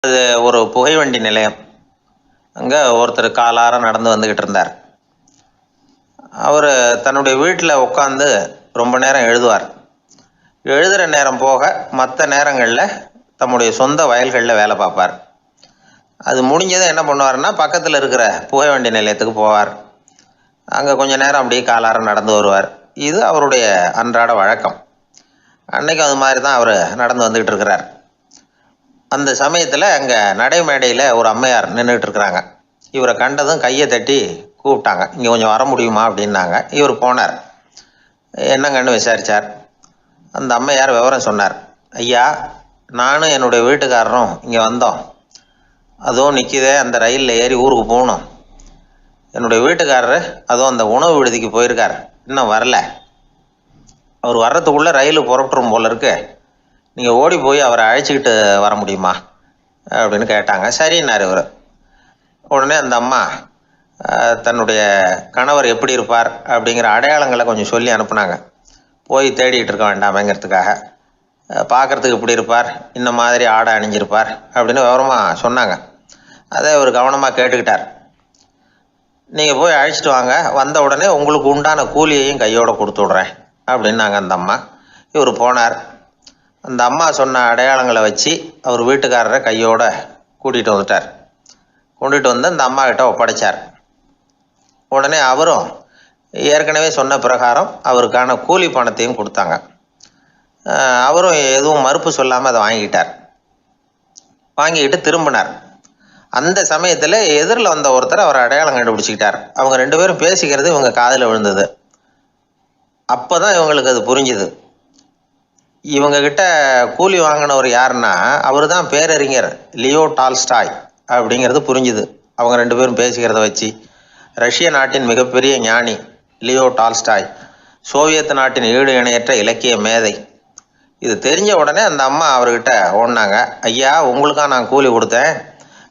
அது ஒரு புகைவண்டி நிலையம். அங்கே ஒருத்தர் காலார நடந்து வந்துக்கிட்டு இருந்தார். அவர் தன்னுடைய வீட்டில் உட்காந்து ரொம்ப நேரம் எழுதுவார். எழுதுகிற நேரம் போக மற்ற நேரங்களில் தம்முடைய சொந்த வயல்களில் வேலை பார்ப்பார். அது முடிஞ்சதை என்ன பண்ணுவார்னா, பக்கத்தில் இருக்கிற புகைவண்டி நிலையத்துக்கு போவார். அங்கே கொஞ்சம் நேரம் அப்படியே காலார நடந்து வருவார். இது அவருடைய அன்றாட வழக்கம். அன்னைக்கு அது மாதிரி தான் அவர் நடந்து வந்துக்கிட்டு இருக்கிறார். அந்த சமயத்தில் அங்கே நடைமேடையில் ஒரு அம்மையார் நின்றுட்டு இருக்கிறாங்க. இவரை கண்டதும் கையை தட்டி கூப்பிட்டாங்க. இங்கே கொஞ்சம் வர முடியுமா அப்படின்னாங்க. இவர் போனார். என்னங்கன்னு விசாரித்தார். அந்த அம்மையார் விவரம் சொன்னார். ஐயா, நானும் என்னுடைய வீட்டுக்காரரும் இங்கே வந்தோம். அதுவும் நிற்கிதே, அந்த ரயிலில் ஏறி ஊருக்கு போகணும். என்னுடைய வீட்டுக்காரர் அதுவும் அந்த உணவு விடுதிக்கு போயிருக்கார், இன்னும் வரல. அவர் வர்றதுக்குள்ளே ரயில் புறப்பட்டுரும் போல இருக்கு. நீங்கள் ஓடி போய் அவரை அழைச்சிக்கிட்டு வர முடியுமா அப்படின்னு கேட்டாங்க. சரின்னார் இவர். உடனே அந்த அம்மா தன்னுடைய கணவர் எப்படி இருப்பார் அப்படிங்கிற அடையாளங்களை கொஞ்சம் சொல்லி அனுப்புனாங்க. போய் தேடிட்டு இருக்க வேண்டாமேங்கிறதுக்காக. பார்க்குறதுக்கு இப்படி இருப்பார், இந்த மாதிரி ஆடை அணிஞ்சிருப்பார் அப்படின்னு விவரமாக சொன்னாங்க. அதை இவர் கவனமாக கேட்டுக்கிட்டார். நீங்கள் போய் அழைச்சிட்டு வாங்க, வந்த உடனே உங்களுக்கு உண்டான கூலியையும் கையோடு கொடுத்து விட்றேன் அப்படின்னாங்க அந்த அம்மா. இவர் போனார். அந்த அம்மா சொன்ன அடையாளங்களை வச்சு அவர் வீட்டுக்காரரை கையோடு கூட்டிகிட்டு வந்துட்டார். கொண்டுட்டு வந்து அந்த அம்மா கிட்ட ஒப்படைச்சார். உடனே அவரும் ஏற்கனவே சொன்ன பிரகாரம் அவருக்கான கூலி பணத்தையும் கொடுத்தாங்க. அவரும் எதுவும் மறுப்பு சொல்லாமல் அதை வாங்கிக்கிட்டார். வாங்கிக்கிட்டு திரும்பினார். அந்த சமயத்தில் எதிரில் வந்த ஒருத்தர் அவர் அடையாளம் கண்டுபிடிச்சிக்கிட்டார். அவங்க ரெண்டு பேரும் பேசிக்கிறது இவங்க காதில் விழுந்தது. அப்போ தான் இவங்களுக்கு அது புரிஞ்சுது. இவங்கக்கிட்ட கூலி வாங்கினவர் யாருன்னா, அவர் தான் பேரறிஞர் லியோ டால்ஸ்டாய் அப்படிங்கிறது புரிஞ்சுது அவங்க ரெண்டு பேரும் பேசிக்கிறத வச்சு. ரஷ்ய நாட்டின் மிகப்பெரிய ஞானி லியோ டால்ஸ்டாய், சோவியத் நாட்டின் ஈடு இணையற்ற இலக்கிய மேதை. இது தெரிஞ்ச உடனே அந்த அம்மா அவர்கிட்ட ஓடினாங்க. ஐயா, உங்களுக்காக நான் கூலி கொடுத்தேன்,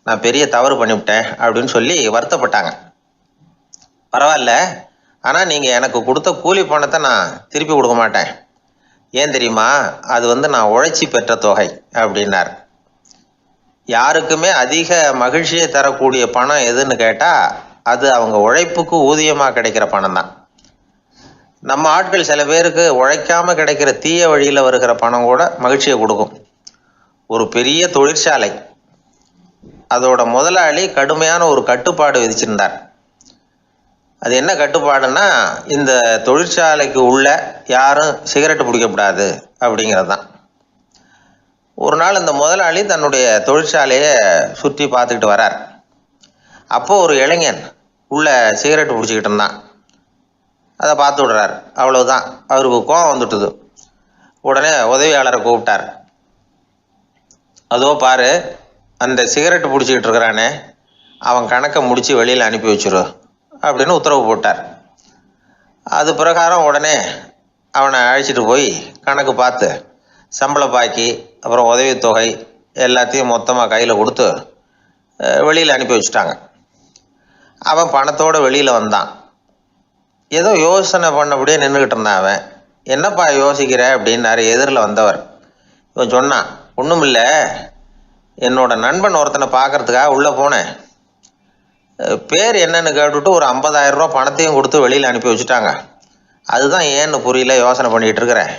நான் பெரிய தவறு பண்ணிவிட்டேன் அப்படின்னு சொல்லி வருத்தப்பட்டாங்க. பரவாயில்ல, ஆனால் நீங்கள் எனக்கு கொடுத்த கூலி பணத்தை நான் திருப்பி கொடுக்க மாட்டேன். ஏன் தெரியுமா, அது நான் உழைச்சி பெற்ற தொகை அப்படின்னார். யாருக்குமே அதிக மகிழ்ச்சியை தரக்கூடிய பணம் எதுன்னு கேட்டால், அது அவங்க உழைப்புக்கு ஊதியமாக கிடைக்கிற பணம் தான். நம்ம ஆட்கள் சில பேருக்கு உழைக்காமல் கிடைக்கிற தீய வழியில் வருகிற பணம் கூட மகிழ்ச்சியை கொடுக்கும். ஒரு பெரிய தொழிற்சாலை, அதோட முதலாளி கடுமையான ஒரு கட்டுப்பாடு விதிச்சிருந்தார். அது என்ன கட்டுப்பாடுன்னா, இந்த தொழிற்சாலைக்கு உள்ள யாரும் சிகரெட்டு பிடிக்கக்கூடாது அப்படிங்கிறது தான். ஒரு நாள் இந்த முதலாளி தன்னுடைய தொழிற்சாலையை சுற்றி பார்த்துக்கிட்டு வரார். அப்போது ஒரு இளைஞன் உள்ள சிகரெட்டு பிடிச்சிக்கிட்டு இருந்தான். அதை பார்த்து விடுறார். அவ்வளவுதான், அவருக்கு கோபம் வந்துட்டுது. உடனே உதவியாளரை கூப்பிட்டார். அதோ பாரு, அந்த சிகரெட்டு பிடிச்சிக்கிட்டு இருக்கிறானே, அவன் கணக்கை முடித்து வெளியில் அனுப்பி வச்சிரு அப்படின்னு உத்தரவு போட்டார். அது பிரகாரம் உடனே அவனை அழைச்சிட்டு போய் கணக்கு பார்த்து சம்பள பாக்கி அப்புறம் உதவித்தொகை எல்லாத்தையும் மொத்தமாக கையில் கொடுத்து வெளியில் அனுப்பி வச்சுட்டாங்க. அவன் பணத்தோடு வெளியில் வந்தான். ஏதோ யோசனை பண்ணபடியே நின்றுக்கிட்டு இருந்தான். அவன், என்னப்பா யோசிக்கிற அப்படின்னாரு எதிரில் வந்தவர். இவன் சொன்னான், ஒன்றும் இல்லை, என்னோட நண்பன் ஒருத்தனை பார்க்கறதுக்காக உள்ளே போனேன். பேர் என்னன்னு கேட்டுவிட்டு ஒரு 50,000 ரூபா பணத்தையும் கொடுத்து வெளியில் அனுப்பி வச்சுட்டாங்க. அதுதான் ஏன்னு புரியல, யோசனை பண்ணிகிட்டு இருக்கிறேன்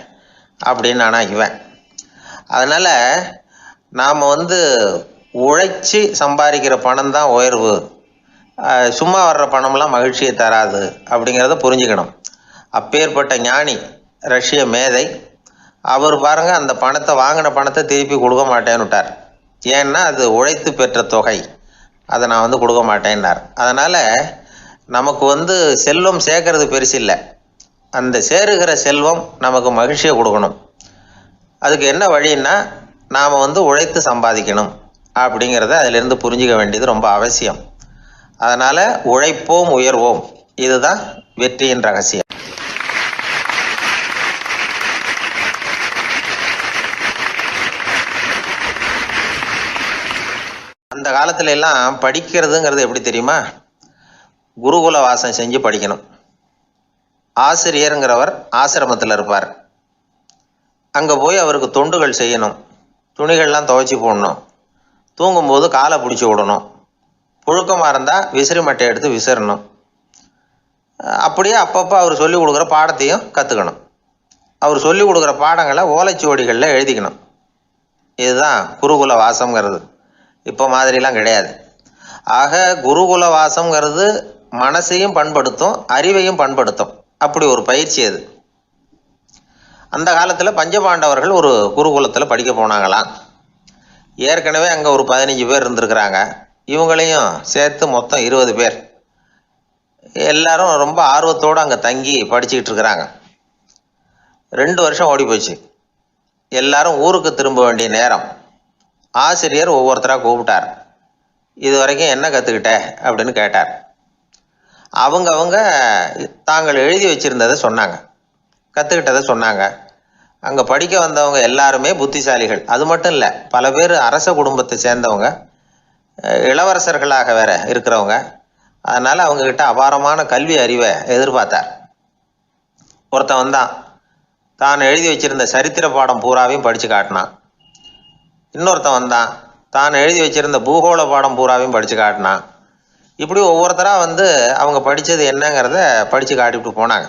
அப்படின்னு நானா இவன். அதனால் நாம் உழைச்சி சம்பாதிக்கிற பணம் தான் உயர்வு, சும்மா வர்ற பணம்லாம் மகிழ்ச்சியை தராது அப்படிங்கிறத புரிஞ்சுக்கணும். அப்பேற்பட்ட ஞானி ரஷ்ய மேதை அவர் பாருங்க, அந்த பணத்தை வாங்கின பணத்தை திருப்பி கொடுக்க மாட்டேன்னு விட்டார். ஏன்னா அது உழைத்து பெற்ற தொகை, அதை நான் கொடுக்க மாட்டேன்னார். அதனால் நமக்கு செல்வம் சேர்க்கறது பெருசு இல்லை, அந்த சேருகிற செல்வம் நமக்கு மகிழ்ச்சியை கொடுக்கணும். அதுக்கு என்ன வழின்னா, நாம் உழைத்து சம்பாதிக்கணும் அப்படிங்கிறத அதிலிருந்து புரிஞ்சிக்க வேண்டியது ரொம்ப அவசியம். அதனால் உழைப்போம் உயர்வோம், இதுதான் வெற்றியின் ரகசியம். அந்த காலத்துல எல்லாம் படிக்கிறதுங்கிறது எப்படி தெரியுமா, குருகுல வாசம் செஞ்சு படிக்கணும். ஆசிரியருங்கிறவர் ஆசிரமத்தில் இருப்பார். அங்கே போய் அவருக்கு தொண்டுகள் செய்யணும், துணிகள்லாம் துவைச்சி போடணும், தூங்கும்போது காலை பிடிச்சி விடணும். புழுக்கமாக இருந்தால் விசிறி மட்டை எடுத்து விசிறணும். அப்படியே அப்பப்போ அவர் சொல்லிக் கொடுக்குற பாடத்தையும் கற்றுக்கணும். அவர் சொல்லிக் கொடுக்குற பாடங்களை ஓலைச்சுவடிகளில் எழுதிக்கணும். இதுதான் குருகுல வாசம்ங்கிறது. இப்போ மாதிரிலாம் கிடையாது. ஆக குருகுல வாசம்ங்கிறது மனசையும் பண்படுத்தும், அறிவையும் பண்படுத்தும். அப்படி ஒரு பயிற்சி அது. அந்த காலத்தில் பஞ்சபாண்டவர்கள் ஒரு குருகுலத்தில் படிக்க போனாங்களாம். ஏற்கனவே அங்கே ஒரு 15 பேர் இருந்திருக்கிறாங்க. இவங்களையும் சேர்த்து மொத்தம் 20 பேர். எல்லாரும் ரொம்ப ஆர்வத்தோடு அங்கே தங்கி படிச்சுக்கிட்டு இருக்கிறாங்க. 2 வருஷம் ஓடி போச்சு. எல்லாரும் ஊருக்கு திரும்ப வேண்டிய நேரம். ஆசிரியர் ஒவ்வொருத்தராக கூப்பிட்டார். இது வரைக்கும் என்ன கற்றுக்கிட்ட அப்படின்னு கேட்டார். அவங்க தாங்கள் எழுதி வச்சுருந்ததை சொன்னாங்க, கற்றுக்கிட்டதை சொன்னாங்க. அங்கே படிக்க வந்தவங்க எல்லாருமே புத்திசாலிகள். அது மட்டும் இல்லை, பல பேர் அரச குடும்பத்தை சேர்ந்தவங்க, இளவரசர்களாக வேற இருக்கிறவங்க. அதனால் அவங்கக்கிட்ட அபாரமான கல்வி அறிவை எதிர்பார்த்தார். ஒருத்தன் வந்தான், தான் எழுதி வச்சிருந்த சரித்திர பாடம் பூராவையும் படித்து காட்டினான். இன்னொருத்தன் வந்தான், தான் எழுதி வச்சிருந்த பூகோள பாடம் பூராவையும் படித்து காட்டினான். இப்படி ஒவ்வொருத்தராக வந்து அவங்க படித்தது என்னங்கிறத படித்து காட்டிவிட்டு போனாங்க.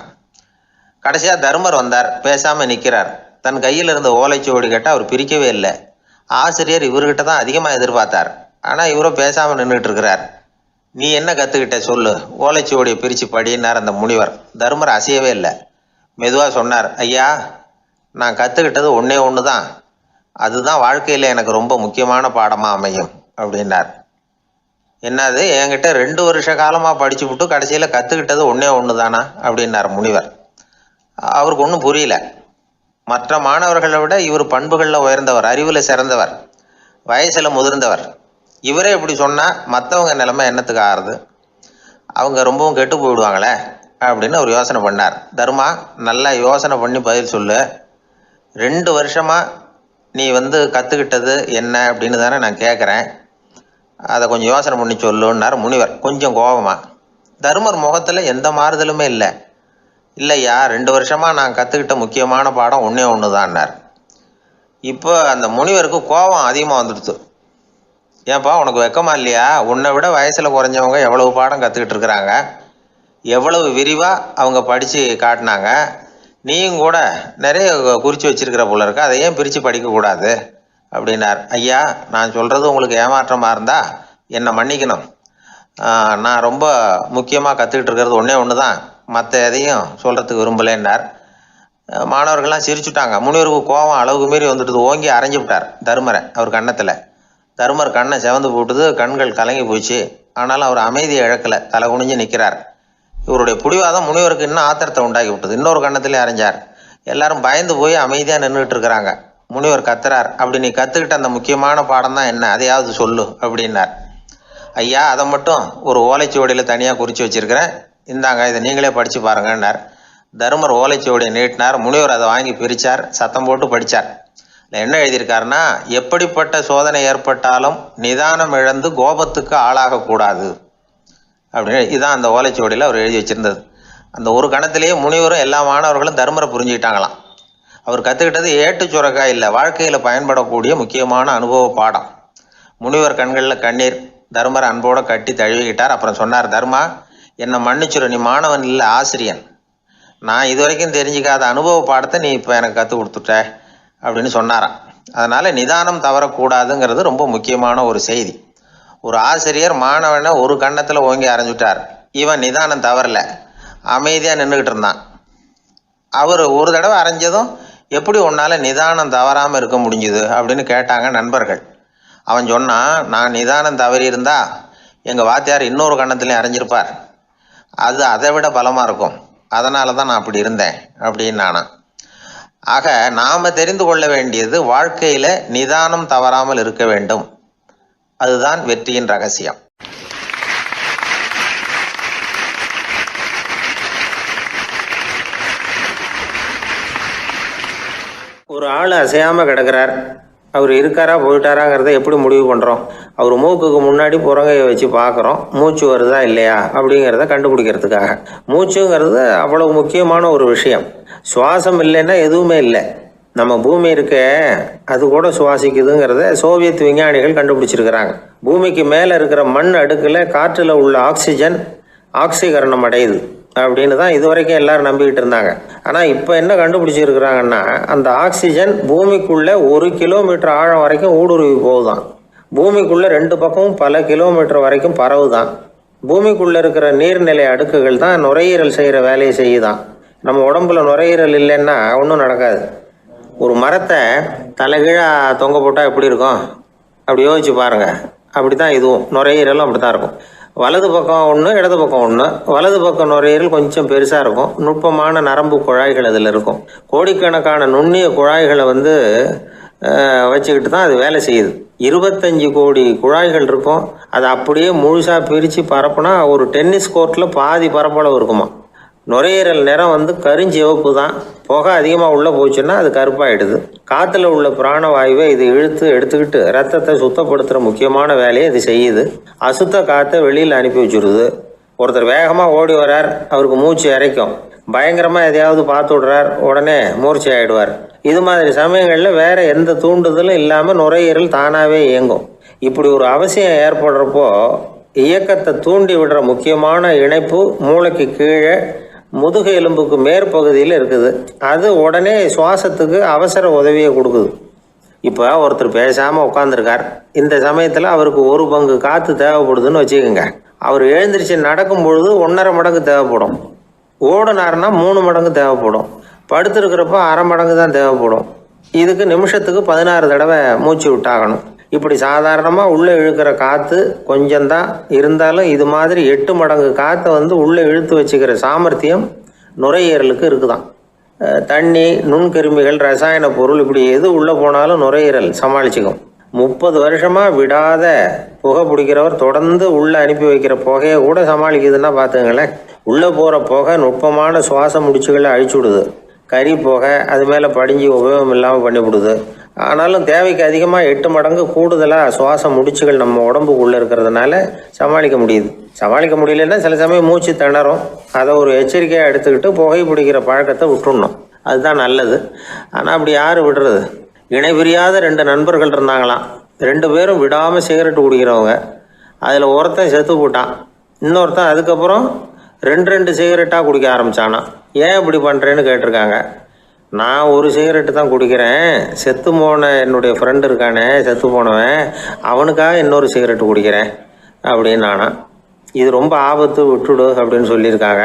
கடைசியாக தர்மர் வந்தார். பேசாமல் நிற்கிறார். தன் கையில் இருந்த ஓலைச்சுவடி கேட்டால் அவர் பிரிக்கவே இல்லை. ஆசிரியர் இவர்கிட்ட தான் அதிகமாக எதிர்பார்த்தார். ஆனால் இவரும் பேசாமல் நின்றுட்டு இருக்கிறார். நீ என்ன கற்றுக்கிட்ட சொல்லு, ஓலைச்சுவடியை பிரித்து படினார் அந்த முனிவர். தர்மர் அசையவே இல்லை. மெதுவாக சொன்னார், ஐயா, நான் கற்றுக்கிட்டது ஒன்றே ஒன்று தான். அதுதான் வாழ்க்கையில் எனக்கு ரொம்ப முக்கியமான பாடமாக அமையும் அப்படின்னார். என்னது, என்கிட்ட 2 வருஷ காலமாக படித்து விட்டு கடைசியில் கற்றுக்கிட்டது ஒன்றே ஒன்று தானா அப்படின்னார் முனிவர். அவருக்கு ஒன்றும் புரியல. மற்ற மாணவர்களை விட இவர் பண்புகளில் உயர்ந்தவர், அறிவில் சிறந்தவர், வயசில் முதிர்ந்தவர். இவரே இப்படி சொன்னால் மற்றவங்க நிலைமை என்னத்துக்கு ஆறுது? அவங்க ரொம்பவும் கெட்டு போயிடுவாங்களே அப்படின்னு அவர் யோசனை பண்ணார். தர்மா, நல்லா யோசனை பண்ணி பதில் சொல்லு. 2 வருஷமாக நீ வந்து கற்றுக்கிட்டது என்ன அப்படின்னு தானே நான் கேட்குறேன். அதை கொஞ்சம் யோசனை பண்ணி சொல்லுன்னார் முனிவர் கொஞ்சம் கோபமாக. தர்மர் முகத்தில் எந்த மாறுதலுமே இல்லை. இல்லையா, 2 வருஷமாக நான் கற்றுக்கிட்ட முக்கியமான பாடம் ஒன்றே ஒன்று தான்னார். இப்போ அந்த முனிவருக்கு கோபம் அதிகமாக வந்துடுச்சு. ஏன்பா, உனக்கு வெக்கமா இல்லையா? உன்னை விட வயசில் குறைஞ்சவங்க எவ்வளவு பாடம் கற்றுக்கிட்டு இருக்கிறாங்க, எவ்வளவு விரிவாக அவங்க படித்து காட்டினாங்க. நீயும் கூட நிறைய குறித்து வச்சிருக்கிற போல இருக்கு, அதை ஏன் பிரித்து படிக்கக்கூடாது அப்படின்னார். ஐயா, நான் சொல்கிறது உங்களுக்கு ஏமாற்றமாக இருந்தால் என்னை மன்னிக்கணும். நான் ரொம்ப முக்கியமாக கற்றுக்கிட்டு இருக்கிறது ஒன்றே ஒன்று தான், மற்ற எதையும் சொல்கிறதுக்கு விரும்பலைன்னார். மாணவர்கள்லாம் சிரிச்சுட்டாங்க. முனிவருக்கு கோபம் அளவுக்கு மீறி வந்துட்டு ஓங்கி அரைஞ்சு விட்டார் தர்மரை அவர் கன்னத்தில். தர்மர் கண்ணை செவந்து போட்டுது, கண்கள் கலங்கி போச்சு. ஆனாலும் அவர் அமைதியை இழக்கலை, தலை குனிஞ்சு நிற்கிறார். இவருடைய புடிவாதம் முனிவருக்கு இன்னும் ஆத்திரத்தை உண்டாக்கி விட்டது. இன்னொரு கண்ணத்திலே அரைஞ்சார். எல்லாரும் பயந்து போய் அமைதியாக நின்றுட்டு இருக்கிறாங்க. முனிவர் கத்துறார், அப்படி நீ கற்றுக்கிட்ட அந்த முக்கியமான பாடம் தான் என்ன, அதையாவது சொல்லு அப்படின்னார். ஐயா, அதை மட்டும் ஒரு ஓலைச்சுவடியில் தனியாக குறித்து வச்சிருக்கிறேன், இந்தாங்க, இதை நீங்களே படித்து பாருங்கன்னார். தர்மர் ஓலைச்சுவடியை நீட்டினார். முனிவர் அதை வாங்கி பிரித்தார், சத்தம் போட்டு படித்தார். என்ன எழுதியிருக்காருன்னா, எப்படிப்பட்ட சோதனை ஏற்பட்டாலும் நிதானம் இழந்து கோபத்துக்கு ஆளாகக்கூடாது அப்படின்னு. இதுதான் அந்த ஓலைச்சுவடியில் அவர் எழுதி வச்சிருந்தது. அந்த ஒரு கணத்திலேயே முனிவரும் எல்லா மாணவர்களும் தர்மரை புரிஞ்சுக்கிட்டாங்களாம். அவர் கற்றுக்கிட்டது ஏட்டு சுரக்காய் இல்லை, வாழ்க்கையில் பயன்படக்கூடிய முக்கியமான அனுபவ பாடம். முனிவர் கண்களில் கண்ணீர். தர்மரை அன்போடு கட்டி தழுவிக்கிட்டார். அப்புறம் சொன்னார், தர்மா, என்னை மன்னிச்சுரு, நீ மாணவன் இல்லை, ஆசிரியன். நான் இது வரைக்கும் தெரிஞ்சிக்காத அனுபவ பாடத்தை நீ இப்போ எனக்கு கற்றுக் கொடுத்துட்ட அப்படின்னு சொன்னாராம். அதனால் நிதானம் தவறக்கூடாதுங்கிறது ரொம்ப முக்கியமான ஒரு செய்தி. ஒரு ஆசிரியர் மாணவனை ஒரு கன்னத்தில் ஓங்கி அரைஞ்சுட்டார். இவன் நிதானம் தவறல, அமைதியாக நின்றுக்கிட்டு இருந்தான். அவர் ஒரு தடவை அரைஞ்சதும் எப்படி உன்னால் நிதானம் தவறாமல் இருக்க முடிஞ்சுது அப்படின்னு கேட்டாங்க நண்பர்கள். அவன் சொன்னான், நான் நிதானம் தவறி இருந்தா எங்கள் வாத்தியார் இன்னொரு கன்னத்துலேயும் அரைஞ்சிருப்பார், அது அதை விட பலமாக இருக்கும், அதனால தான் நான் அப்படி இருந்தேன் அப்படின்னு நானா. ஆக நாம் தெரிந்து கொள்ள வேண்டியது, வாழ்க்கையில் நிதானம் தவறாமல் இருக்க வேண்டும். அதுதான் வெற்றியின் ரகசியம். ஒரு ஆள் அசையாமல் கிடக்கிறார். அவர் இருக்காரா போயிட்டாராங்கிறத எப்படி முடிவு பண்ணுறோம்? அவர் மூக்குக்கு முன்னாடி புறங்கையை வச்சு பார்க்குறோம், மூச்சு வருதா இல்லையா அப்படிங்கிறத கண்டுபிடிக்கிறதுக்காக. மூச்சுங்கிறது அவ்வளவு முக்கியமான ஒரு விஷயம். சுவாசம் இல்லைன்னா எதுவுமே இல்லை. நம்ம பூமி இருக்க அது கூட சுவாசிக்குதுங்கிறத சோவியத் விஞ்ஞானிகள் கண்டுபிடிச்சிருக்கிறாங்க. பூமிக்கு மேலே இருக்கிற மண் அடுக்கில் காற்றில் உள்ள ஆக்சிஜன் ஆக்சிகரணம் அடையுது அப்படின்னு தான் இதுவரைக்கும் எல்லாரும் நம்பிக்கிட்டு இருந்தாங்க. ஆனால் இப்போ என்ன கண்டுபிடிச்சிருக்கிறாங்கன்னா, அந்த ஆக்சிஜன் பூமிக்குள்ளே 1 கிலோமீட்டர் ஆழம் வரைக்கும் ஊடுருவி போகுதான். பூமிக்குள்ளே 2 பக்கமும் பல கிலோமீட்டர் வரைக்கும் பரவுதான். பூமிக்குள்ளே இருக்கிற நீர்நிலை அடுக்குகள் தான் நுரையீரல் செய்கிற வேலையை செய்யுதான். நம்ம உடம்புல நுரையீரல் இல்லைன்னா ஒன்றும் நடக்காது. ஒரு மரத்தை தலைகீழாக தொங்க போட்டால் எப்படி இருக்கும் அப்படி யோசிச்சு பாருங்கள். அப்படி தான் இதுவும் நுரையீரலும் அப்படி தான் இருக்கும். வலது பக்கம் ஒன்று, இடது பக்கம் ஒன்று. வலது பக்கம் நுரையீரல் கொஞ்சம் பெருசாக இருக்கும். நுட்பமான நரம்பு குழாய்கள் அதில் இருக்கும். கோடிக்கணக்கான நுண்ணிய குழாய்களை வச்சுக்கிட்டு தான் அது வேலை செய்யுது. 25 கோடி குழாய்கள் இருக்கும். அதை அப்படியே முழுசாக பிரித்து பரப்புனா ஒரு டென்னிஸ் கோர்ட்டில் பாதி பரப்பளவு இருக்குமா. நுரையீரல் நிறம் கருஞ்சிவப்பு தான். புகை அதிகமாக உள்ளே போச்சுன்னா அது கருப்பாயிடுது. காற்றுல உள்ள பிராணவாயுவை இது இழுத்து எடுத்துக்கிட்டு ரத்தத்தை சுத்தப்படுத்துகிற முக்கியமான வேலையை இது செய்யுது. அசுத்த காற்றை வெளியில் அனுப்பி வச்சுருது. ஒருத்தர் வேகமாக ஓடி வர்றார், அவருக்கு மூச்சு இறைக்கும். பயங்கரமாக எதையாவது பார்த்து விடுறார், உடனே மூர்ச்சி ஆகிடுவார். இது மாதிரி சமயங்களில் வேறு எந்த தூண்டுதலும் இல்லாமல் நுரையீரல் தானாகவே இயங்கும். இப்படி ஒரு அவசியம் ஏற்படுறப்போ இயக்கத்தை தூண்டி விடுற முக்கியமான இணைப்பு மூளைக்கு கீழே முதுகு எலும்புக்கு மேற்பகுதியில் இருக்குது. அது உடனே சுவாசத்துக்கு அவசர உதவியை கொடுக்குது. இப்போ ஒருத்தர் பேசாமல் உட்காந்துருக்கார். இந்த சமயத்தில் அவருக்கு 1 பங்கு காற்று தேவைப்படுதுன்னு வச்சுக்கோங்க. அவர் எழுந்திரிச்சு நடக்கும் பொழுது 1.5 மடங்கு தேவைப்படும். ஓடினார்னா 3 மடங்கு தேவைப்படும். படுத்துருக்கிறப்ப 1/2 மடங்கு தான் தேவைப்படும். இதுக்கு நிமிஷத்துக்கு 16 தடவை மூச்சு விட்டாகணும். இப்படி சாதாரணமாக உள்ளே இழுக்கிற காற்று கொஞ்சம்தான் இருந்தாலும் இது மாதிரி 8 மடங்கு காற்றை உள்ளே இழுத்து வச்சுக்கிற சாமர்த்தியம் நுரையீரலுக்கு இருக்குதான். தண்ணி, நுண்கிருமிகள், ரசாயன பொருள் இப்படி எது உள்ளே போனாலும் நுரையீரல் சமாளிச்சுக்கும். 30 வருஷமாக விடாத புகை பிடிக்கிறவர் தொடர்ந்து உள்ளே அனுப்பி வைக்கிற புகையை கூட சமாளிக்குதுன்னா பார்த்துங்களேன். உள்ளே போகிற புகை நுட்பமான சுவாச முடிச்சுகளை அழிச்சு விடுது. கறி புகை அது மேலே படிஞ்சு உபயோகம் இல்லாமல் பண்ணிவிடுது. ஆனாலும் தேவைக்கு அதிகமாக 8 மடங்கு கூடுதலாக சுவாச முடிச்சுகள் நம்ம உடம்புக்குள்ளே இருக்கிறதுனால சமாளிக்க முடியுது. சமாளிக்க முடியலன்னா சில சமயம் மூச்சு திணறும். அதை ஒரு எச்சரிக்கையாக எடுத்துக்கிட்டு புகை பிடிக்கிற பழக்கத்தை விட்டுடணும். அதுதான் நல்லது. ஆனால் அப்படி யார் விடுறது? இணை பிரியாத 2 நண்பர்கள் இருந்தாங்களாம். 2 பேரும் விடாமல் சிகரெட்டு குடிக்கிறவங்க. அதில் ஒருத்தன் செத்து போட்டான். இன்னொருத்தன் அதுக்கப்புறம் 2 சிகரெட்டாக குடிக்க ஆரம்பித்தானா. ஏன் இப்படி பண்ணுறேன்னு கேட்டிருக்காங்க. நான் 1 சிகரெட்டு தான் குடிக்கிறேன். செத்து போன என்னுடைய ஃப்ரெண்டு இருக்கானே, செத்து போனவன், அவனுக்காக இன்னொரு சிகரெட்டு குடிக்கிறேன் அப்படின்னு நானா. இது ரொம்ப ஆபத்து, விட்டுடு அப்படின்னு சொல்லியிருக்காங்க.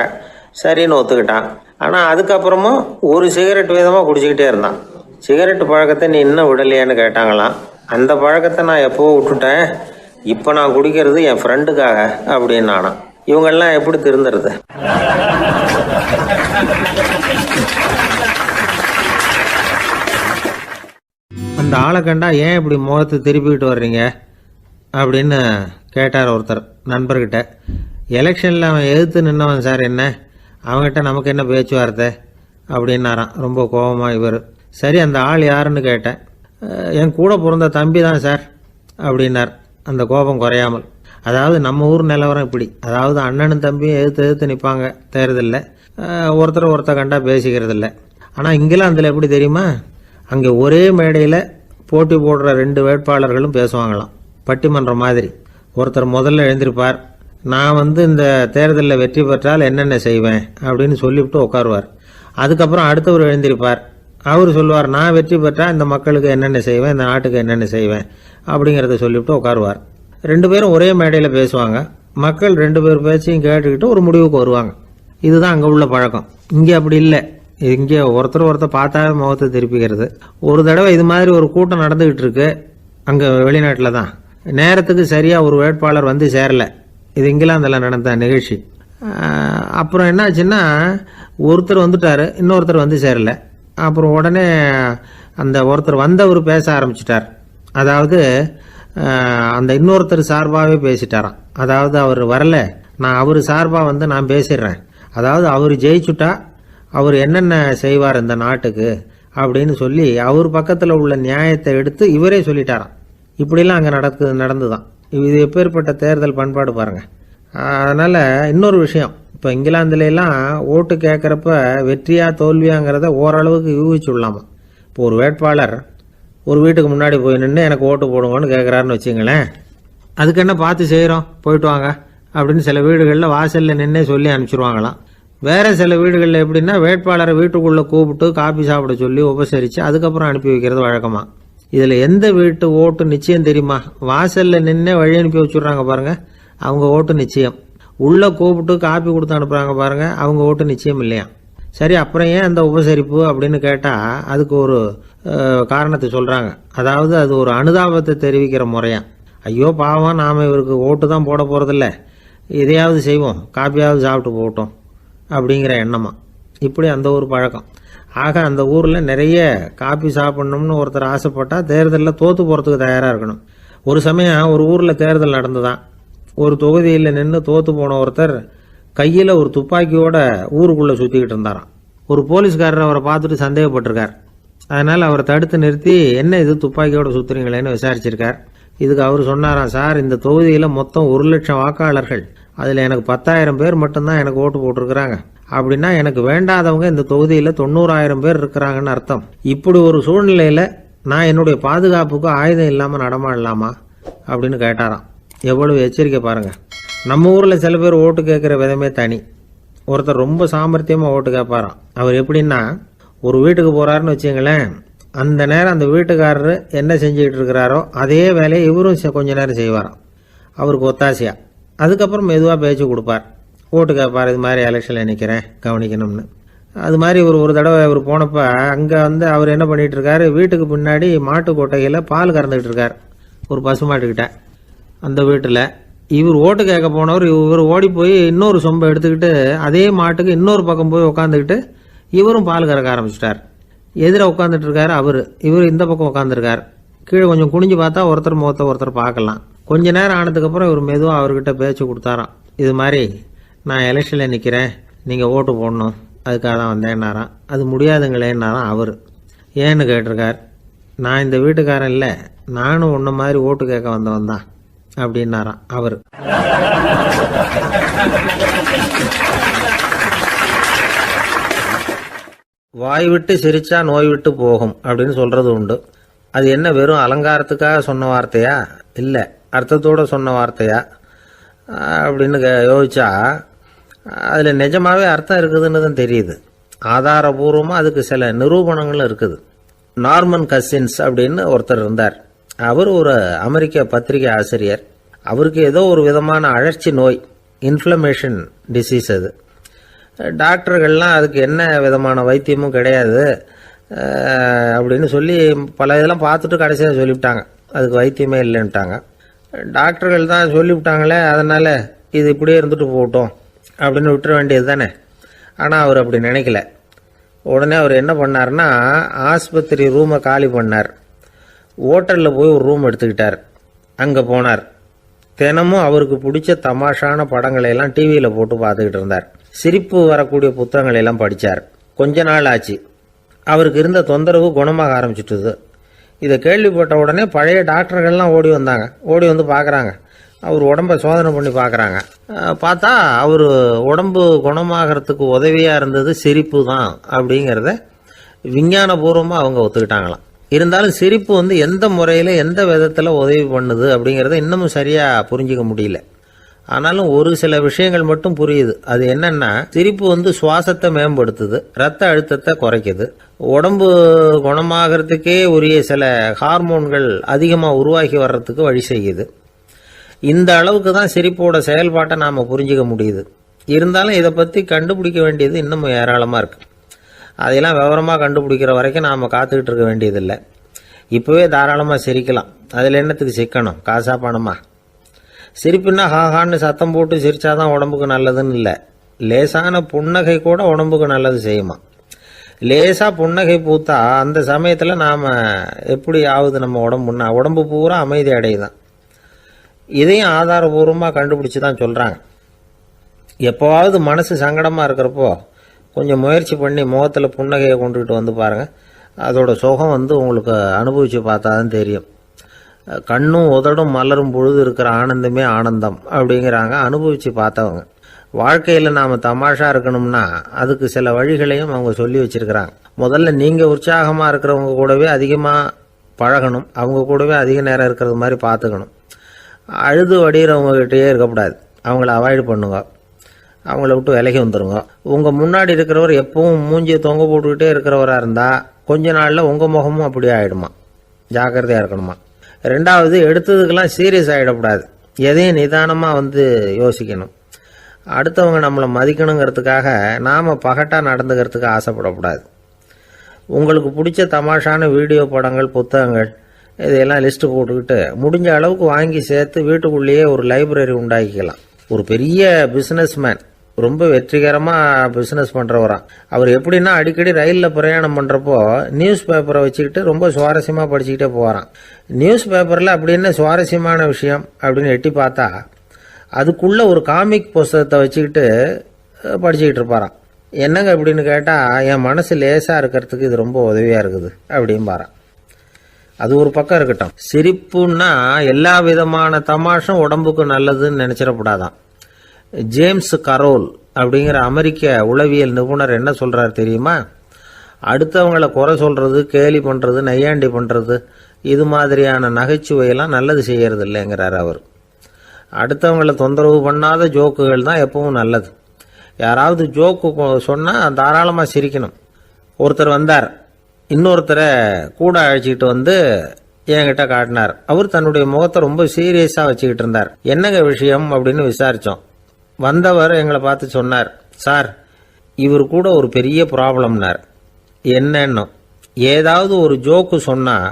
சரின்னு ஒத்துக்கிட்டான். ஆனால் அதுக்கப்புறமும் 1 சிகரெட் வீதமாக குடிச்சிக்கிட்டே இருந்தான். சிகரெட்டு பழக்கத்தை நீ இன்னும் விடலையான்னு கேட்டாங்களாம். அந்த பழக்கத்தை நான் எப்போவோ விட்டுட்டேன், இப்போ நான் குடிக்கிறது என் ஃப்ரெண்டுக்காக அப்படின்னு நானா. இவங்கெல்லாம் எப்படி திருந்துறது? அந்த ஆளை கண்டா ஏன் இப்படி முகத்தை திருப்பிக்கிட்டு வர்றீங்க அப்படின்னு கேட்டார் ஒருத்தர் நண்பர்கிட்ட. எலெக்ஷனில் அவன் எதிர்த்து நின்னவன் சார், என்ன அவங்ககிட்ட நமக்கு என்ன பேச்சுவார்த்தை அப்படின்னாரான் ரொம்ப கோபமாக இவர். சரி, அந்த ஆள் யாருன்னு கேட்டேன். என் கூட பிறந்த தம்பி தான் சார் அப்படின்னார் அந்த கோபம் குறையாமல். அதாவது நம்ம ஊர் நிலவரம் இப்படி. அதாவது அண்ணனும் தம்பியும் எதிர்த்து நிற்பாங்க தேர்தலில். ஒருத்தர் கண்டா பேசிக்கிறது இல்லை. ஆனால் இங்கிலாந்தில் எப்படி தெரியுமா? அங்கே ஒரே மேடையில் போட்டி போடுற 2 வேட்பாளர்களும் பேசுவாங்களாம், பட்டிமன்றம் மாதிரி. ஒருத்தர் முதல்ல எழுந்திருப்பார், நான் இந்த தேர்தலில் வெற்றி பெற்றால் என்னென்ன செய்வேன் அப்படின்னு சொல்லிவிட்டு உட்காருவார். அதுக்கப்புறம் அடுத்தவர் எழுந்திருப்பார், அவர் சொல்லுவார், நான் வெற்றி பெற்றால் இந்த மக்களுக்கு என்னென்ன செய்வேன், இந்த நாட்டுக்கு என்னென்ன செய்வேன் அப்படிங்கிறத சொல்லிவிட்டு உட்காருவார். 2 பேரும் ஒரே மேடையில் பேசுவாங்க. மக்கள் 2 பேர் பேச்சையும் கேட்டுக்கிட்டு ஒரு முடிவுக்கு வருவாங்க. இதுதான் அங்கே உள்ள பழக்கம். இங்கே அப்படி இல்லை. இங்கே ஒருத்தர் பார்த்தாவே முகத்தை திருப்பிக்கிறது. ஒரு தடவை இது மாதிரி ஒரு கூட்டம் நடந்துகிட்டு இருக்கு அங்கே வெளிநாட்டில் தான். நேரத்துக்கு சரியாக ஒரு வேட்பாளர் சேரலை. இது இங்கிலாந்தில் நடந்த நிகழ்ச்சி. அப்புறம் என்னாச்சுன்னா, ஒருத்தர் வந்துட்டார், இன்னொருத்தர் சேரலை. அப்புறம் உடனே அந்த ஒருத்தர் வந்தவர் பேச ஆரம்பிச்சிட்டார். அதாவது அந்த இன்னொருத்தர் சார்பாகவே பேசிட்டாராம். அதாவது அவர் வரல, நான் அவர் சார்பாக நான் பேசிடுறேன். அதாவது அவர் ஜெயிச்சுட்டா அவர் என்னென்ன செய்வார் இந்த நாட்டுக்கு அப்படின்னு சொல்லி அவர் பக்கத்தில் உள்ள நியாயத்தை எடுத்து இவரே சொல்லிட்டாராம். இப்படிலாம் அங்கே நடந்துதான். இது எப்பேற்பட்ட தேர்தல் பண்பாடு பாருங்க. அதனால் இன்னொரு விஷயம், இப்போ இங்கிலாந்துலாம் ஓட்டு கேட்குறப்ப வெற்றியா தோல்வியாங்கிறத ஓரளவுக்கு யூகிச்சுடலாமா. இப்போ ஒரு வேட்பாளர் ஒரு வீட்டுக்கு முன்னாடி போய் நின்று எனக்கு ஓட்டு போடுங்கன்னு கேட்குறாருன்னு வச்சுங்களேன், அதுக்கு என்ன பார்த்து செய்கிறோம், போயிட்டு வாங்க அப்படின்னு சில வீடுகளில் வாசலில் நின்னே சொல்லி அனுப்பிச்சிருவாங்களாம். வேறு சில வீடுகளில் எப்படின்னா வேட்பாளரை வீட்டுக்குள்ளே கூப்பிட்டு காபி சாப்பிட சொல்லி உபசரித்து அதுக்கப்புறம் அனுப்பி வைக்கிறது வழக்கமாக. இதில் எந்த வீட்டு ஓட்டு நிச்சயம் தெரியுமா? வாசலில் நின்னே வழி அனுப்பி வச்சுட்றாங்க பாருங்கள், அவங்க ஓட்டு நிச்சயம். உள்ளே கூப்பிட்டு காப்பி கொடுத்து அனுப்புகிறாங்க பாருங்கள், அவங்க ஓட்டு நிச்சயம் இல்லையா. சரி, அப்புறம் ஏன் அந்த உபசரிப்பு அப்படின்னு கேட்டால் அதுக்கு ஒரு காரணத்தை சொல்கிறாங்க. அதாவது அது ஒரு அனுதாபத்தை தெரிவிக்கிற முறையா. ஐயோ பாவம், நாம் இவருக்கு ஓட்டு தான் போட போகிறதில்ல, இதையாவது செய்வோம், காப்பியாவது சாப்பிட்டு போட்டோம் அப்படிங்கிற எண்ணமா. இப்படி அந்த ஒரு பழக்கம். ஆக அந்த ஊரில் நிறைய காப்பி சாப்பிட்ணும்னு ஒருத்தர் ஆசைப்பட்டால் தேர்தலில் தோற்று போகிறதுக்கு தயாராக இருக்கணும். ஒரு சமயம் ஒரு ஊரில் தேர்தல் நடந்துதான். ஒரு தொகுதியில் நின்று தோற்று போன ஒருத்தர் கையில் ஒரு துப்பாக்கியோட ஊருக்குள்ளே சுற்றிக்கிட்டு இருந்தாராம். ஒரு போலீஸ்காரர் அவரை பார்த்துட்டு சந்தேகப்பட்டிருக்கார். அதனால் அவரை தடுத்து நிறுத்தி என்ன இது துப்பாக்கியோட சுற்றுறீங்களேன்னு விசாரிச்சிருக்கார். இதுக்கு அவர் சொன்னாராம், சார் இந்த தொகுதியில் மொத்தம் 1,00,000 வாக்காளர்கள், அதில் எனக்கு 10,000 பேர் மட்டும்தான் எனக்கு ஓட்டு போட்டிருக்கிறாங்க. அப்படின்னா எனக்கு வேண்டாதவங்க இந்த தொகுதியில் 90,000 பேர் இருக்கிறாங்கன்னு அர்த்தம். இப்படி ஒரு சூழ்நிலையில் நான் என்னுடைய பாதுகாப்புக்கு ஆயுதம் இல்லாமல் நடமாடலாமா அப்படின்னு கேட்டாராம். எவ்வளவு எச்சரிக்கை பாருங்க. நம்ம ஊரில் சில பேர் ஓட்டு கேட்குற விதமே தனி. ஒருத்தர் ரொம்ப சாமர்த்தியமாக ஓட்டு கேட்பாராம். அவர் எப்படின்னா, ஒரு வீட்டுக்கு போகிறாருன்னு வச்சுங்களேன், அந்த நேரம் அந்த வீட்டுக்காரரு என்ன செஞ்சுக்கிட்டு இருக்கிறாரோ அதே வேலையை இவரும் கொஞ்ச நேரம் செய்வாராம், அவருக்கு ஒத்தாசையா. அதுக்கப்புறம் மெதுவாக பேச்சு கொடுப்பார், ஓட்டு கேட்பார், இது மாதிரி எலெக்ஷனில் நிற்கிறேன் கவனிக்கணும்னு. அது மாதிரி ஒரு தடவை அவர் போனப்போ அங்கே அவர் என்ன பண்ணிகிட்டு இருக்காரு, வீட்டுக்கு பின்னாடி மாட்டு கொட்டையில் பால் கறந்துக்கிட்டு இருக்கார் ஒரு பசுமாட்டுக்கிட்ட. அந்த வீட்டில் இவர் ஓட்டு கேட்க போனவர் இவர் ஓடி போய் இன்னொரு சொம்பை எடுத்துக்கிட்டு அதே மாட்டுக்கு இன்னொரு பக்கம் போய் உட்காந்துக்கிட்டு இவரும் பால் கறக்க ஆரம்பிச்சிட்டார். எதிராக உட்காந்துட்டு இருக்காரு இவர் இந்த பக்கம் உட்காந்துருக்கார். கீழே கொஞ்சம் குனிஞ்சு பார்த்தா ஒருத்தர் முகத்தை ஒருத்தர் பார்க்கலாம். கொஞ்ச நேரம் ஆனதுக்கப்புறம் இவர் மெதுவாக அவர்கிட்ட பேச்சு கொடுத்தாராம். இது மாதிரி நான் எலெக்ஷனில் நிற்கிறேன், நீங்கள் ஓட்டு போடணும், அதுக்காக தான் வந்தேன்னாராம். அது முடியாதுங்களேன்னாராம் அவர். ஏன்னு கேட்டிருக்கார். நான் இந்த வீட்டுக்காரன் இல்லை, நானும் உன்ன மாதிரி ஓட்டு கேட்க வந்தவன் தான் அப்படின்னாராம் அவர். வாய் விட்டு சிரிச்சா நோய் விட்டு போகும் அப்படின்னு சொல்றது உண்டு. அது என்ன வெறும் அலங்காரத்துக்காக சொன்ன வார்த்தையா, இல்லை அர்த்தத்தோடு சொன்ன வார்த்தையா அப்படின்னு யோசிச்சா அதில் நிஜமாவே அர்த்தம் இருக்குதுன்னு தான் தெரியுது. ஆதாரபூர்வமாக அதுக்கு சில நிரூபணங்களும் இருக்குது. நார்மன் கசின்ஸ் அப்படின்னு ஒருத்தர் இருந்தார். அவர் ஒரு அமெரிக்க பத்திரிகை ஆசிரியர். அவருக்கு ஏதோ ஒரு விதமான அழற்சி நோய், இன்ஃப்ளமேஷன் டிசீஸ். அது டாக்டர்கள்லாம் அதுக்கு என்ன விதமான வைத்தியமும் கிடையாது அப்படின்னு சொல்லி பல இதெல்லாம் பார்த்துட்டு கடைசியாக சொல்லிவிட்டாங்க, அதுக்கு வைத்தியமே இல்லைன்ட்டாங்க. டாக்டர்கள் தான் சொல்லிவிட்டாங்களே, அதனால் இது இப்படியே இருந்துட்டு போகட்டும் அப்படின்னு விட்டுற வேண்டியது தானே. ஆனால் அவர் அப்படி நினைக்கல. உடனே அவர் என்ன பண்ணார்னா, ஆஸ்பத்திரி ரூமை காலி பண்ணார். ஹோட்டலில் போய் ஒரு ரூம் எடுத்துக்கிட்டார். அங்கே போனார். தினமும் அவருக்கு பிடிச்ச தமாஷான படங்களை எல்லாம் டிவியில் போட்டு பார்த்துக்கிட்டு இருந்தார். சிரிப்பு வரக்கூடிய புத்தகங்களை எல்லாம் படித்தார். கொஞ்ச நாள் ஆச்சு, அவருக்கு இருந்த தொந்தரவு குணமாக ஆரம்பிச்சிட்டுது. இதை கேள்விப்பட்ட உடனே பழைய டாக்டர்கள்லாம் ஓடி வந்தாங்க. ஓடி வந்து பார்க்குறாங்க, அவர் உடம்பை சோதனை பண்ணி பார்க்குறாங்க. பார்த்தா அவர் உடம்பு குணமாகறதுக்கு உதவியாக இருந்தது சிரிப்பு தான் அப்படிங்கிறத விஞ்ஞானபூர்வமாக அவங்க ஒத்துக்கிட்டாங்களாம். இருந்தாலும் சிரிப்பு எந்த முறையில் எந்த விதத்தில் உதவி பண்ணுது அப்படிங்கிறத இன்னமும் சரியாக புரிஞ்சிக்க முடியல. ஆனாலும் ஒரு சில விஷயங்கள் மட்டும் புரியுது. அது என்னன்னா, சிரிப்பு சுவாசத்தை மேம்படுத்துது, ரத்த அழுத்தத்தை குறைக்குது, உடம்பு குணமாகறதுக்கே உரிய சில ஹார்மோன்கள் அதிகமாக உருவாகி வர்றதுக்கு வழி செய்யுது. இந்த அளவுக்கு தான் சிரிப்போட செயல்பாட்டை நாம் புரிஞ்சிக்க முடியுது. இருந்தாலும் இதை பற்றி கண்டுபிடிக்க வேண்டியது இன்னமும் ஏராளமாக இருக்குது. அதையெல்லாம் விவரமாக கண்டுபிடிக்கிற வரைக்கும் நாம் காத்துக்கிட்டு இருக்க வேண்டியதில்லை. இப்போவே தாராளமாக சிரிக்கலாம். அதில் என்னத்துக்கு சிக்கணும், காசா பணமா? சிரிப்புன்னா ஹாஹான்னு சத்தம் போட்டு சிரிச்சாதான் உடம்புக்கு நல்லதுன்னு இல்லை. லேசான புன்னகை கூட உடம்புக்கு நல்லது செய்யுமா. லேசாக புன்னகை பூத்தா அந்த சமயத்தில் நாம் எப்படி ஆகுது, நம்ம உடம்பு பூரா அமைதி அடையுதான். இதையும் ஆதாரபூர்வமாக கண்டுபிடிச்சி தான் சொல்கிறாங்க. எப்போவாவது மனசு சங்கடமாக இருக்கிறப்போ கொஞ்சம் முயற்சி பண்ணி முகத்தில் புன்னகையை கொண்டுக்கிட்டு வந்து பாருங்கள். அதோட சுகம் உங்களுக்கு அனுபவித்து பார்த்தா தான் தெரியும். கண்ணும் உதடும் மலரும் பொழுது இருக்கிற ஆனந்தமே ஆனந்தம் அப்படிங்கிறாங்க அனுபவித்து பார்த்தவங்க. வாழ்க்கையில் நாம் தமாஷா இருக்கணும்னா அதுக்கு சில வழிகளையும் அவங்க சொல்லி வச்சிருக்கிறாங்க. முதல்ல நீங்கள் உற்சாகமாக இருக்கிறவங்க கூடவே அதிகமாக பழகணும், அவங்க கூடவே அதிக நேரம் இருக்கிறது மாதிரி பார்த்துக்கணும். அழுது வடிகிறவங்ககிட்டயே இருக்கக்கூடாது, அவங்கள அவாய்டு பண்ணுங்க, அவங்கள விட்டு விலகி வந்துடுங்க. உங்கள் முன்னாடி இருக்கிறவர் எப்பவும் மூஞ்சியை தொங்க போட்டுக்கிட்டே இருக்கிறவராக இருந்தால் கொஞ்ச நாளில் உங்கள் முகமும் அப்படியே ஆகிடுமா, ஜாக்கிரதையாக இருக்கணுமா. ரெண்டாவது, எடுத்ததுக்கெல்லாம் சீரியஸ் ஆகிடக்கூடாது, எதையும் நிதானமாக யோசிக்கணும். அடுத்தவங்க நம்மளை மதிக்கணுங்கிறதுக்காக நாம் பகட்டாக நடந்துக்கிறதுக்கு ஆசைப்படக்கூடாது. உங்களுக்கு பிடிச்ச தமாஷான வீடியோ படங்கள், புத்தகங்கள் இதையெல்லாம் லிஸ்ட்டு போட்டுக்கிட்டு முடிஞ்ச அளவுக்கு வாங்கி சேர்த்து வீட்டுக்குள்ளேயே ஒரு லைப்ரரி உண்டாக்கிக்கலாம். ஒரு பெரிய பிஸ்னஸ்மேன், ரொம்ப வெற்றிகரமாக பிஸ்னஸ் பண்ணுறவராம். அவர் எப்படின்னா அடிக்கடி ரயிலில் பிரயாணம் பண்ணுறப்போ நியூஸ் பேப்பரை வச்சுக்கிட்டு ரொம்ப சுவாரஸ்யமாக படிச்சுக்கிட்டே போகிறான். நியூஸ் பேப்பரில் அப்படி என்ன சுவாரஸ்யமான விஷயம் அப்படின்னு எட்டி பார்த்தா அதுக்குள்ளே ஒரு காமிக் புஸ்தகத்தை வச்சுக்கிட்டு படிச்சுக்கிட்டு இருப்பாராம். என்னங்க அப்படின்னு கேட்டால், என் மனசு லேசாக இருக்கிறதுக்கு இது ரொம்ப உதவியாக இருக்குது அப்படிம்பாரான். அது ஒரு பக்கம் இருக்கட்டும். சிரிப்புன்னா எல்லா விதமான தமாஷும் உடம்புக்கு நல்லதுன்னு நினச்சிடக்கூடாதான். ஜேம்ஸ் கரோல் அப்படிங்கிற அமெரிக்க உளவியல் நிபுணர் என்ன சொல்கிறார் தெரியுமா? அடுத்தவங்களை குறை சொல்கிறது, கேலி பண்ணுறது, நையாண்டி பண்ணுறது, இது மாதிரியான நகைச்சுவையெல்லாம் நல்லது செய்கிறது இல்லைங்கிறார் அவர். அடுத்தவங்களை தொந்தரவு பண்ணாத ஜோக்குகள் தான் எப்பவும் நல்லது. யாராவது ஜோக்கு சொன்னால் தாராளமாக சிரிக்கணும். ஒருத்தர் வந்தார், இன்னொருத்தரை கூட அழைச்சிக்கிட்டு என்கிட்ட காட்டினார். அவர் தன்னுடைய முகத்தை ரொம்ப சீரியஸாக வச்சுக்கிட்டு இருந்தார். என்னங்க விஷயம் அப்படின்னு விசாரித்தோம். வந்தவர் எங்களை பார்த்து சொன்னார், சார், இவர் கூட ஒரு பெரிய ப்ராப்ளம்னார். என்னன்னு, ஏதாவது ஒரு ஜோக்கு சொன்னால்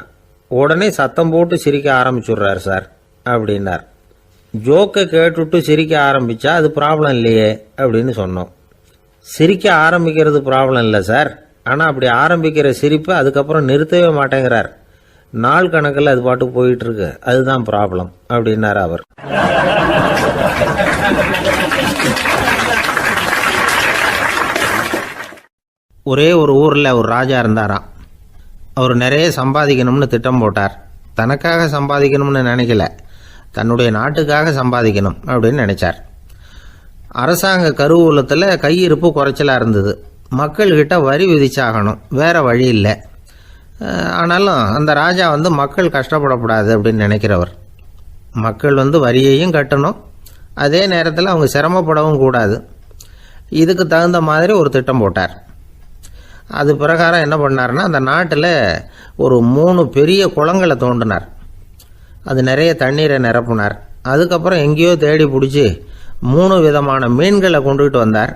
உடனே சத்தம் போட்டு சிரிக்க ஆரம்பிச்சுடுறார் சார் அப்படின்னார். ஜோக்கை கேட்டுவிட்டு சிரிக்க ஆரம்பித்தா அது ப்ராப்ளம் இல்லையே அப்படின்னு சொன்னோம். சிரிக்க ஆரம்பிக்கிறது ப்ராப்ளம் இல்லை சார், ஆனால் அப்படி ஆரம்பிக்கிற சிரிப்பை அதுக்கப்புறம் நிறுத்தவே மாட்டேங்கிறார். நாள் கணக்கில் அது பாட்டுக்கு போயிட்டு இருக்கு, அதுதான் ப்ராப்ளம் அப்படின்னார் அவர். ஒரே ஒரு ஊரில் ஒரு ராஜா இருந்தாராம். அவர் நிறைய சம்பாதிக்கணும்னு திட்டம் போட்டார். தனக்காக சம்பாதிக்கணும்னு நினைக்கல, தன்னுடைய நாட்டுக்காக சம்பாதிக்கணும் அப்படின்னு நினைச்சார். அரசாங்க கருவூலத்தில் கையிருப்பு குறைச்சலாக இருந்தது. மக்கள்கிட்ட வரி விதிச்சாகணும், வேற வழி இல்லை. ஆனாலும் அந்த ராஜா மக்கள் கஷ்டப்படக்கூடாது அப்படின்னு நினைக்கிறவர். மக்கள் வரியையும் கட்டணும், அதே நேரத்தில் அவங்க சிரமப்படவும் கூடாது. இதுக்கு தகுந்த மாதிரி ஒரு திட்டம் போட்டார். அது பிரகாரம் என்ன பண்ணார்னா, அந்த நாட்டில் ஒரு 3 பெரிய குளங்களை தோண்டினார். அது நிறைய தண்ணீரை நிரப்புனார். அதுக்கப்புறம் எங்கேயோ தேடி பிடிச்சி 3 விதமான மீன்களை கொண்டுகிட்டு வந்தார்.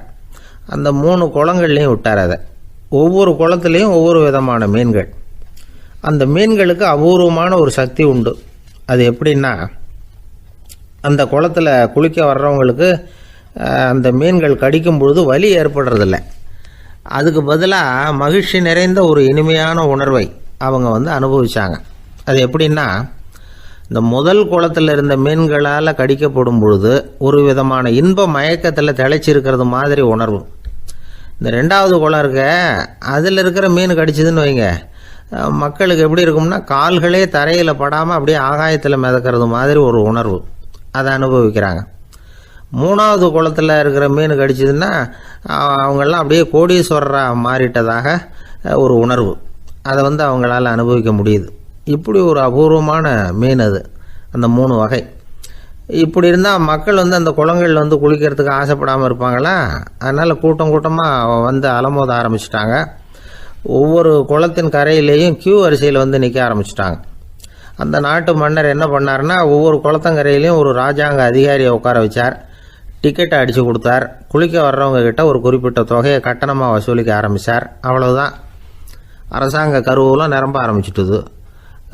அந்த 3 குளங்கள்லையும் விட்டார். அதை ஒவ்வொரு குளத்துலேயும் ஒவ்வொரு விதமான மீன்கள். அந்த மீன்களுக்கு அபூர்வமான ஒரு சக்தி உண்டு. அது எப்படின்னா, அந்த குளத்தில் குளிக்க வர்றவங்களுக்கு அந்த மீன்கள் கடிக்கும் பொழுது வலி ஏற்படுறதில்ல. அதுக்கு பதிலாக மகிழ்ச்சி நிறைந்த ஒரு இனிமையான உணர்வை அவங்க அனுபவிச்சாங்க. அது எப்படின்னா, இந்த முதல் குளத்தில் இருந்த மீன்களால் கடிக்கப்படும் பொழுது ஒரு விதமான இன்ப மயக்கத்தில் திளைச்சிருக்கிறது மாதிரி உணர்வு. இந்த 2வது குளம் இருக்க, அதில் இருக்கிற மீன் கடிச்சதுன்னு வைங்க, மக்களுக்கு எப்படி இருக்கும்னா, கால்களே தரையில் படாமல் அப்படியே ஆகாயத்தில் மிதக்கிறது மாதிரி ஒரு உணர்வு, அதை அனுபவிக்கிறாங்க. 3வது குளத்தில் இருக்கிற மீன் கடிச்சதுன்னா அவங்கெல்லாம் அப்படியே கோடீஸ்வரராக மாறிட்டதாக ஒரு உணர்வு, அதை அவங்களால அனுபவிக்க முடியுது. இப்படி ஒரு அபூர்வமான மீன் அது, அந்த 3 வகை. இப்படி இருந்தால் மக்கள் அந்த குளங்களில் குளிக்கிறதுக்கு ஆசைப்படாமல் இருப்பாங்களா? அதனால் கூட்டம் கூட்டமாக அலமோத ஆரம்பிச்சிட்டாங்க. ஒவ்வொரு குளத்தின் கரையிலேயும் கியூ வரிசையில் நிற்க ஆரம்பிச்சிட்டாங்க. அந்த நாட்டு மன்னர் என்ன பண்ணார்னா, ஒவ்வொரு குளத்தங்கரையிலையும் ஒரு ராஜாங்க அதிகாரியை உட்கார வச்சார். டிக்கெட்டை அடித்து கொடுத்தார். குளிக்க வர்றவங்க கிட்ட ஒரு குறிப்பிட்ட தொகையை கட்டணமாக வசூலிக்க ஆரம்பித்தார். அவ்வளவுதான், அரசாங்க கருவூலம் நிரம்ப ஆரம்பிச்சுட்டுது.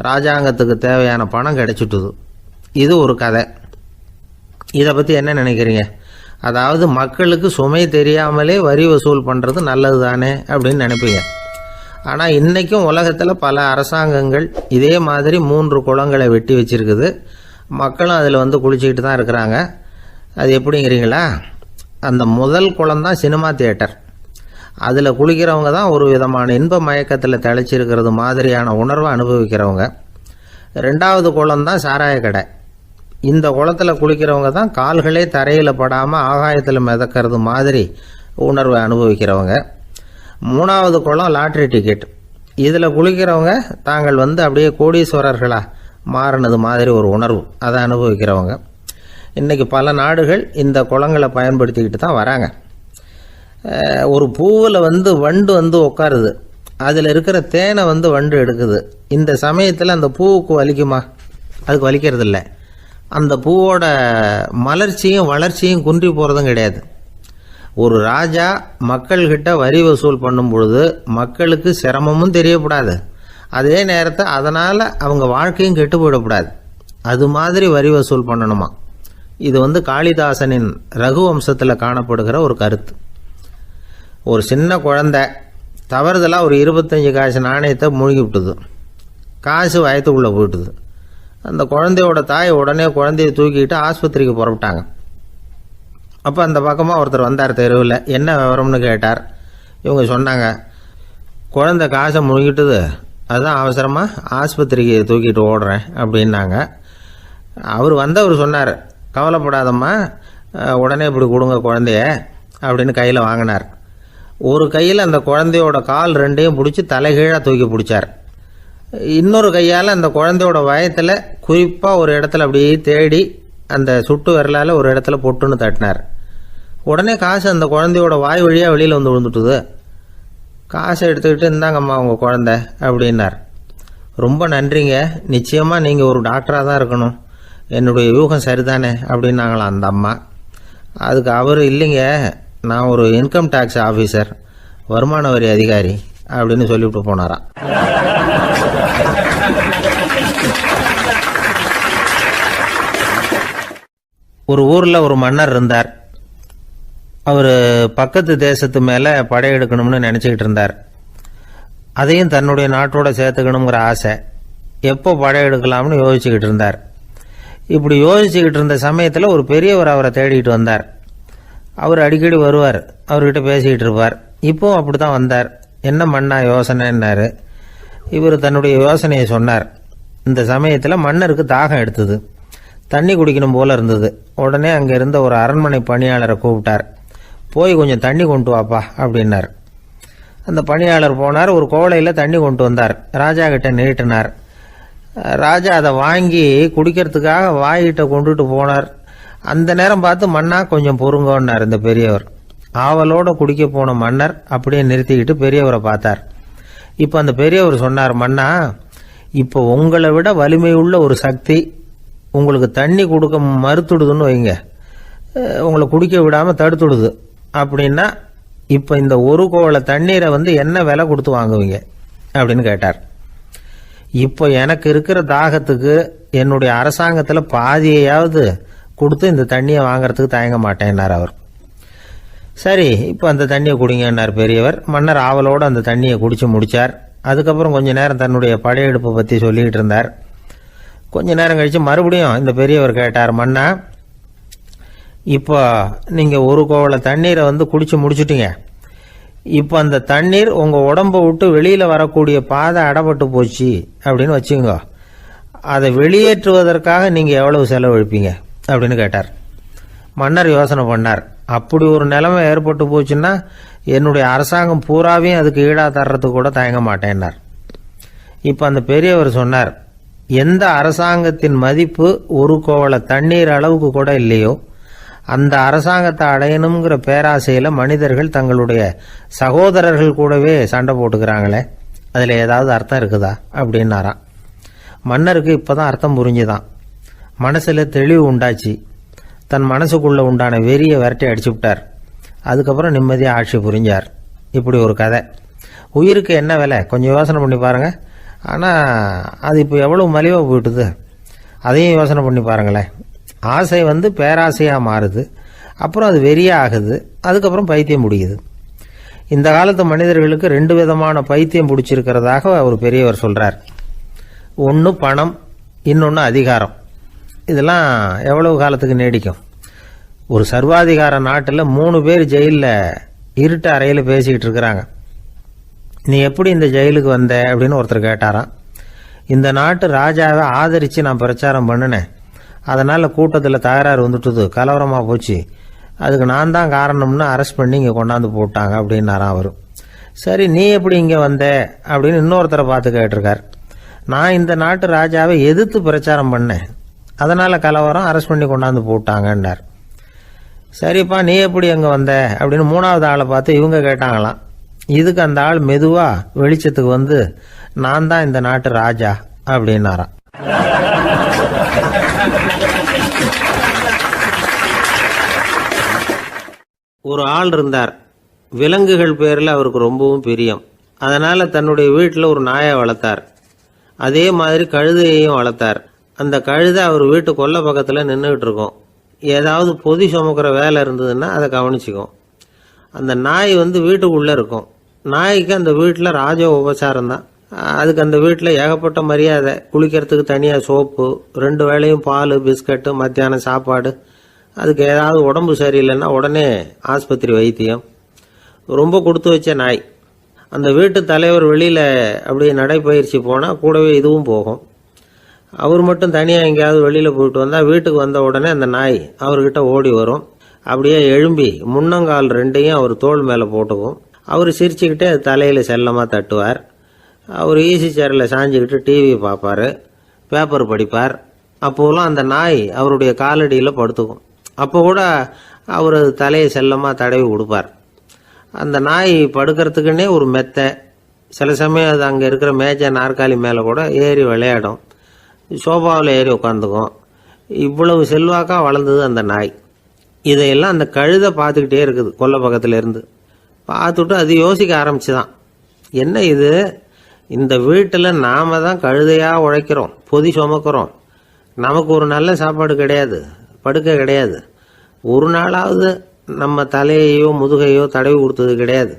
ராஜாங்கத்துக்கு தேவையான பணம் கிடைச்சிட்டுது. இது ஒரு கதை. இதை பற்றி என்ன நினைக்கிறீங்க? அதாவது மக்களுக்கு சுமை தெரியாமலே வரி வசூல் பண்ணுறது நல்லது தானே அப்படின்னு நினைப்பீங்க. ஆனால் இன்றைக்கும் உலகத்தில் பல அரசாங்கங்கள் இதே மாதிரி 3 குளங்களை வெட்டி வச்சிருக்குது. மக்களும் அதில் குளிச்சுக்கிட்டு தான் இருக்கிறாங்க. அது எப்படிங்கிறீங்களா? அந்த முதல் குளம் தான் சினிமா தியேட்டர். அதில் குளிக்கிறவங்க தான் ஒரு விதமான இன்ப மயக்கத்தில் திளைச்சிருக்கிறது மாதிரியான உணர்வை அனுபவிக்கிறவங்க. 2வது குளம் தான் சாராய கடை. இந்த குளத்தில் குளிக்கிறவங்க தான் கால்களே தரையில் படாமல் ஆகாயத்தில் மிதக்கிறது மாதிரி உணர்வை அனுபவிக்கிறவங்க. 3வது குளம் லாட்ரி டிக்கெட். இதில் குளிக்கிறவங்க தாங்கள் அப்படியே கோடீஸ்வரர்களாக மாறினது மாதிரி ஒரு உணர்வு, அதை அனுபவிக்கிறவங்க. இன்றைக்கி பல நாடுகள் இந்த குளங்களை பயன்படுத்திக்கிட்டு தான் வராங்க. ஒரு பூவில் வண்டு உட்காருது, அதில் இருக்கிற தேனை வண்டு எடுக்குது. இந்த சமயத்தில் அந்த பூவுக்கு வலிக்குமா? அதுக்கு வலிக்கிறது இல்லை. அந்த பூவோட மலர்ச்சியும் வளர்ச்சியும் குன்றி போகிறதும் கிடையாது. ஒரு ராஜா மக்கள்கிட்ட வரி வசூல் பண்ணும் பொழுது மக்களுக்கு சிரமமும் தெரியக்கூடாது, அதே நேரத்தை அதனால் அவங்க வாழ்க்கையும் கெட்டு போயிடக்கூடாது. அது மாதிரி வரி வசூல் பண்ணணுமா. இது காளிதாசனின் ரகுவம்சத்தில் காணப்படுகிற ஒரு கருத்து. ஒரு சின்ன குழந்தை தவறுதலாக ஒரு 25 காசு நாணயத்தை மூழ்கி விட்டுது. காசு வயத்துக்குள்ளே போயிட்டுது. அந்த குழந்தையோட தாய் உடனே குழந்தைய தூக்கிட்டு ஆஸ்பத்திரிக்கு புறப்பட்டாங்க. அப்போ அந்த பக்கமாக ஒருத்தர் வந்தார் தெருவில். என்ன விவரம்னு கேட்டார். இவங்க சொன்னாங்க, குழந்தை காசை முழுகிட்டுது, அதுதான் அவசரமாக ஆஸ்பத்திரிக்கு தூக்கிட்டு ஓடுறேன் அப்படின்னாங்க. அவர் சொன்னார், கவலைப்படாதம்மா, உடனே இப்படி கொடுங்க குழந்தைய அப்படின்னு கையில் வாங்கினார். ஒரு கையில் அந்த குழந்தையோட கால் 2ஐயும் பிடிச்சி தலைகீழாக தூக்கி பிடிச்சார். இன்னொரு கையால் அந்த குழந்தையோட வயத்தில் குறிப்பாக ஒரு இடத்துல அப்படியே தேடி அந்த சுட்டு விரலால் ஒரு இடத்துல பொட்டுன்னு தட்டினார். உடனே காசு அந்த குழந்தையோட வாய் வழியாக வெளியில் விழுந்துட்டுது. காசை எடுத்துக்கிட்டு இருந்தாங்கம்மா உங்கள் குழந்தை அப்படின்னார். ரொம்ப நன்றிங்க, நிச்சயமாக நீங்கள் ஒரு டாக்டராக தான் இருக்கணும், என்னுடைய யூகம் சரிதானே அப்படின்னாங்களாம் அந்த அம்மா. அதுக்கு அவர், இல்லைங்க, நான் ஒரு இன்கம் டேக்ஸ் ஆஃபீஸர், வருமான வரி அதிகாரி அப்படின்னு சொல்லிவிட்டு போனாராம். ஒரு ஊரில் ஒரு மன்னர் இருந்தார். அவர் பக்கத்து தேசத்து மேலே படையெடுக்கணும்னு நினச்சிக்கிட்டு இருந்தார். அதையும் தன்னுடைய நாட்டோட சேர்த்துக்கணுங்கிற ஆசை. எப்போ படையெடுக்கலாம்னு யோசிச்சுக்கிட்டு இருந்தார். இப்படி யோசிச்சுக்கிட்டு இருந்த சமயத்தில் ஒரு பெரியவர் அவரை தேடிட்டு வந்தார். அவர் அடிக்கடி வருவார், அவர்கிட்ட பேசிக்கிட்டு இருப்பார். இப்போவும் அப்படி தான் வந்தார். என்ன மன்னா யோசனைன்னாரு. இவர் தன்னுடைய யோசனையை சொன்னார். இந்த சமயத்தில் மன்னருக்கு தாகம் எடுத்தது, தண்ணி குடிக்கணும் போல இருந்தது. உடனே அங்கே இருந்த ஒரு அரண்மனை பணியாளரை கூப்பிட்டார். போய் கொஞ்சம் தண்ணி கொண்டு வாப்பா அப்படின்னார். அந்த பணியாளர் போனார், ஒரு கோலையில் தண்ணி கொண்டு வந்தார். ராஜா கிட்ட நீட்டினார். ராஜா அதை வாங்கி குடிக்கிறதுக்காக வாய்கிட்ட கொண்டுட்டு போனார். அந்த நேரம் பார்த்து, மன்னா கொஞ்சம் பொறுங்கன்னார் இந்த பெரியவர். ஆவலோட குடிக்க போன மன்னர் அப்படியே நிறுத்திக்கிட்டு பெரியவரை பார்த்தார். இப்போ அந்த பெரியவர் சொன்னார், மன்னா, இப்போ உங்களை விட வலிமை உள்ள ஒரு சக்தி உங்களுக்கு தண்ணி கொடுக்க மறுத்துடுதுன்னு வைங்க, உங்களை குடிக்க விடாமல் தடுத்துடுது அப்படின்னா, இப்போ இந்த ஒரு கோவள தண்ணீரை என்ன விலை கொடுத்து வாங்குவீங்க அப்படின்னு கேட்டார். இப்போ எனக்கு இருக்கிற தாகத்துக்கு என்னுடைய அரசாங்கத்தில் பாதியையாவது கொடுத்து இந்த தண்ணியை வாங்கிறதுக்கு தயங்க மாட்டேன்னார் அவர். சரி, இப்போ அந்த தண்ணியை குடிங்கன்னார் பெரியவர். மன்னர் ஆவலோடு அந்த தண்ணியை குடித்து முடித்தார். அதுக்கப்புறம் கொஞ்ச நேரம் தன்னுடைய படையெடுப்பை பற்றி சொல்லிக்கிட்டு இருந்தார். கொஞ்ச நேரம் கழித்து மறுபடியும் இந்த பெரியவர் கேட்டார், மன்னா, இப்போ நீங்கள் ஒரு கோவள தண்ணீரை குடித்து முடிச்சுட்டீங்க. இப்போ அந்த தண்ணீர் உங்கள் உடம்பை விட்டு வெளியில் வரக்கூடிய பாதை அடப்பட்டு போச்சு அப்படின்னு வச்சுங்க, அதை வெளியேற்றுவதற்காக நீங்கள் எவ்வளவு செலவழிப்பீங்க அப்படின்னு கேட்டார். மன்னர் யோசனை பண்ணார். அப்படி ஒரு நிலைமை ஏற்பட்டு போச்சுன்னா என்னுடைய அரசாங்கம் பூராவையும் அதுக்கு ஈடாக தர்றதுக்கு கூட தயங்க மாட்டேன்னார். இப்போ அந்த பெரியவர் சொன்னார், எந்த அரசாங்கத்தின் மதிப்பு ஒரு கோவள தண்ணீர் அளவுக்கு கூட இல்லையோ அந்த அரசாங்கத்தை அடையணுங்கிற பேராசையில் மனிதர்கள் தங்களுடைய சகோதரர்கள் கூடவே சண்டை போட்டுக்கிறாங்களே, அதில் ஏதாவது அர்த்தம் இருக்குதா அப்படின்னாராம். மன்னருக்கு இப்போ தான் அர்த்தம் புரிஞ்சுதான். மனசில் தெளிவு உண்டாச்சு. தன் மனசுக்குள்ளே உண்டான வெறியை விரட்டி அடிச்சு விட்டார். அதுக்கப்புறம் நிம்மதியாக ஆட்சி புரிஞ்சார். இப்படி ஒரு கதை. உயிருக்கு என்ன விலை கொஞ்சம் யோசனை பண்ணி பாருங்கள். ஆனால் அது இப்போ எவ்வளோ மலிவாக போயிட்டுது, அதையும் யோசனை பண்ணி பாருங்களேன். ஆசை பேராசையாக மாறுது, அப்புறம் அது வெறியாக ஆகுது, அதுக்கப்புறம் பைத்தியம் பிடிக்குது. இந்த காலத்து மனிதர்களுக்கு 2 விதமான பைத்தியம் பிடிச்சிருக்கிறதாக ஒரு பெரியவர் சொல்கிறார். ஒன்று பணம், இன்னொன்று அதிகாரம். இதெல்லாம் எவ்வளவு காலத்துக்கு நீடிக்கும்? ஒரு சர்வாதிகார நாட்டில் 3 பேர் ஜெயிலில் இருட்டு அறையில் பேசிக்கிட்டு இருக்கிறாங்க. நீ எப்படி இந்த ஜெயிலுக்கு வந்த அப்படின்னு ஒருத்தர் கேட்டாராம். இந்த நாட்டு ராஜாவை ஆதரித்து நான் பிரச்சாரம் பண்ணினேன், அதனால் கூட்டத்தில் தகராறு வந்துட்டுது, கலவரமாக போச்சு, அதுக்கு நான் தான் காரணம்னு அரெஸ்ட் பண்ணி இங்கே கொண்டாந்து போட்டாங்க அப்படின்னாராம் அவர். சரி, நீ எப்படி இங்கே வந்த அப்படின்னு இன்னொருத்தரை பார்த்து கேட்டிருக்கார். நான் இந்த நாட்டு ராஜாவை எதிர்த்து பிரச்சாரம் பண்ணேன், அதனால் கலவரம், அரெஸ்ட் பண்ணி கொண்டாந்து போட்டாங்கன்னார். சரிப்பா, நீ எப்படி அங்கே வந்த அப்படின்னு மூணாவது ஆளை பார்த்து இவங்க கேட்டாங்களாம். இதுக்கு அந்த ஆள் மெதுவாக வெளிச்சத்துக்கு வந்து நான் தான் இந்த நாட்டு ராஜா அப்படின்னாராம். ஒரு ஆள் இருந்தார். விலங்குகள் பேரில் அவருக்கு ரொம்பவும் பிரியம். அதனால் தன்னுடைய வீட்டில் ஒரு நாயை வளர்த்தார். அதே மாதிரி கழுதையையும் வளர்த்தார். அந்த கழுதை அவர் வீட்டு கொல்லை பக்கத்தில் நின்றுக்கிட்டு இருக்கும். ஏதாவது பொதி சுமக்கிற வேலை இருந்ததுன்னா அதை கவனிச்சிக்கும். அந்த நாய் வீட்டுக்குள்ளே இருக்கும். நாய்க்கு அந்த வீட்டில் ராஜ உபசாரம் தான். அதுக்கு அந்த வீட்டில் ஏகப்பட்ட மரியாதை. குளிக்கிறதுக்கு தனியாக சோப்பு, 2 வேளையும் பால், பிஸ்கட்டு, மத்தியானம் சாப்பாடு. அதுக்கு ஏதாவது உடம்பு சரியில்லைன்னா உடனே ஆஸ்பத்திரி வைத்தியம். ரொம்ப கொடுத்து வச்ச நாய். அந்த வீட்டு தலைவர் வெளியில் அப்படியே நடைப்பயிற்சி போனால் கூடவே இதுவும் போகும். அவர் மட்டும் தனியாக எங்கேயாவது வெளியில் போயிட்டு வந்தால் வீட்டுக்கு வந்த உடனே அந்த நாய் அவர்கிட்ட ஓடி வரும். அப்படியே எழும்பி முன்னங்கால் 2ஐயும் அவர் தோள் மேலே போட்டுக்கும். அவர் சிரிச்சுக்கிட்டே தலையில் செல்லமாக தட்டுவார். அவர் ஈசி சேரில் சாஞ்சிக்கிட்டு டிவி பார்ப்பார், பேப்பர் படிப்பார். அப்போலாம் அந்த நாய் அவருடைய காலடியில் படுத்துக்கும். அப்போ கூட அவர் தலையை செல்லமாக தடவி கொடுப்பார். அந்த நாய் படுக்கிறதுக்குன்னே ஒரு மெத்தை, சில சமயம் அது அங்கே இருக்கிற மேஜை நாற்காலி மேலே கூட ஏறி விளையாடும், சோபாவில் ஏறி உட்காந்துக்கும். இவ்வளவு செல்வாக்காக வளர்ந்தது அந்த நாய். இதையெல்லாம் அந்த கழுதை பார்த்துக்கிட்டே இருக்குது கொல்லை பக்கத்தில் இருந்து. பார்த்துட்டு அது யோசிக்க ஆரம்பிச்சுதான், என்ன இது, இந்த வீட்டில் நாம தான் கழுதையாக உழைக்கிறோம், பொதி சுமக்கிறோம், நமக்கு ஒரு நல்ல சாப்பாடு கிடையாது, படுக்கை கிடையாது, ஒரு நாளாவது நம்ம தலையையோ முதுகையோ தடவி கொடுத்தது கிடையாது.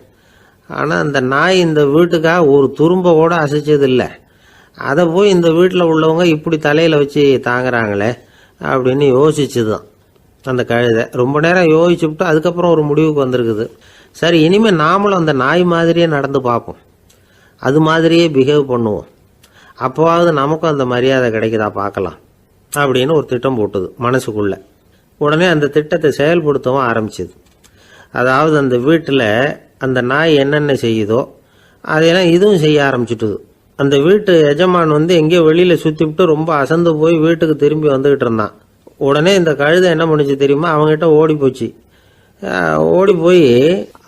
ஆனால் அந்த நாய் இந்த வீட்டுக்காக ஒரு துரும்ப கூட அசைச்சது இல்லை. அதை போய் இந்த வீட்டில் உள்ளவங்க இப்படி தலையில் வச்சு தாங்குறாங்களே அப்படின்னு யோசிச்சுதான் அந்த கழுதை. ரொம்ப நேரம் யோசிச்சுவிட்டு அதுக்கப்புறம் ஒரு முடிவுக்கு வந்திருக்குது. சரி, இனிமேல் நாமளும் அந்த நாய் மாதிரியே நடந்து பார்ப்போம், அது மாதிரியே பிஹேவ் பண்ணுவோம், அப்போவாவது நமக்கும் அந்த மரியாதை கிடைக்குதா பார்க்கலாம் அப்படின்னு ஒரு திட்டம் போட்டுது மனசுக்குள்ள. உடனே அந்த திட்டத்தை செயல்படுத்தவும் ஆரம்பிச்சுது. அதாவது அந்த வீட்டில் அந்த நாய் என்னென்ன செய்யுதோ அதையெல்லாம் இதுவும் செய்ய ஆரம்பிச்சுட்டுது. அந்த வீட்டு எஜமான் எங்கேயோ வெளியில் சுற்றிவிட்டு ரொம்ப அசந்து போய் வீட்டுக்கு திரும்பி வந்துக்கிட்டு இருந்தான். உடனே இந்த கழுதை என்ன பண்ணுச்சு தெரியுமா, அவங்ககிட்ட ஓடி போச்சு. ஓடி போய்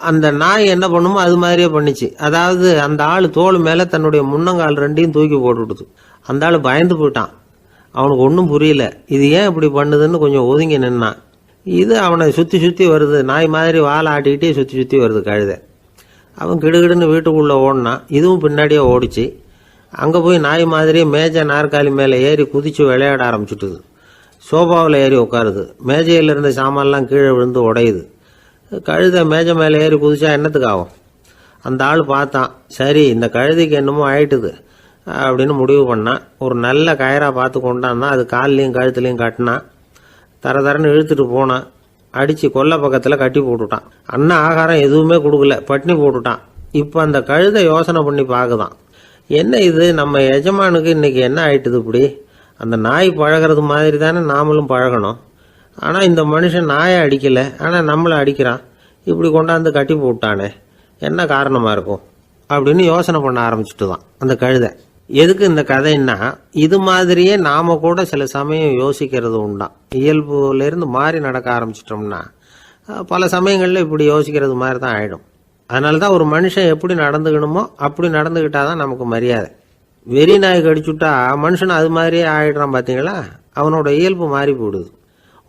அந்த நாய் என்ன பண்ணுமோ அது மாதிரியே பண்ணிச்சு. அதாவது அந்த ஆள் தோள் மேலே தன்னுடைய முன்னங்கால் 2ஐயும் தூக்கி போட்டுவிடுது. அந்த ஆள் பயந்து போயிட்டான். அவனுக்கு ஒன்றும் புரியல, இது ஏன் இப்படி பண்ணுதுன்னு கொஞ்சம் ஒதுங்கி நின்னான். இது அவனை சுற்றி சுற்றி வருது, நாய் மாதிரி வாழை ஆட்டிக்கிட்டே சுற்றி சுற்றி வருது கழுதை. அவன் கிடுகிடுன்னு வீட்டுக்குள்ளே ஓடினான். இதுவும் பின்னாடியே ஓடிச்சு. அங்கே போய் நாய் மாதிரியே மேஜை நாற்காலி மேலே ஏறி குதித்து விளையாட ஆரம்பிச்சுட்டுது. சோபாவில் ஏறி உட்காருது. மேஜையில் இருந்த சாமான்லாம் கீழே விழுந்து உடையுது. கழுதை மேஜை மேலே ஏறி குதிச்சா என்னத்துக்கு ஆகும்? அந்த ஆள் பார்த்தான், சரி இந்த கழுதைக்கு என்னமோ ஆயிட்டுது அப்படின்னு முடிவு பண்ணான். ஒரு நல்ல கயிறாக பார்த்து கொண்டாந்தான். அது கால்லையும் கழுத்துலையும் கட்டினான். தரன்னு இழுத்துட்டு போனான். அடித்து கொல்லை பக்கத்தில் கட்டி போட்டுட்டான். அண்ணன் ஆகாரம் எதுவுமே கொடுக்கல, பட்னி போட்டுட்டான். இப்போ அந்த கழுதை யோசனை பண்ணி பார்க்குதான், என்ன இது, நம்ம எஜமானுக்கு இன்னைக்கு என்ன ஆயிட்டுது இப்படி? அந்த நாய் பழகிறது மாதிரி தானே நாமளும் பழகணும். ஆனால் இந்த மனுஷன் நாயை அடிக்கலை, ஆனால் நம்மளை அடிக்கிறான். இப்படி கொண்டாந்து கட்டி போட்டானே, என்ன காரணமாக இருக்கும் அப்படின்னு யோசனை பண்ண ஆரம்பிச்சுட்டு தான் அந்த கழுதை. எதுக்கு இந்த கதைன்னா, இது மாதிரியே நாம கூட சில சமயம் யோசிக்கிறது உண்டாம். இயல்புலேருந்து மாறி நடக்க ஆரம்பிச்சிட்டோம்னா பல சமயங்களில் இப்படி யோசிக்கிறது மாதிரி தான் ஆகிடும். அதனால தான் ஒரு மனுஷன் எப்படி நடந்துக்கணுமோ அப்படி நடந்துக்கிட்டாதான் நமக்கு மரியாதை. வெறி நாய் கடிச்சுட்டா மனுஷன் அது மாதிரியே ஆகிடுறான் பார்த்தீங்களா, அவனோட இயல்பு மாறி போடுது.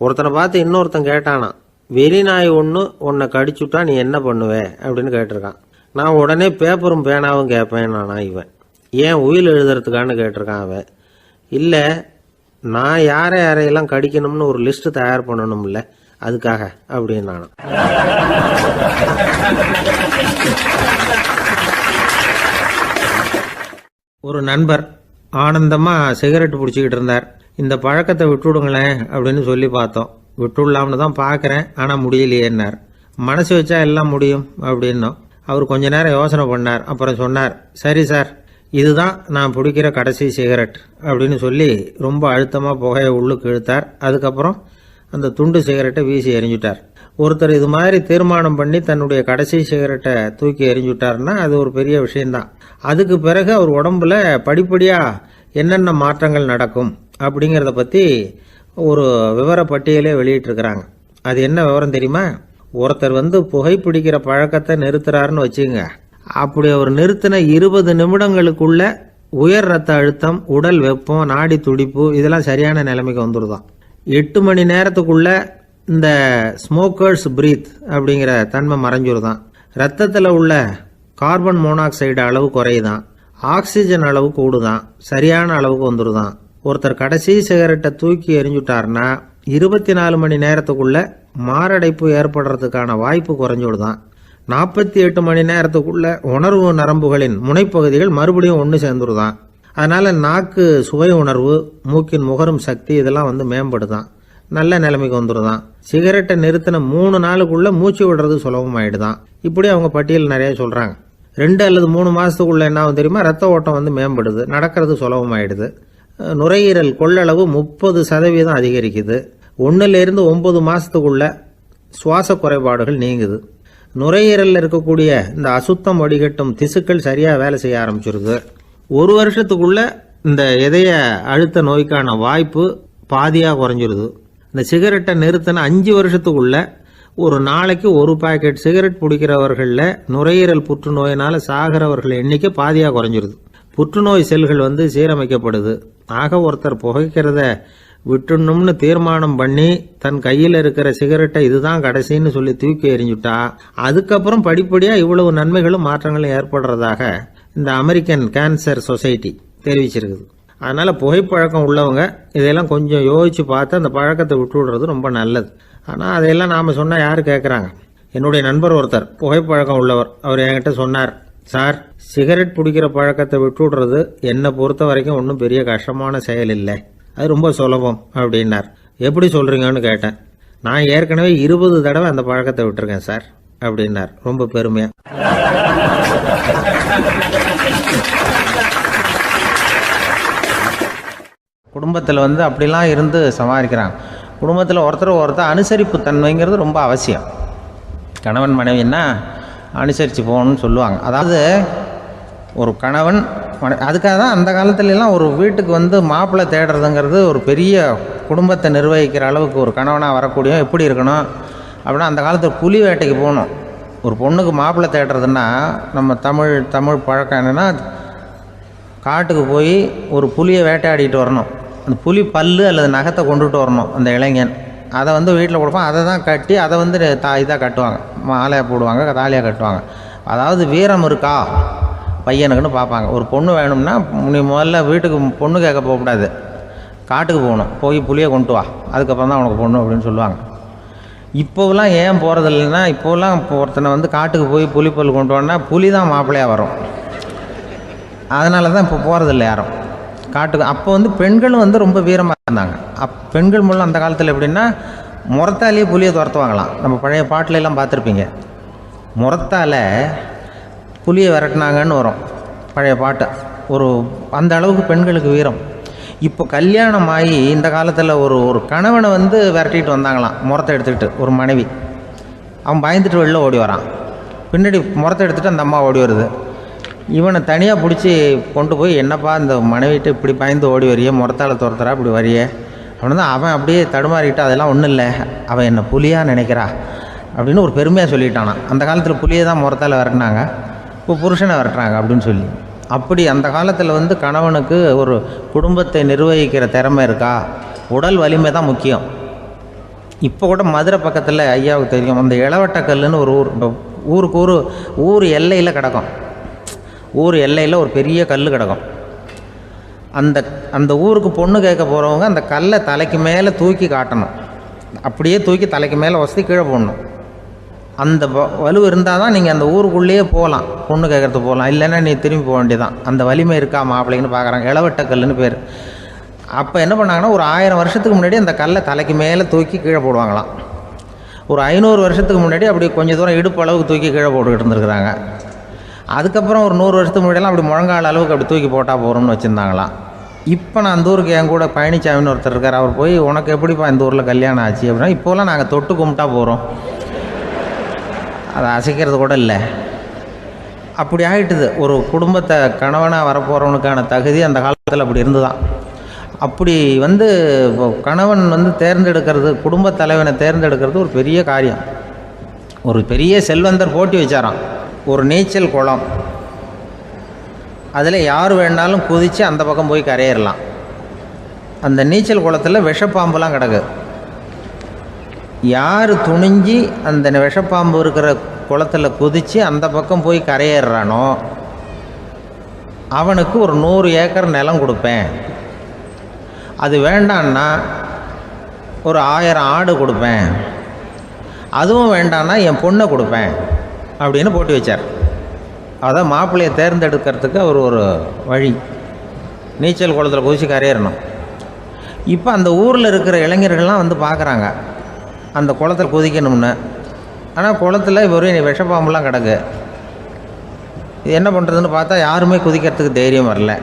ஒருத்தனை பார்த்து இன்னொருத்தன் கேட்டானா, வெறி நாய் ஒன்று உன்னை கடிச்சுட்டா நீ என்ன பண்ணுவே அப்படின்னு கேட்டிருக்கான். நான் உடனே பேப்பரும் பேனாவும் கேட்பேன் நானா இவன். ஏன் உயில் எழுதுறதுக்கான்னு கேட்டிருக்கான் அவன். இல்லை, நான் யாரையெல்லாம் கடிக்கணும்னு ஒரு லிஸ்ட்டு தயார் பண்ணணும்ல, அதுக்காக அப்படின்னு நானும். ஒரு நண்பர் ஆனந்தமாக சிகரெட் பிடிச்சிக்கிட்டு இருந்தார். இந்த பழக்கத்தை விட்டுவிடுங்களேன் அப்படின்னு சொல்லி பார்த்தோம். விட்டுடலாம்னு தான் பார்க்குறேன், ஆனால் முடியலையேன்னார். மனசு வச்சா எல்லாம் முடியும் அப்படின்னோம். அவர் கொஞ்ச நேரம் யோசனை பண்ணார். அப்புறம் சொன்னார், சரி சார், இதுதான் நான் பிடிக்கிற கடைசி சிகரெட் அப்படின்னு சொல்லி ரொம்ப அழுத்தமாக புகையை உள்ளுக்கு இழுத்தார். அதுக்கப்புறம் அந்த துண்டு சிகரெட்டை வீசி எறிஞ்சுட்டார். ஒருத்தர் இது மாதிரி தீர்மானம் பண்ணி தன்னுடைய கடைசி சிகரெட்டை தூக்கி எறிஞ்சுட்டார்னா அது ஒரு பெரிய விஷயம்தான். அதுக்கு பிறகு அவர் உடம்புல படிப்படியாக என்னென்ன மாற்றங்கள் நடக்கும் அப்படிங்கிறத பற்றி ஒரு விவர பட்டியலே வெளியிட்டிருக்கிறாங்க. அது என்ன விவரம் தெரியுமா? ஒருத்தர் புகைப்பிடிக்கிற பழக்கத்தை நிறுத்துறாருன்னு வச்சுங்க. அப்படி அவர் நிறுத்தின 20 நிமிடங்களுக்குள்ள உயர் ரத்த அழுத்தம், உடல் வெப்பம், நாடி துடிப்பு இதெல்லாம் சரியான நிலைமைக்கு வந்துடுதான். 8 மணி நேரத்துக்குள்ள இந்த ஸ்மோக்கர்ஸ் பிரீத் அப்படிங்கிற தன்மை மறைஞ்சிருதான். ரத்தத்தில் உள்ள கார்பன் மோனாக்சைடு அளவு குறையுதான், ஆக்சிஜன் அளவு கூடுதான், சரியான அளவுக்கு வந்துடுதான். ஒருத்தர் கடைசி சிகரெட்டை தூக்கி எறிஞ்சுட்டார்னா 24 மணி நேரத்துக்குள்ள மாரடைப்பு ஏற்படுறதுக்கான வாய்ப்பு குறைஞ்சுடுதான். 48 மணி நேரத்துக்குள்ள உணர்வு நரம்புகளின் முனைப்பகுதிகள் மறுபடியும் ஒன்று சேர்ந்துருதான். அதனால நாக்கு சுவை உணர்வு, மூக்கின் முகரும் சக்தி இதெல்லாம் மேம்படுதான், நல்ல நிலைமைக்கு வந்துடுதான். சிகரெட்டை நிறுத்தின 3 நாளுக்குள்ள மூச்சு விடுறது சுலபமாயிடுதான். இப்படி அவங்க பட்டியல் நிறைய சொல்றாங்க. 2 அல்லது 3 மாசத்துக்குள்ள என்ன ஆகும் தெரியுமா? ரத்த ஓட்டம் மேம்படுது, நடக்கிறது சுலபமாயிடுது. நுரையீரல் கொள்ளளவு 30% அதிகரிக்குது. 1லிருந்து 9 மாசத்துக்குள்ள சுவாச குறைபாடுகள் நீங்குது. நுரையீரலில் இருக்கக்கூடிய இந்த அசுத்தம் வடிகட்டும் திசுக்கள் சரியா வேலை செய்ய ஆரம்பிச்சிருது. 1 வருஷத்துக்குள்ள இந்த இதய அழுத்த நோய்க்கான வாய்ப்பு பாதியா குறைஞ்சிருது. இந்த சிகரெட்டை நிறுத்தின 5 வருஷத்துக்குள்ள ஒரு நாளைக்கு 1 பாக்கெட் சிகரெட் பிடிக்கிறவர்களில் நுரையீரல் புற்றுநோயினால சாகிறவர்கள் எண்ணிக்கை பாதியா குறைஞ்சிருது. புற்றுநோய் செல்கள் சீரமைக்கப்படுது. ஆக ஒருத்தர் புகைக்கிறத விட்டுணும்னு தீர்மானம் பண்ணி தன் கையில் இருக்கிற சிகரெட்டை இதுதான் கடைசின்னு சொல்லி தூக்கி எறிஞ்சுட்டா அதுக்கப்புறம் படிப்படியா இவ்வளவு நன்மைகளும் மாற்றங்களும் ஏற்படுறதாக இந்த அமெரிக்கன் கேன்சர் சொசைட்டி தெரிவிச்சிருக்குது. அதனால புகைப்பழக்கம் உள்ளவங்க இதையெல்லாம் கொஞ்சம் யோசிச்சு பார்த்து அந்த பழக்கத்தை விட்டு விடுறது ரொம்ப நல்லது. ஆனால் அதையெல்லாம் நாம சொன்னா யாரு கேட்குறாங்க? என்னுடைய நண்பர் ஒருத்தர் புகைப்பழக்கம் உள்ளவர், அவர் என்கிட்ட சொன்னார், சார் சிகரெட் பிடிக்கிற பழக்கத்தை விட்டு விடுறது என்னை பொறுத்த வரைக்கும் ஒன்றும் பெரிய கஷ்டமான செயல் இல்லை, அது ரொம்ப சுலபம் அப்படின்னார். எப்படி சொல்றீங்கன்னு கேட்டேன். நான் ஏற்கனவே 20 தடவை அந்த பழக்கத்தை விட்டுருக்கேன் சார் அப்படின்னார் ரொம்ப பெருமையா. குடும்பத்தில் அப்படிலாம் இருந்து சமாளிக்கிறாங்க. குடும்பத்தில் ஒருத்தர் அனுசரிப்பு தன்மைங்கிறது ரொம்ப அவசியம். கணவன் மனைவின்னா அனுசரித்து போகணும்னு சொல்லுவாங்க. அதாவது ஒரு கணவன் அதுக்காக தான் அந்த காலத்துலலாம் ஒரு வீட்டுக்கு மாப்பிள்ளை தேடுறதுங்கிறது ஒரு பெரிய குடும்பத்தை நிர்வகிக்கிற அளவுக்கு ஒரு கணவனாக வரக்கூடிய எப்படி இருக்கணும் அப்படின்னா, அந்த காலத்தில் புலி வேட்டைக்கு போகணும். ஒரு பொண்ணுக்கு மாப்பிள்ளை தேடுறதுன்னா நம்ம தமிழ் பழக்கம் என்னென்னா, காட்டுக்கு போய் ஒரு புலியை வேட்டையாடிட்டு வரணும். அந்த புலி பல்லு அல்லது நகத்தை கொண்டுட்டு வரணும் அந்த இளைஞன். அதை வீட்டில் கொடுப்பான். அதை தான் கட்டி அதை இதாக கட்டுவாங்க, மாலையாக போடுவாங்க, தாலியாக கட்டுவாங்க. அதாவது வீரம் இருக்கா பையனுக்குன்னு பார்ப்பாங்க. ஒரு பொண்ணு வேணும்னா நீ முதல்ல வீட்டுக்கு பொண்ணு கேட்க போகக்கூடாது, காட்டுக்கு போகணும், போய் புளியை கொண்டு வா, அதுக்கப்புறம் தான் உனக்கு பொண்ணு அப்படின்னு சொல்லுவாங்க. இப்போவெல்லாம் ஏன் போகிறது இல்லைன்னா, இப்போலாம் ஒருத்தனை காட்டுக்கு போய் புலிப்பல் கொண்டு வான்னா புலி தான் மாப்பிள்ளையாக வரும். அதனால தான் இப்போ போகிறதில்ல யாரும் காட்டுக்கு. அப்போ பெண்களும் ரொம்ப வீரமாக இருந்தாங்க. பெண்கள் மூலம் அந்த காலத்தில் எப்படின்னா, முறத்தாலேயே புலியை துரத்துவாங்களாம். நம்ம பழைய பாட்டிலெல்லாம் பார்த்துருப்பீங்க, முறத்தால் புலியை விரட்டினாங்கன்னு வரும் பழைய பாட்டு. அந்த அளவுக்கு பெண்களுக்கு வீரம். இப்போ கல்யாணம் ஆகி இந்த காலத்தில் ஒரு கணவனை விரட்டிட்டு வந்தாங்களாம் முறத்தை எடுத்துக்கிட்டு. ஒரு மனைவி அவன் பயந்துட்டு வெளில ஓடி வரான், பின்னாடி முறத்தை எடுத்துகிட்டு அந்த அம்மா ஓடி வருது. இவனை தனியாக பிடிச்சி கொண்டு போய், என்னப்பா இந்த மனைவிட்டு இப்படி பயந்து ஓடி வரியே, முறத்தால் துரத்துறா இப்படி வரியே அப்படின்னு தான் அவன் அப்படியே தடுமாறிக்கிட்டு, அதெல்லாம் ஒன்றும் இல்லை, அவன் என்ன புலியாக நினைக்கிறா அப்படின்னு ஒரு பெருமையாக சொல்லிட்டானான். அந்த காலத்தில் புலியை தான் முறத்தால் விரட்டினாங்க, இப்போ புருஷனை விரட்டுறாங்க அப்படின்னு சொல்லி. அப்படி அந்த காலத்தில் கணவனுக்கு ஒரு குடும்பத்தை நிர்வகிக்கிற திறமை இருக்கா, உடல் வலிமை தான் முக்கியம். இப்போ கூட மதுரை பக்கத்தில் ஐயாவுக்கு தெரியும், அந்த இளவட்டக்கல்லுன்னு ஒரு ஊருக்கு ஊர் எல்லையில் கிடக்கும். ஊர் எல்லையில் ஒரு பெரிய கல் கிடக்கும். அந்த ஊருக்கு பொண்ணு கேட்க போகிறவங்க அந்த கல்லை தலைக்கு மேலே தூக்கி காட்டணும், அப்படியே தூக்கி தலைக்கு மேலே வசதி கீழே போடணும். அந்த வலு இருந்தால் தான் நீங்கள் அந்த ஊருக்குள்ளேயே போகலாம், பொண்ணு கேட்குறதுக்கு போகலாம். இல்லைன்னா நீ திரும்பி போக வேண்டியதான். அந்த வலிமை இருக்கா மாப்பிள்ளைன்னு பார்க்குறாங்க. இளவட்டக்கல்லுன்னு பேர். அப்போ என்ன பண்ணாங்கன்னா, ஒரு 1000 வருஷத்துக்கு முன்னாடி அந்த கல்லை தலைக்கு மேலே தூக்கி கீழே போடுவாங்களாம். ஒரு 500 வருஷத்துக்கு முன்னாடி அப்படி கொஞ்சம் தூரம் இடுப்பு அளவுக்கு தூக்கி கீழே போட்டுக்கிட்டு இருந்துருக்குறாங்க. அதுக்கப்புறம் ஒரு 100 வருஷத்துக்கு முன்னாடியெல்லாம் அப்படி முழங்கால் அளவுக்கு அப்படி தூக்கி போட்டால் போகிறோம்னு வச்சுருந்தாங்களாம். இப்போ நான் அந்த ஊருக்கு என் கூட பழனிசாமின்னு ஒருத்தர் இருக்கார். அவர் போய் உனக்கு எப்படிப்பா இந்த ஊரில் கல்யாணம் ஆச்சு அப்படின்னா, இப்போலாம் நாங்கள் தொட்டு கும்பிட்டா போகிறோம், அதை அசைக்கிறது கூட இல்லை. அப்படி ஆகிட்டுது. ஒரு குடும்பத்தை கணவனாக வரப்போகிறவனுக்கான தகுதி அந்த காலத்தில் அப்படி இருந்துதான். அப்படி கணவன் தேர்ந்தெடுக்கிறது, குடும்ப தலைவனை தேர்ந்தெடுக்கிறது ஒரு பெரிய காரியம். ஒரு பெரிய செல்வந்தர் போட்டி வச்சாராம். ஒரு நீச்சல் குளம், அதில் யார் வேணாலும் குதித்து அந்த பக்கம் போய் கரையேறலாம். அந்த நீச்சல் குளத்தில் விஷப்பாம்புலாம் கிடக்கு. யார் துணிஞ்சு அந்த விஷப்பாம்பு இருக்கிற குளத்தில் குதித்து அந்த பக்கம் போய் கரையேறானோ அவனுக்கு ஒரு 100 ஏக்கர் நிலம் கொடுப்பேன். அது வேண்டான்னா ஒரு 1000 ஆடு கொடுப்பேன். அதுவும் வேண்டான்னா என் பொண்ணை கொடுப்பேன் அப்படின்னு போட்டி வச்சார். அதான் மாப்பிள்ளையை தேர்ந்தெடுக்கிறதுக்கு அவர் ஒரு வழி, நீச்சல் குளத்தில் குதித்து கரையேறணும். இப்போ அந்த ஊரில் இருக்கிற இளைஞர்கள்லாம் பார்க்குறாங்க அந்த குளத்தில் குதிக்கணும்னு. ஆனால் குளத்தில் வெறும் விஷப்பாம்புலாம் கிடக்கு. இது என்ன பண்ணுறதுன்னு பார்த்தா யாருமே குதிக்கிறதுக்கு தைரியம் வரல.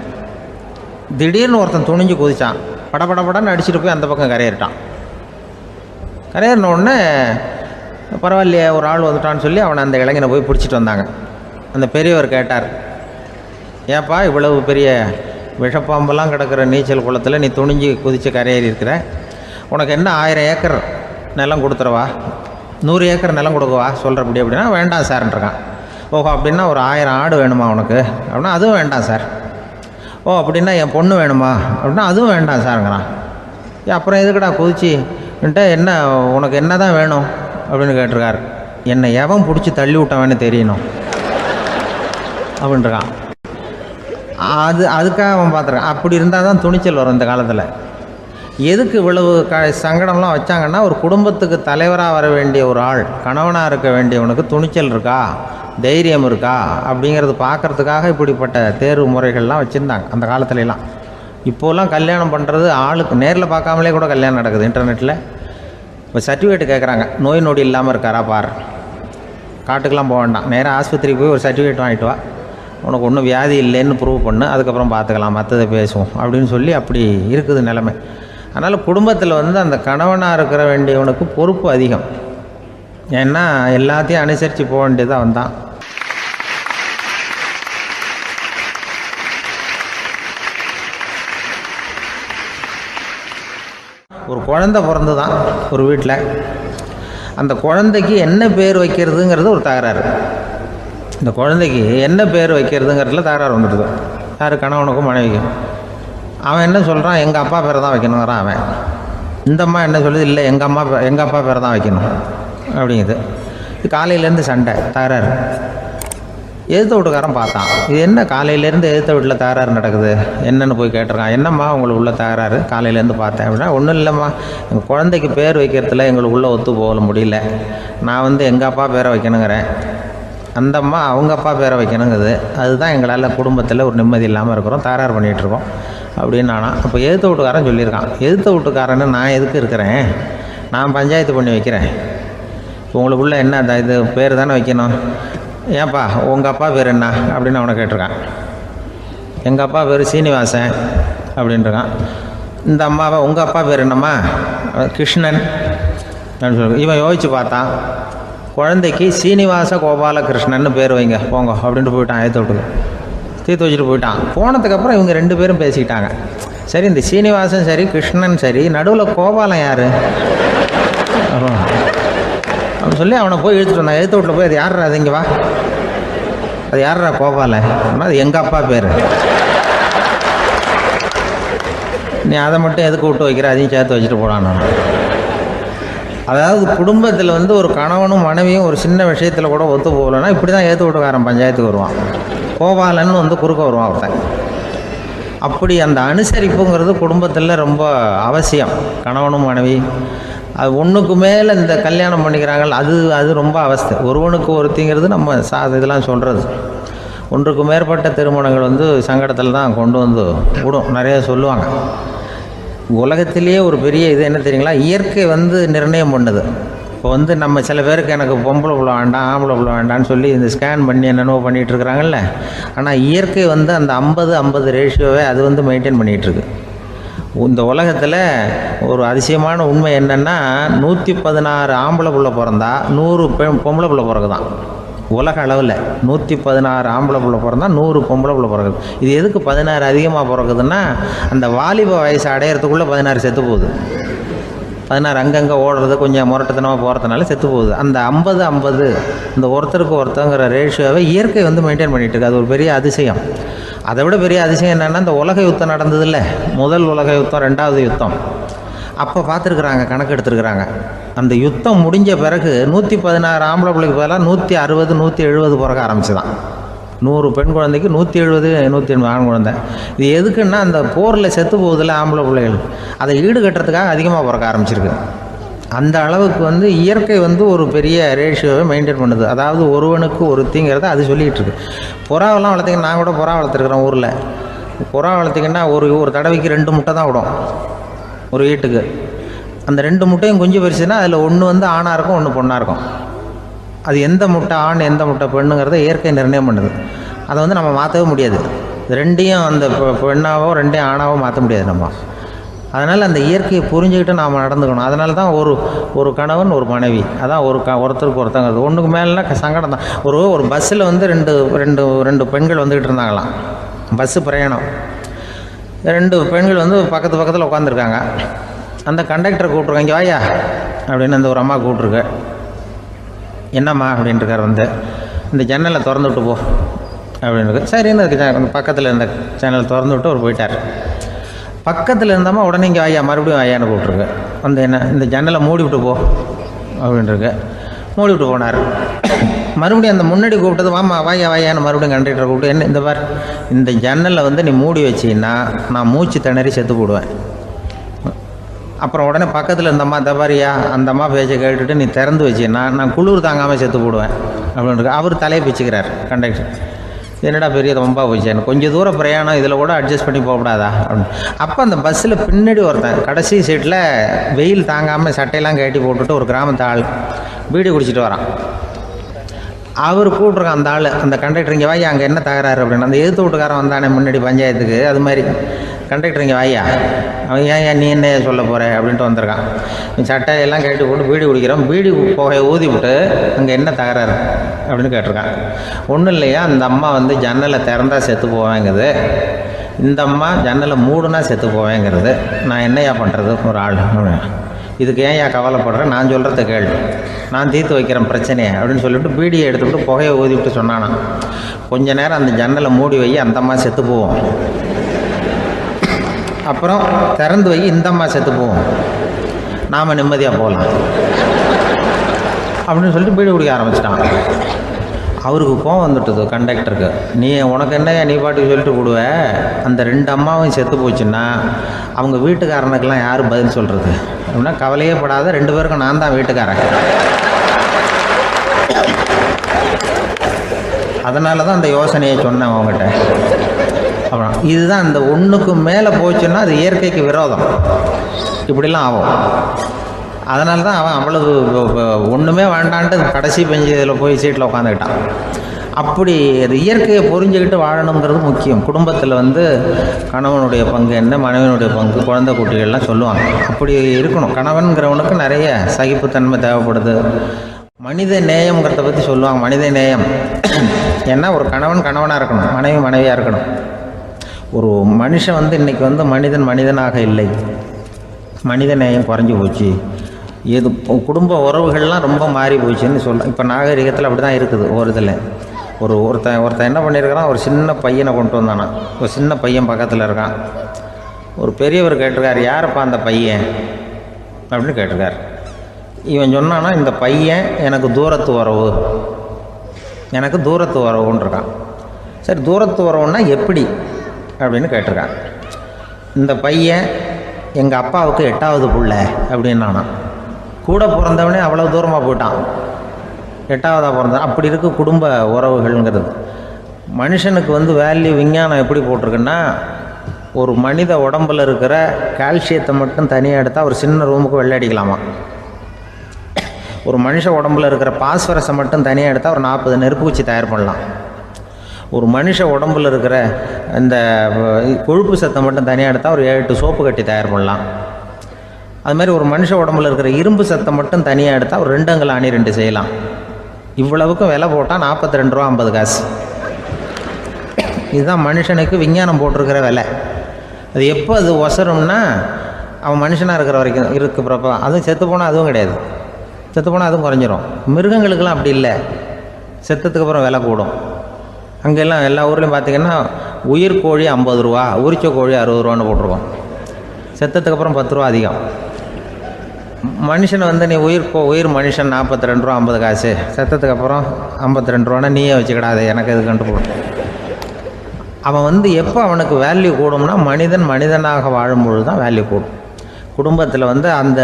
திடீர்னு ஒருத்தன் துணிஞ்சு குதித்தான். படபடன்னு அடிச்சுட்டு போய் அந்த பக்கம் கரையேறிட்டான். கரையேறின உடனே பரவாயில்லையே ஒரு ஆள் வந்துட்டான்னு சொல்லி அவனை அந்த இளைஞனை போய் பிடிச்சிட்டு வந்தாங்க. அந்த பெரியவர் கேட்டார், ஏப்பா இவ்வளவு பெரிய விஷப்பாம்பெல்லாம் கிடக்கிற நீச்சல் குளத்தில் நீ துணிஞ்சு குதித்து கரையேறி இருக்கிற, உனக்கு என்ன 1000 ஏக்கர் நிலம் கொடுத்துறவா, 100 ஏக்கர் நிலம் கொடுக்கவா சொல்கிறப்படி அப்படின்னா, வேண்டாம் சார்ன்றிருக்கான். ஓஹோ அப்படின்னா ஒரு 1000 ஆடு வேணுமா உனக்கு அப்படின்னா, அதுவும் வேண்டாம் சார். ஓ அப்படின்னா என் பொண்ணு வேணுமா அப்படின்னா, அதுவும் வேண்டாம் சாருங்கிறான். அப்புறம் எதுக்குடா குதிச்சுன்ட்டு என்ன உனக்கு என்ன தான் வேணும் அப்படின்னு கேட்டிருக்கார். என்னை எவன் பிடிச்சி தள்ளி விட்டவன்னு தெரியணும் அப்படின்ட்டுருக்கான். அதுக்காக அவன் பார்த்துருக்கான். அப்படி இருந்தால் தான் துணிச்சல் வரும் இந்த காலத்தில். எதுக்கு இவ்வளவு சங்கடம்லாம் வச்சாங்கன்னா, ஒரு குடும்பத்துக்கு தலைவராக வர வேண்டிய ஒரு ஆள், கணவனாக இருக்க வேண்டியவனுக்கு துணிச்சல் இருக்கா, தைரியம் இருக்கா அப்படிங்கிறது பார்க்குறதுக்காக இப்படிப்பட்ட தேர்வு முறைகள்லாம் வச்சுருந்தாங்க அந்த காலத்துலலாம். இப்போலாம் கல்யாணம் பண்ணுறது ஆளுக்கு நேரில் பார்க்காமலே கூட கல்யாணம் நடக்குது இன்டர்நெட்டில். இப்போ சர்டிஃபிகேட் கேட்குறாங்க, நோய் நொடி இல்லாமல் இருக்காரா பார், காட்டுக்கெலாம் போக வேண்டாம், நேராக ஆஸ்பத்திரிக்கு போய் ஒரு சர்டிஃபிகேட் வாங்கிட்டு வா, உனக்கு ஒன்றும் வியாதி இல்லைன்னு ப்ரூவ் பண்ணு, அதுக்கப்புறம் பார்த்துக்கலாம், மற்றதை பேசுவோம் அப்படின்னு சொல்லி அப்படி இருக்குது நிலைமை. அதனால் குடும்பத்தில் அந்த கணவனாக இருக்கிற வேண்டியவனுக்கு பொறுப்பு அதிகம். ஏன்னா எல்லாத்தையும் அனுசரித்து போக வேண்டியதாக வந்தான். ஒரு குழந்தை பிறந்து தான் ஒரு வீட்டில், அந்த குழந்தைக்கு என்ன பேர் வைக்கிறதுங்கிறது ஒரு தகராறு. இந்த குழந்தைக்கு என்ன பேர் வைக்கிறதுங்கிறதுல தகராறு வந்துடுது. யார், கணவனுக்கும் மனைவிக்கும். அவன் என்ன சொல்கிறான், எங்கள் அப்பா பேரை தான் வைக்கணுங்கிறான் அவன். இந்த அம்மா என்ன சொல்லுது, இல்லை எங்கள் அப்பா பேரை தான் வைக்கணும் அப்படிங்குது. இது காலையிலேருந்து சண்டை, தகராறு. எதிர்த்த வீட்டுக்காரன் பார்த்தான், இது என்ன காலையிலேருந்து எதிர்த்த வீட்டில் தகராறு நடக்குது, என்னென்னு போய் கேட்டிருக்கான். என்னம்மா உங்களுக்கு உள்ள தகராறு, காலையிலேருந்து பார்த்தேன் அப்படின்னா, ஒன்றும் இல்லைம்மா, எங்கள் குழந்தைக்கு பேர் வைக்கிறதுல எங்களுக்குள்ளே ஒத்து போக முடியல, நான் எங்கள் அப்பா பேரை வைக்கணுங்கிறேன், அந்த அம்மா அவங்க அப்பா பேரை வைக்கணுங்குது, அதுதான் எங்களால் குடும்பத்தில் ஒரு நிம்மதி இல்லாமல் இருக்கிறோம், தகராறு பண்ணிகிட்ருக்கோம் அப்படின்னு நானா. அப்போ எதிர்த்த வீட்டுக்காரன் சொல்லியிருக்கான், எதிர்த்த வீட்டுக்காரன்னு நான் எதுக்கு இருக்கிறேன், நான் பஞ்சாயத்து பண்ணி வைக்கிறேன், இப்போ உங்களுக்குள்ள என்ன இது பேர் தானே வைக்கணும், ஏன்ப்பா உங்கள் அப்பா பேர் என்ன அப்படின்னு அவனை கேட்டிருக்கான். எங்கள் அப்பா பேர் சீனிவாசன் அப்படின்ட்டுருக்கான். இந்த அம்மாவை உங்கள் அப்பா பேர் என்னம்மா, கிருஷ்ணன் அப்படின்னு சொல்லி இவன் யோசித்து பார்த்தான். குழந்தைக்கு சீனிவாச கோபாலகிருஷ்ணன்னு பேர் வைங்க போங்க அப்படின்ட்டு போயிட்டான். ஏற்ற விட்டுக்கு தீர்த்து வச்சுட்டு போயிட்டான். போனதுக்கப்புறம் இவங்க 2 பேரும் பேசிக்கிட்டாங்க. சரி, இந்த சீனிவாசன் சரி, கிருஷ்ணன் சரி, நடுவில் கோபாலம் யார் அப்படின்னு சொல்லி அவனை போய் இழுத்துட்டு வந்தான். எழுத்து வீட்டில் போய், அது யாரா, அது இங்கே வா, அது யாரா கோபாலன், அது எங்கள் அப்பா பேர், நீ அதை மட்டும் எதுக்கு விட்டு வைக்கிற, அதையும் சேர்த்து வச்சுட்டு போடான். அதாவது குடும்பத்தில் ஒரு கணவனும் மனைவியும் ஒரு சின்ன விஷயத்தில் கூட ஒத்து போகலன்னா இப்படி தான் ஏற்று வீட்டுக்காரன் பஞ்சாயத்துக்கு வருவான். கோபாலன்னு குறுக்க வருவான் ஒருத்தன். அப்படி அந்த அனுசரிப்புங்கிறது குடும்பத்தில் ரொம்ப அவசியம். கணவனும் மனைவி அது ஒன்றுக்கு மேலே இந்த கல்யாணம் பண்ணிக்கிறாங்க, அது ரொம்ப அவஸ்தை. ஒருவனுக்கு ஒருத்திங்கிறது நம்ம இதெல்லாம் சொல்கிறது. ஒன்றுக்கு மேற்பட்ட திருமணங்கள் சங்கடத்தில் தான் கொண்டு விடும். நிறைய சொல்லுவாங்க. உலகத்திலேயே ஒரு பெரிய இது என்ன தெரியுங்களா, இயற்கை நிர்ணயம் பண்ணுது. இப்போ வந்து நம்ம சில பேருக்கு எனக்கு பொம்பளை பிள்ளை வேண்டாம் ஆம்பளை பிள்ளை வேண்டான்னு சொல்லி இந்த ஸ்கேன் பண்ணி என்னென்னவோ பண்ணிகிட்டு இருக்கிறாங்கல்ல. ஆனால் இயற்கை வந்து அந்த 50-50 ரேஷியோவை அது வந்து மெயின்டைன் பண்ணிகிட்ருக்கு. இந்த உலகத்தில் ஒரு அதிசயமான உண்மை என்னென்னா 116 ஆம்பளை பிள்ளை பிறந்தா 100 பொம்பளை பிள்ளை பிறகுதான். உலக அளவில் 116 ஆம்பளை பிள்ளை பிறந்தா 100 பொம்பளை பிள்ளை பிறகுது. இது எதுக்கு 16 அதிகமாக பிறகுதுன்னா அந்த வாலிப வயசு அடையிறதுக்குள்ளே 16 செத்து போகுது. 16 அங்கங்கே ஓடுறது கொஞ்சம் முரட்டத்தனமாக போகிறதுனால செத்து போகுது. அந்த 50-50 இந்த ஒருத்தருக்கு ஒருத்தங்கிற ரேஷியோவை இயற்கை வந்து மெயின்டைன் பண்ணிகிட்டு இருக்கு. அது ஒரு பெரிய அதிசயம். அதை விட பெரிய அதிசயம் என்னென்னா இந்த உலக யுத்தம் நடந்ததில்ல, முதல் உலக யுத்தம், 2வது யுத்தம், அப்போ பார்த்துருக்குறாங்க, கணக்கு எடுத்துருக்குறாங்க. அந்த யுத்தம் முடிஞ்ச பிறகு 116 ஆம்பளை பிள்ளைக்கு பதிலாக 160 170 பிறக்க ஆரம்பிச்சுதான். 100 பெண் குழந்தைக்கு 170 180 ஆண் குழந்தை. இது எதுக்குன்னா அந்த போரில் செத்து போகுதில்ல ஆம்பளை பிள்ளைகள், அதை ஈடுகட்டுறதுக்காக அதிகமாக பிறக்க ஆரம்பிச்சிருக்கு. அந்த அளவுக்கு வந்து இயற்கை வந்து ஒரு பெரிய ரேஷியோவை மெயின்டைன் பண்ணுது. அதாவது ஒருவனுக்கு ஒருத்திங்கிறத அது சொல்லிகிட்டு இருக்கு. புறாவெல்லாம் வளர்த்திங்கன்னா, நான் கூட புறா வளர்த்துருக்குறேன் ஊரில். புறா வளர்த்திங்கன்னா ஒரு தடவைக்கு 2 முட்டை தான் விடும் ஒரு வீட்டுக்கு. அந்த 2 முட்டையும் குஞ்சு பறிச்சுன்னா அதில் ஒன்று வந்து ஆணாக இருக்கும், ஒன்று பொண்ணாக இருக்கும். அது எந்த முட்டை ஆண் எந்த முட்டை பெண்ணுங்கிறத இயற்கை நிர்ணயம் பண்ணுது. அதை வந்து நம்ம மாற்றவே முடியாது. ரெண்டையும் அந்த பெண்ணாவோ ரெண்டையும் ஆணாவோ மாற்ற முடியாது நம்ம. அதனால் அந்த இயற்கையை புரிஞ்சுக்கிட்டு நாம் நடந்துக்கணும். அதனால தான் ஒரு கணவன் ஒரு மனைவி, அதான் ஒருத்தருக்கு ஒருத்தங்கிறது. ஒன்றுக்கு மேலேனா சங்கடம் தான். ஒரு பஸ்ஸில் வந்து ரெண்டு பெண்கள் வந்துக்கிட்டு இருந்தாங்களாம். பஸ்ஸு பிரயாணம். 2 பெண்கள் வந்து பக்கத்தில் உட்காந்துருக்காங்க. அந்த கண்டக்டரை கூப்பிட்ருக்காங்க, இங்கே வாயா அப்படின்னு அந்த ஒரு அம்மா கூப்பிட்ருக்கு. என்னம்மா அப்படின்ட்டுருக்கார். வந்து இந்த ஜன்னலை திறந்து விட்டு போ அப்படின்னு. சரின்னு அதுக்கு பக்கத்தில் இருந்த ஜன்னலை திறந்து விட்டு அவர் போயிட்டார். பக்கத்தில் இருந்தாமல் உடனே இங்கே வாயா மறுபடியும் வாயான்னு கூப்பிட்ருக்கு. வந்து என்ன இந்த ஜன்னலை மூடி விட்டு போ அப்படின்ட்டுருக்கு. மூடி விட்டு போனார். மறுபடியும் அந்த முன்னாடி கூப்பிட்டது வாமா வாயான்னு மறுபடியும் கண்டக்டரை கூப்பிட்டு, என்ன இந்த பார், இந்த ஜன்னலை வந்து நீ மூடி வச்சின்னா நான் மூச்சு திணறி செத்து போடுவேன். அப்புறம் உடனே பக்கத்தில் இந்த அம்மா தபாரியா அந்த அம்மா பேச்சை கேட்டுட்டு நீ திறந்து வச்சின்னா நான் குளிர் தாங்காமல் செத்து போடுவேன் அப்படின்ட்டு அவர் தலையை பிச்சுக்கிறார் கண்டக்டர். என்னடா பெரிய ரொம்ப போச்சு, எனக்கு கொஞ்சம் தூரம் பிரயாணம், இதில் கூட அட்ஜஸ்ட் பண்ணி போகக்கூடாதா அப்படின்னு. அப்போ அந்த பஸ்ஸில் பின்னாடி ஒருத்தன் கடைசி சீட்டில் வெயில் தாங்காமல் சட்டையெல்லாம் கட்டி போட்டுட்டு ஒரு கிராமத்து ஆள் பீடி குடிச்சிட்டு வரான். அவர் கூப்பிட்ருக்கான் அந்த ஆள், அந்த கண்டக்டர், இங்கே வாயா அங்கே என்ன தகராறு அப்படின்னு. அந்த எதிர்த்து வீட்டுக்காரன் வந்தானே முன்னாடி பஞ்சாயத்துக்கு, அது மாதிரி கண்டக்டர் இங்கே வாயா, அவன் ஏன் நீ என்ன சொல்ல போகிற அப்படின்ட்டு வந்திருக்கான். சட்டையெல்லாம் கட்டி போட்டு பீடி குடிக்கிறோம், பீடி புகையை ஊதி விட்டு அங்கே என்ன தகராறு அப்படின்னு கேட்டிருக்கான். ஒன்றும் இல்லையா, அந்த அம்மா வந்து ஜன்னலை திறந்தா செத்து போவேங்குது, இந்த அம்மா ஜன்னலை மூடுனா செத்து போவேங்கிறது, நான் என்னையா பண்ணுறது ஒரு ஆள், இதுக்கு ஏன் கவலைப்படுறேன், நான் சொல்கிறத கேள்வி, நான் தீர்த்து வைக்கிறேன் பிரச்சனையை அப்படின்னு சொல்லிவிட்டு பீடியை எடுத்துவிட்டு புகையை ஊதிவிட்டு சொன்னானா, கொஞ்ச நேரம் அந்த ஜன்னலை மூடி வை, அந்த அம்மா செத்து போவோம், அப்புறம் திறந்து வை, இந்த அம்மா செத்து போவோம், நாம் நிம்மதியாக போகலாம் அப்படின்னு சொல்லிட்டு பீடி குடிக்க ஆரம்பிச்சிட்டான். அவருக்கு கோவம் வந்துட்டுது கண்டக்டருக்கு. உனக்கு என்ன நீ பாட்டுக்கு சொல்லிட்டு விடுவ, அந்த 2 அம்மாவும் செத்து போச்சுன்னா அவங்க வீட்டுக்காரனுக்கெல்லாம் யார் பதில் சொல்கிறது அப்படின்னா, கவலையே படாத, 2 பேருக்கும் நான் தான் வீட்டுக்காரன். அதனால தான் அந்த யோசனையை சொன்னேன் அவங்ககிட்ட. அப்புறம் இதுதான் அந்த ஒன்றுக்கு மேலே போச்சுன்னா அது இயற்கைக்கு விரோதம், இப்படிலாம் ஆகும். அதனால தான் அவன் அவ்வளவு ஒன்றுமே வேண்டான்ட்டு கடைசி பெஞ்சு இதில் போய் சீட்டில் உட்காந்துக்கிட்டான். அப்படி அது இயற்கையை புரிஞ்சுக்கிட்டு வாழணுங்கிறது முக்கியம். குடும்பத்தில் வந்து கணவனுடைய பங்கு என்ன, மனைவனுடைய பங்கு, குழந்தை குட்டிகள்லாம் சொல்லுவாங்க. அப்படி இருக்கணும். கணவன்கிறவனுக்கு நிறைய சகிப்புத்தன்மை தேவைப்படுது. மனித நேயம்ங்கிறத பற்றி சொல்லுவாங்க. மனித நேயம் ஏன்னா ஒரு கணவனாக இருக்கணும், மனைவி மனைவியாக இருக்கணும். ஒரு மனுஷன் வந்து இன்றைக்கி வந்து மனிதனாக இல்லை, மனித நேயம் குறைஞ்சி போச்சு, எது குடும்ப உறவுகள்லாம் ரொம்ப மாறி போச்சுன்னு சொல்லலாம். இப்போ நாகரிகத்தில் அப்படி தான் இருக்குது. ஒரு இதில் ஒருத்தன் என்ன பண்ணியிருக்கிறான், ஒரு சின்ன பையனை கொண்டு வந்தானா, ஒரு சின்ன பையன் பக்கத்தில் இருக்கான். ஒரு பெரியவர் கேட்டிருக்கார், யாருப்பா அந்த பையன் அப்படின்னு கேட்டிருக்கார். இவன் சொன்னான்னா, இந்த பையன் எனக்கு தூரத்து உறவுன்னு இருக்கான். சரி, தூரத்து உறவுன்னா எப்படி அப்படின்னு கேட்டிருக்கான். இந்த பையன் எங்கள் அப்பாவுக்கு 8வது பிள்ளை அப்படின்னானா. கூட பிறந்தவனே அவ்வளோ தூரமாக போயிட்டான், 8வதாக பிறந்தான். அப்படி இருக்கு குடும்ப உறவுகள்ங்கிறது. மனுஷனுக்கு வந்து வேல்யூ விஞ்ஞானம் எப்படி போட்டிருக்குன்னா, ஒரு மனித உடம்பில் இருக்கிற கால்சியத்தை மட்டும் தனியாக எடுத்தால் ஒரு சின்ன ரூமுக்கு வெள்ளை அடிக்கலாமா. ஒரு மனுஷ உடம்புல இருக்கிற பாஸ்பரஸை மட்டும் தனியாக எடுத்தால் ஒரு 40 நெருப்பு குச்சி தயார் பண்ணலாம். ஒரு மனுஷ உடம்புல இருக்கிற இந்த கொழுப்பு சத்தை மட்டும் தனியாக எடுத்தால் ஒரு 7 சோப்பு கட்டி தயார் பண்ணலாம். அது மாதிரி ஒரு மனுஷ உடம்புல இருக்கிற இரும்பு சத்தை மட்டும் தனியாக எடுத்தால் ஒரு 2 அங்குல ஆணி 2 செய்யலாம். இவ்வளவுக்கும் விலை போட்டால் 42 ரூபா 50 காசு. இதுதான் மனுஷனுக்கு விஞ்ஞானம் போட்டிருக்கிற விலை. அது எப்போ அது ஒசரும்னா அவன் மனுஷனாக இருக்கிற வரைக்கும் இருக்கிறப்ப. அதுவும் செத்து போனால் அதுவும் கிடையாது, செத்து போனால் அதுவும் குறைஞ்சிரும். மிருகங்களுக்கெல்லாம் அப்படி இல்லை, செத்ததுக்கு அப்புறம் விலை கூடும். அங்கெல்லாம் எல்லா ஊர்லேயும் பார்த்திங்கன்னா உயிர் கோழி 50 ரூபா, உரிச்ச கோழி 60 ரூபான்னு போட்டிருக்கோம். செத்ததுக்கு அப்புறம் 10 ரூபா அதிகம். மனுஷனை வந்து நீ உயிர் மனுஷன் 42 ரூபா 50 காசு, செத்ததுக்கு அப்புறம் 52 ரூபான்னா நீயே வச்சுக்கிடாது, எனக்கு இது கண்டு போடும். அவன் வந்து எப்போ அவனுக்கு வேல்யூ கூடும்னா மனிதனாக வாழும்பொழுது தான் வேல்யூ கூடும். குடும்பத்தில் வந்து அந்த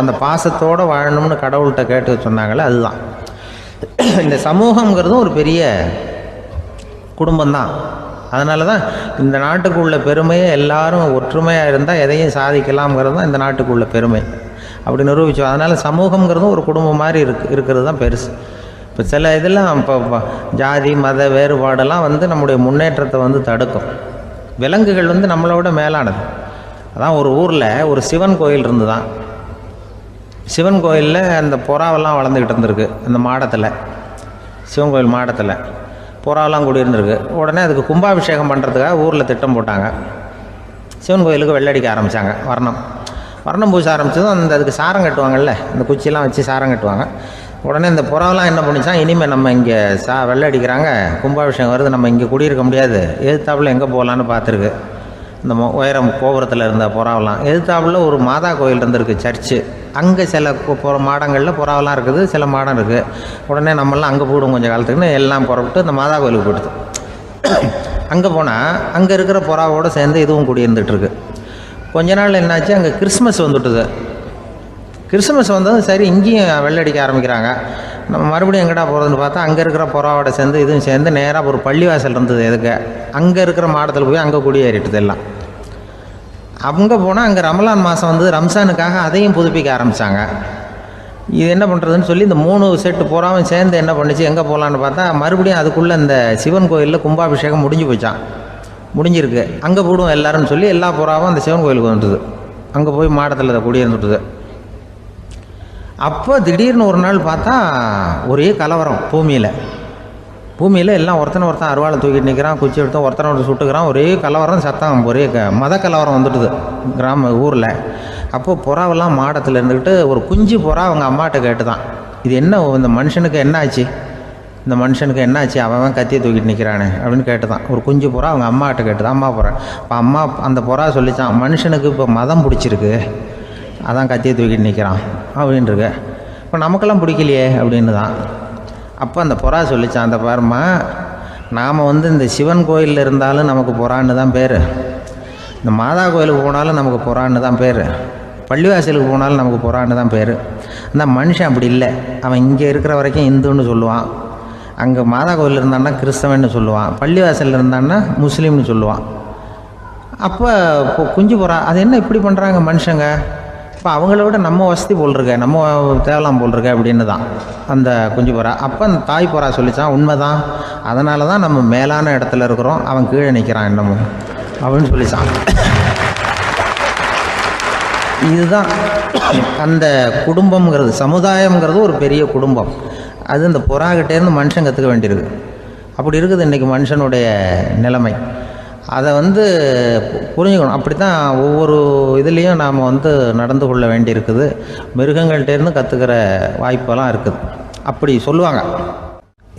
அந்த பாசத்தோடு வாழணும்னு கடவுள்கிட்ட கேட்டு சொன்னாங்களே, அதுதான். இந்த சமூகங்கிறதும் ஒரு பெரிய குடும்பம்தான். அதனால தான் இந்த நாட்டுக்குள்ள பெருமையை எல்லாரும் ஒற்றுமையாக இருந்தால் எதையும் சாதிக்கலாம்ங்கிறது தான் இந்த நாட்டுக்குள்ள பெருமை. அப்படி நிரூபித்தோம். அதனால் சமூகங்கிறதும் ஒரு குடும்பம் மாதிரி இருக்கிறது தான் பெருசு. இப்போ சில இதெல்லாம் இப்போ ஜாதி மத வேறுபாடெல்லாம் வந்து நம்முடைய முன்னேற்றத்தை வந்து தடுக்கும். விலங்குகள் வந்து நம்மளோட மேலானது. அதான் ஒரு ஊரில் ஒரு சிவன் கோயில் இருந்து தான். சிவன் கோயிலில் அந்த புறாவெல்லாம் வளர்ந்துக்கிட்டு இருந்திருக்கு. அந்த மாடத்தில், சிவன் கோயில் மாடத்தில் புறாவெல்லாம் குடியிருந்திருக்கு. உடனே அதுக்கு கும்பாபிஷேகம் பண்ணுறதுக்காக ஊரில் திட்டம் போட்டாங்க. சிவன் கோயிலுக்கு வெள்ளடிக்க ஆரம்பித்தாங்க. வர்ணம் பூச ஆரம்பித்ததும் அதுக்கு சாரம் கட்டுவாங்கல்ல, இந்த குச்சியெல்லாம் வச்சு சாரம் கட்டுவாங்க. உடனே இந்த புறாவெல்லாம் என்ன பண்ணிச்சான், இனிமேல் நம்ம இங்கே வெள்ளை அடிக்கிறாங்க, கும்பாபிஷேகம் வருது, நம்ம இங்கே குடியிருக்க முடியாது, எதிர்த்தாப்புல எங்கே போகலான்னு பார்த்துருக்கு. இந்த உயரம் கோபுரத்தில் இருந்த புறாவெல்லாம் எதிர்த்தாப்புல ஒரு மாதா கோயில் இருந்திருக்கு, சர்ச்சு. அங்கே சில மாடங்களில் புறாவெல்லாம் இருக்குது, சில மாடம் இருக்குது. உடனே நம்மளாம் அங்கே போடும் கொஞ்சம் காலத்துக்குன்னு எல்லாம் புறப்பட்டு இந்த மாதா கோயிலுக்கு போயிடுது. அங்கே போனால் அங்கே இருக்கிற புறாவோடு சேர்ந்து இதுவும் குடியிருந்துகிட்ருக்கு. கொஞ்ச நாள் என்னாச்சு, அங்கே கிறிஸ்மஸ் வந்துட்டுது. கிறிஸ்மஸ் வந்ததும் சரி இங்கேயும் வெள்ளடிக்க ஆரம்பிக்கிறாங்க. நம்ம மறுபடியும் எங்கடா போகிறதுன்னு பார்த்தா அங்கே இருக்கிற புறாவோட சேர்ந்து இதுவும் சேர்ந்து நேராக ஒரு பள்ளிவாசல் இருந்தது. எதுக்கு அங்கே இருக்கிற மாடத்தில் போய் அங்கே குடியேறிட்டுது எல்லாம். அங்கே போனால் அங்கே ரமலான் மாதம் வந்து ரம்ஜானுக்காக அதையும் புதுப்பிக்க ஆரம்பித்தாங்க. இது என்ன பண்ணுறதுன்னு சொல்லி இந்த 3 செட்டு புறாவும் சேர்ந்து என்ன பண்ணிச்சு, எங்கே போகலான்னு பார்த்தா மறுபடியும் அதுக்குள்ளே இந்த சிவன் கோயிலில் கும்பாபிஷேகம் முடிஞ்சு போச்சான். முடிஞ்சிருக்கு, அங்கே போடுவோம் எல்லாருன்னு சொல்லி எல்லா புறாவும் அந்த சிவன் கோயிலுக்கு வந்துட்டுது. அங்கே போய் மாடத்தில் அதை குடியிருந்துட்டுது. அப்போ திடீர்னு ஒரு நாள் பார்த்தா ஒரே கலவரம் பூமியில் எல்லாம் ஒருத்தனை அருவாளை தூக்கிட்டு நிற்கிறான், குச்சி எடுத்து ஒருத்தனை சுட்டுக்கிறான். ஒரே கலவரம், சத்தம், ஒரே மத கலவரம் வந்துட்டுது ஊரில். அப்போது புறாவெல்லாம் மாடத்தில் இருந்துக்கிட்டு ஒரு குஞ்சு புறா அவங்க அம்மாட்ட கேட்டு தான், இது என்ன இந்த மனுஷனுக்கு என்ன ஆச்சு, அவன் கத்தியை தூக்கிட்டு நிற்கிறானே அப்படின்னு கேட்டு தான். ஒரு குஞ்சு புறா அவங்க அம்மாட்ட கேட்டு தான், அம்மா புறா. இப்போ அம்மா அந்த புறா சொல்லித்தான், மனுஷனுக்கு இப்போ மதம் பிடிச்சிருக்கு, அதான் கத்தியை தூக்கிட்டு நிற்கிறான் அப்படின்ருக்கு. இப்போ நமக்கெல்லாம் பிடிக்கலையே அப்படின்னு தான். அப்போ அந்த புறா சொல்லித்தான், அந்த பாருமா, நாம் வந்து இந்த சிவன் கோயிலில் இருந்தாலும் நமக்கு புறான்னு தான் பேர், இந்த மாதா கோயிலுக்கு போனாலும் நமக்கு புறான்னு தான் பேர், பள்ளிவாசலுக்கு போனாலும் நமக்கு புறான்னு தான் பேர். அந்த மனுஷன் அப்படி இல்லை. அவன் இங்கே இருக்கிற வரைக்கும் இந்துன்னு சொல்லுவான், அங்கே மாதா கோயில் இருந்தான்னா கிறிஸ்தவன்னு சொல்லுவான், பள்ளிவாசலில் இருந்தான்னா முஸ்லீம்னு சொல்லுவான். அப்போ குஞ்சு புறா அது என்ன இப்படி பண்ணுறாங்க மனுஷங்க, இப்போ அவங்கள விட நம்ம வசதி போல் இருக்க, நம்ம தேவலாம் போல் இருக்க அப்படின்னு தான் அந்த குஞ்சு புறா. அப்போ அந்த தாய் புறா சொல்லித்தான், உண்மைதான், அதனால தான் நம்ம மேலான இடத்துல இருக்கிறோம், அவன் கீழே நிற்கிறான் என்னமோ அப்படின்னு சொல்லித்தான். இதுதான் அந்த குடும்பம்ங்கிறது, சமுதாயம்ங்கிறது ஒரு பெரிய குடும்பம். அது இந்த புறாக்கிட்டேருந்து மனுஷன் கற்றுக்க வேண்டியிருக்கு. அப்படி இருக்குது இன்றைக்கி மனுஷனுடைய நிலைமை. அதை வந்து புரிஞ்சுக்கணும். அப்படி தான் ஒவ்வொரு இதுலேயும் நாம் வந்து நடந்து கொள்ள வேண்டியிருக்குது. மிருகங்கள்கிட்டேருந்து கற்றுக்கிற வாய்ப்பெல்லாம் இருக்குது. அப்படி சொல்லுவாங்க.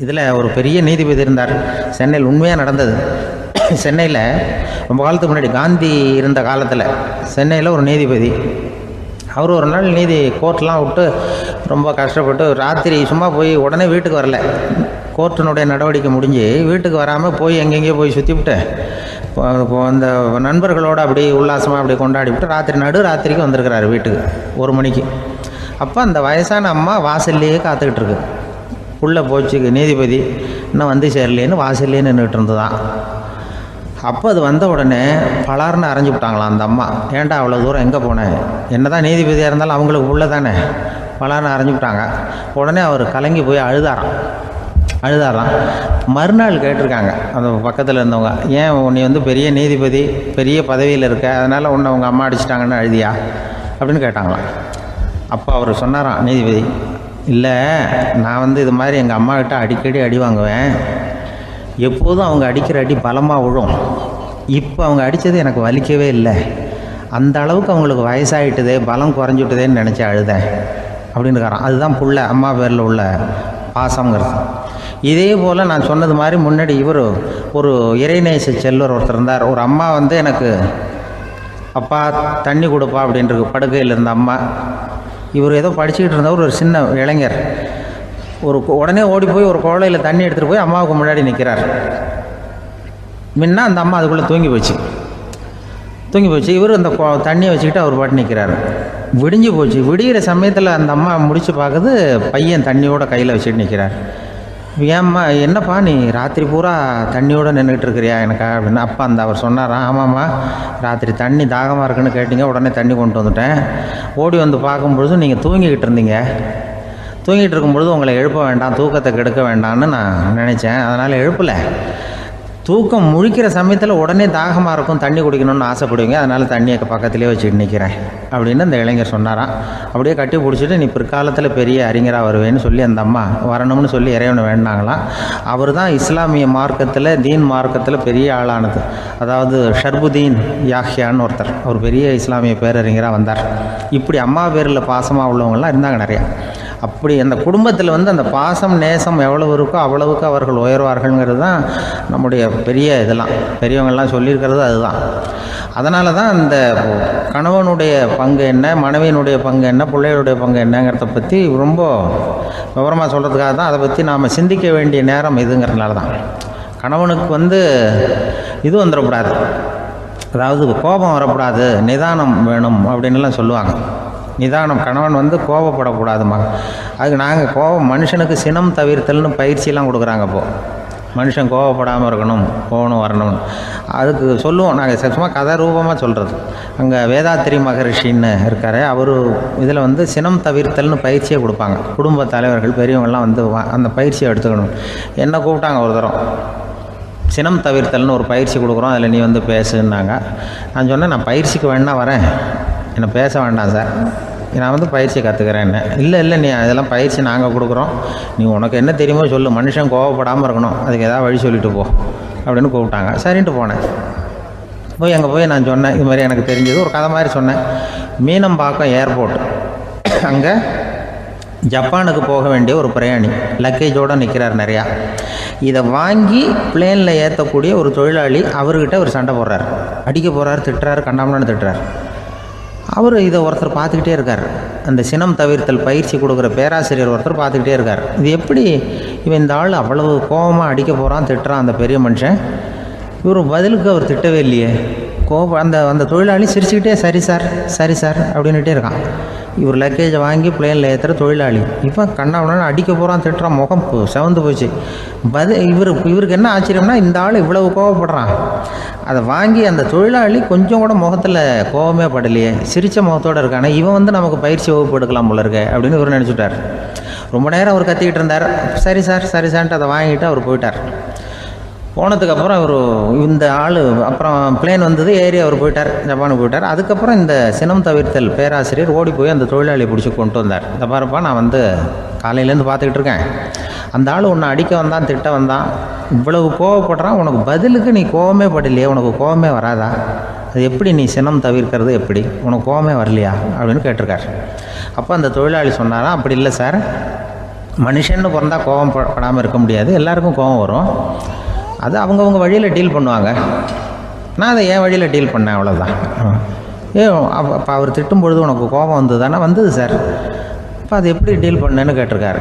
இதில் ஒரு பெரிய நீதிபதி இருந்தார் சென்னையில், உண்மையாக நடந்தது. சென்னையில் ரொம்ப காலத்துக்கு முன்னாடி காந்தி இருந்த காலத்தில் சென்னையில் ஒரு நீதிபதி, அவர் ஒரு நாள் கோர்ட்லாம் விட்டு ரொம்ப கஷ்டப்பட்டு ராத்திரி சும்மா போய் உடனே வீட்டுக்கு வரல, கோர்ட்டினுடைய நடவடிக்கை முடிஞ்சு வீட்டுக்கு வராமல் போய் எங்கெங்கேயோ போய் சுற்றிவிட்டு அந்த நண்பர்களோடு அப்படி உல்லாசமாக அப்படி கொண்டாடிவிட்டு ராத்திரிக்கு வந்திருக்கிறாரு வீட்டுக்கு 1 மணிக்கு. அப்போ அந்த வயசான அம்மா வாசல்லையே காத்துக்கிட்டு இருக்கு. உள்ளே போச்சு நீதிபதி இன்னும் வந்து சேரலேன்னு வாசல்லையே நின்றுட்டு இருந்துதான். அப்போ அது வந்த உடனே பலார்னு அரைஞ்சி விட்டாங்களாம் அந்த அம்மா. ஏன்டா அவ்வளோ தூரம் எங்கே போனேன், என்ன தான் நீதிபதியாக இருந்தாலும் அவங்களுக்கு உள்ள தானே, பலான்னு அரைஞ்சிவிட்டாங்க. உடனே அவர் கலங்கி போய் அழுதாராம். மறுநாள் கேட்டிருக்காங்க அந்த பக்கத்தில் இருந்தவங்க, ஏன் நீ வந்து பெரிய நீதிபதி, பெரிய பதவியில் இருக்க, அதனால் உன்னை உங்கள் அம்மா அடிச்சிட்டாங்கன்னு அழுதியா அப்படின்னு கேட்டாங்களாம். அப்போ அவர் சொன்னாராம் நீதிபதி, இல்லை நான் வந்து இது மாதிரி எங்கள் அம்மாக்கிட்ட அடிக்கடி அடி வாங்குவேன். எப்போதும் அவங்க அடிக்கிற அடி பலமாக விழும். இப்போ அவங்க அடித்தது எனக்கு வலிக்கவே இல்லை. அந்த அளவுக்கு அவங்களுக்கு வயசாகிட்டுதே, பலம் குறைஞ்சிட்டுதேன்னு நினச்சி அழுதேன் அப்படின்னுக்காரான். அதுதான் புள்ள அம்மா பேரில் உள்ள பாசங்கிறது. இதே போல் நான் சொன்னது மாதிரி முன்னாடி இவர் ஒரு இறைநேச செல்வர் ஒருத்தர் இருந்தார். ஒரு அம்மா வந்து எனக்கு அப்பா தண்ணி கொடுப்பா அப்படின்றது படுக்கையில் இருந்த அம்மா. இவர் ஏதோ படிச்சுக்கிட்டு இருந்தவர், ஒரு சின்ன இளைஞர் உடனே ஓடி போய் ஒரு குவளையில் தண்ணி எடுத்துகிட்டு போய் அம்மாவுக்கு முன்னாடி நிற்கிறார். முன்ன அந்த அம்மா அதுக்குள்ளே தூங்கி போச்சு. இவர் அந்த தண்ணியை வச்சுக்கிட்டு அவர் பாட்டு நிற்கிறார். விடிஞ்சு போச்சு. விடிகிற சமயத்தில் அந்த அம்மா முடிச்சு பார்க்குது, பையன் தண்ணியோட கையில் வச்சுட்டு நிற்கிறார். ஏம்மா என்னப்பா நீ ராத்திரி பூரா தண்ணியோடு நின்றுட்டு இருக்கிறியா எனக்கா அப்படின்னு. அப்பா அவர் சொன்னாராம், ஆமாம்மா ராத்திரி தண்ணி தாகமாக இருக்குன்னு கேட்டிங்க, உடனே தண்ணி கொண்டு வந்துட்டேன். ஓடி வந்து பார்க்கும்பொழுது நீங்கள் தூங்கிக்கிட்டு இருந்தீங்க. தூங்கிட்டு இருக்கும்பொழுது உங்களை எழுப்ப வேண்டாம், தூக்கத்தை கெடுக்க வேண்டாம்னு நான் நினச்சேன். அதனால் எழுப்பலை. தூக்கம் முழிக்கிற சமயத்தில் உடனே தாகமாக இருக்கும், தண்ணி குடிக்கணும்னு ஆசைப்படுவீங்க, அதனால் தண்ணியை பக்கத்துலேயே வச்சுட்டு நிற்கிறேன் அப்படின்னு அந்த இளைஞர் சொன்னாராம். அப்படியே கட்டி பிடிச்சிட்டு நீ பிற்காலத்தில் பெரிய அறிஞராக வருவேன்னு சொல்லி அந்த அம்மா வரணும்னு சொல்லி இறைவனை வேண்டாங்களாம். அவர் தான் இஸ்லாமிய மார்க்கத்தில், தீன் மார்க்கத்தில் பெரிய ஆளானது. அதாவது ஷர்புதீன் யாஹ்யான்னு ஒருத்தர், அவர் பெரிய இஸ்லாமிய பேரறிஞராக வந்தார். இப்படி அம்மா பேரில் பாசமாக உள்ளவங்களாம் இருந்தாங்க நிறையா. அப்படி அந்த குடும்பத்தில் வந்து அந்த பாசம் நேசம் எவ்வளவு இருக்கோ அவ்வளவுக்கு அவர்கள் உயர்வார்கள்ங்கிறது தான் நம்முடைய பெரிய இதெல்லாம் பெரியவங்கள்லாம் சொல்லியிருக்கிறது அதுதான். அதனால தான் அந்த கணவனுடைய பங்கு என்ன, மனைவியினுடைய பங்கு என்ன, பிள்ளைகளுடைய பங்கு என்னங்கிறத பற்றி ரொம்ப விவரமாக சொல்கிறதுக்காக தான் அதை பற்றி நாம் சிந்திக்க வேண்டிய நேரம் இதுங்கிறதுனால தான். கணவனுக்கு வந்து இது வந்துடக்கூடாது, அதாவது கோபம் வரக்கூடாது, நிதானம் வேணும் அப்படின்லாம் சொல்லுவாங்க. நிதானம், கணவன் வந்து கோபப்படக்கூடாதுமா. அதுக்கு நாங்கள் மனுஷனுக்கு சினம் தவிர்த்தல்னு பயிற்சியெல்லாம் கொடுக்குறாங்க. இப்போது மனுஷன் கோபப்படாமல் இருக்கணும், போகணும் வரணும், அதுக்கு சொல்லுவோம் நாங்கள். சும்மா கதை ரூபமாக சொல்கிறது. அங்கே வேதாத்திரி மகரிஷின்னு இருக்கார், அவர் இதில் வந்து சினம் தவிர்த்தல்னு பயிற்சியை கொடுப்பாங்க. குடும்ப தலைவர்கள் பெரியவங்கள்லாம் வந்து அந்த பயிற்சியை எடுத்துக்கணும். என்ன கூப்பிட்டாங்க ஒரு தரம், சினம் தவிர்த்தல்னு ஒரு பயிற்சி கொடுக்குறோம், அதில் நீ வந்து பேசுன்னாங்க. நான் சொன்னேன், நான் பயிற்சிக்கு வேணா வரேன், என்னை பேச வேண்டாம் சார், நான் வந்து பயிற்சி கற்றுக்கிறேன். என்ன இல்லை நீ அதெல்லாம் பயிற்சி நாங்கள் கொடுக்குறோம், நீ உனக்கு என்ன தெரியுமோ சொல்லு, மனுஷன் கோவப்படாமல் இருக்கணும், அதுக்கு ஏதாவது வழி சொல்லிட்டு போ அப்படின்னு கூப்பிட்டாங்க. சரின்ட்டு போனேன். அங்கே போய் நான் சொன்னேன், இது மாதிரி எனக்கு தெரிஞ்சது ஒரு கதை மாதிரி சொன்னேன். மீனம்பாக்கம் ஏர்போர்ட், அங்கே ஜப்பானுக்கு போக வேண்டிய ஒரு பிரயாணி லக்கேஜோடு நிற்கிறார் நிறையா. இதை வாங்கி பிளேனில் ஏற்றக்கூடிய ஒரு தொழிலாளி அவர்கிட்ட ஒரு சண்டை போடுறார், அடிக்க போகிறார், திட்டுறாரு, கண்டாமலான்னு திட்டுறார். அவர் இதை ஒருத்தர் பார்த்துக்கிட்டே இருக்கார். அந்த சினம் தவிர்த்தல் பயிற்சி கொடுக்குற பேராசிரியர் ஒருத்தர் பார்த்துக்கிட்டே இருக்கார். இது எப்படி இவன் இந்த ஆள் அவ்வளவு கோபமாக அடிக்க போகிறான், திட்டுறான் அந்த பெரிய மனுஷன், இவர் பதிலுக்கு அவர் திட்டவே இல்லையே. அந்த தொழிலாளி சிரிச்சுக்கிட்டே சரி சார் அப்படின்னுட்டே இருக்கான். இவர் லக்கேஜை வாங்கி பிளேனில் ஏற்றுற தொழிலாளி இப்போ கண்ணாவுடனே அடிக்க போகிறான், திட்டுறான், முகம் செவந்து போச்சு. இவருக்கு என்ன ஆச்சரியம்னா, இந்த ஆள் இவ்வளவு கோவப்படுறான், அதை வாங்கி அந்த தொழிலாளி கொஞ்சம் கூட முகத்தில் கோபமே படலையே, சிரித்த முகத்தோடு இருக்கானே, இவன் வந்து நமக்கு பயிற்சி வகுப்பு எடுக்கலாம் போல இருக்கே அப்படின்னு இவர் நினச்சிட்டார். ரொம்ப நேரம் அவர் கத்திக்கிட்டு இருந்தார். சரி சார்ன்ட்டு அதை வாங்கிட்டு அவர் போயிட்டார். போனதுக்கப்புறம் இந்த ஆள் அப்புறம் பிளேன் வந்தது, ஏறி அவர் போயிட்டார், ஜப்பானுக்கு போயிட்டார். அதுக்கப்புறம் இந்த சினம் தவிர்த்தல் பேராசிரியர் ஓடி போய் அந்த தொழிலாளியை பிடிச்சி கொண்டு வந்தார். இந்த பாருப்பா, நான் வந்து காலையிலேருந்து பார்த்துக்கிட்டு இருக்கேன், அந்த ஆள் உன்னை அடிக்க வந்தான், திட்ட வந்தான், இவ்வளவு கோவப்படுறான், உனக்கு பதிலுக்கு நீ கோவமே படலையே, உனக்கு கோவமே வராதா, அது எப்படி நீ சினம் தவிர்க்கிறது, எப்படி உனக்கு கோவமே வரலையா அப்படின்னு கேட்டிருக்கார். அப்போ அந்த தொழிலாளி சொன்னாரா, அப்படி இல்லை சார், மனுஷன்னு பிறந்தா கோவம் படாமல் இருக்க முடியாது, எல்லாருக்கும் கோவம் வரும், அது அவங்கவுங்க வழியில் டீல் பண்ணுவாங்க, நான் அதை என் வழியில் டீல் பண்ணேன், அவ்வளோதான். அப்போ அவர் திட்டும் பொழுது உனக்கு கோபம் வந்தது தானே? வந்தது சார். அப்போ அது எப்படி டீல் பண்ணேன்னு கேட்டிருக்காரு.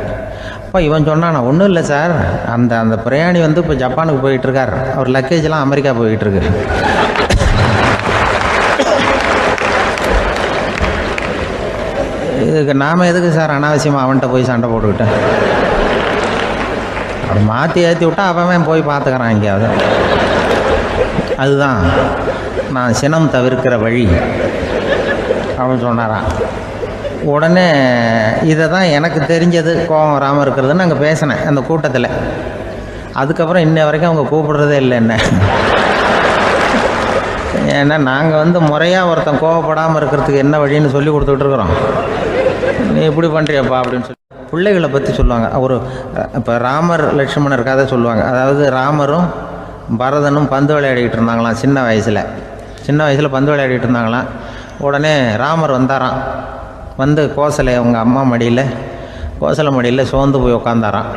அப்போ இவன் சொன்னான், நான் ஒன்றும் இல்லை சார், அந்த பிரயாணி வந்து இப்போ ஜப்பானுக்கு போயிட்டுருக்கார், அவர் லக்கேஜெலாம் அமெரிக்கா போயிட்டுருக்கு, இதுக்கு நாம் எதுக்கு சார் அனாவசியமாக அவன்கிட்ட போய் சண்டை போட்டுக்கிட்டேன், அப்படி மாற்றி ஏற்றி விட்டா அவன் போய் பார்த்துக்கிறான் எங்கேயாவது. அதுதான் நான் சினம் தவிர்க்கிற வழி அப்படின்னு சொன்னாரான். உடனே இதை தான் எனக்கு தெரிஞ்சது கோபம் வராமல் இருக்கிறதுன்னு அங்கே பேசினேன் அந்த கூட்டத்தில். அதுக்கப்புறம் இன்ன வரைக்கும் அவங்க கூப்பிடுறதே இல்லை என்ன. ஏன்னா நாங்கள் முறையாக ஒருத்தன் கோவப்படாமல் இருக்கிறதுக்கு என்ன வழின்னு சொல்லி கொடுத்துட்ருக்குறோம். நீ இப்படி பண்ணுறியப்பா அப்படின்னு சொல்லி பிள்ளைகளை பற்றி சொல்லுவாங்க. இப்போ ராமர் லட்சுமணர் கதை சொல்லுவாங்க. அதாவது ராமரும் பரதனும் பந்து விளையாடிக்கிட்டு இருந்தாங்களாம் சின்ன வயசில் பந்து விளையாடிக்கிட்டு இருந்தாங்களாம். உடனே ராமர் வந்தாராம். வந்து அவங்க அம்மா கோசலை மடியில் சோர்ந்து போய் உட்காந்தாராம்.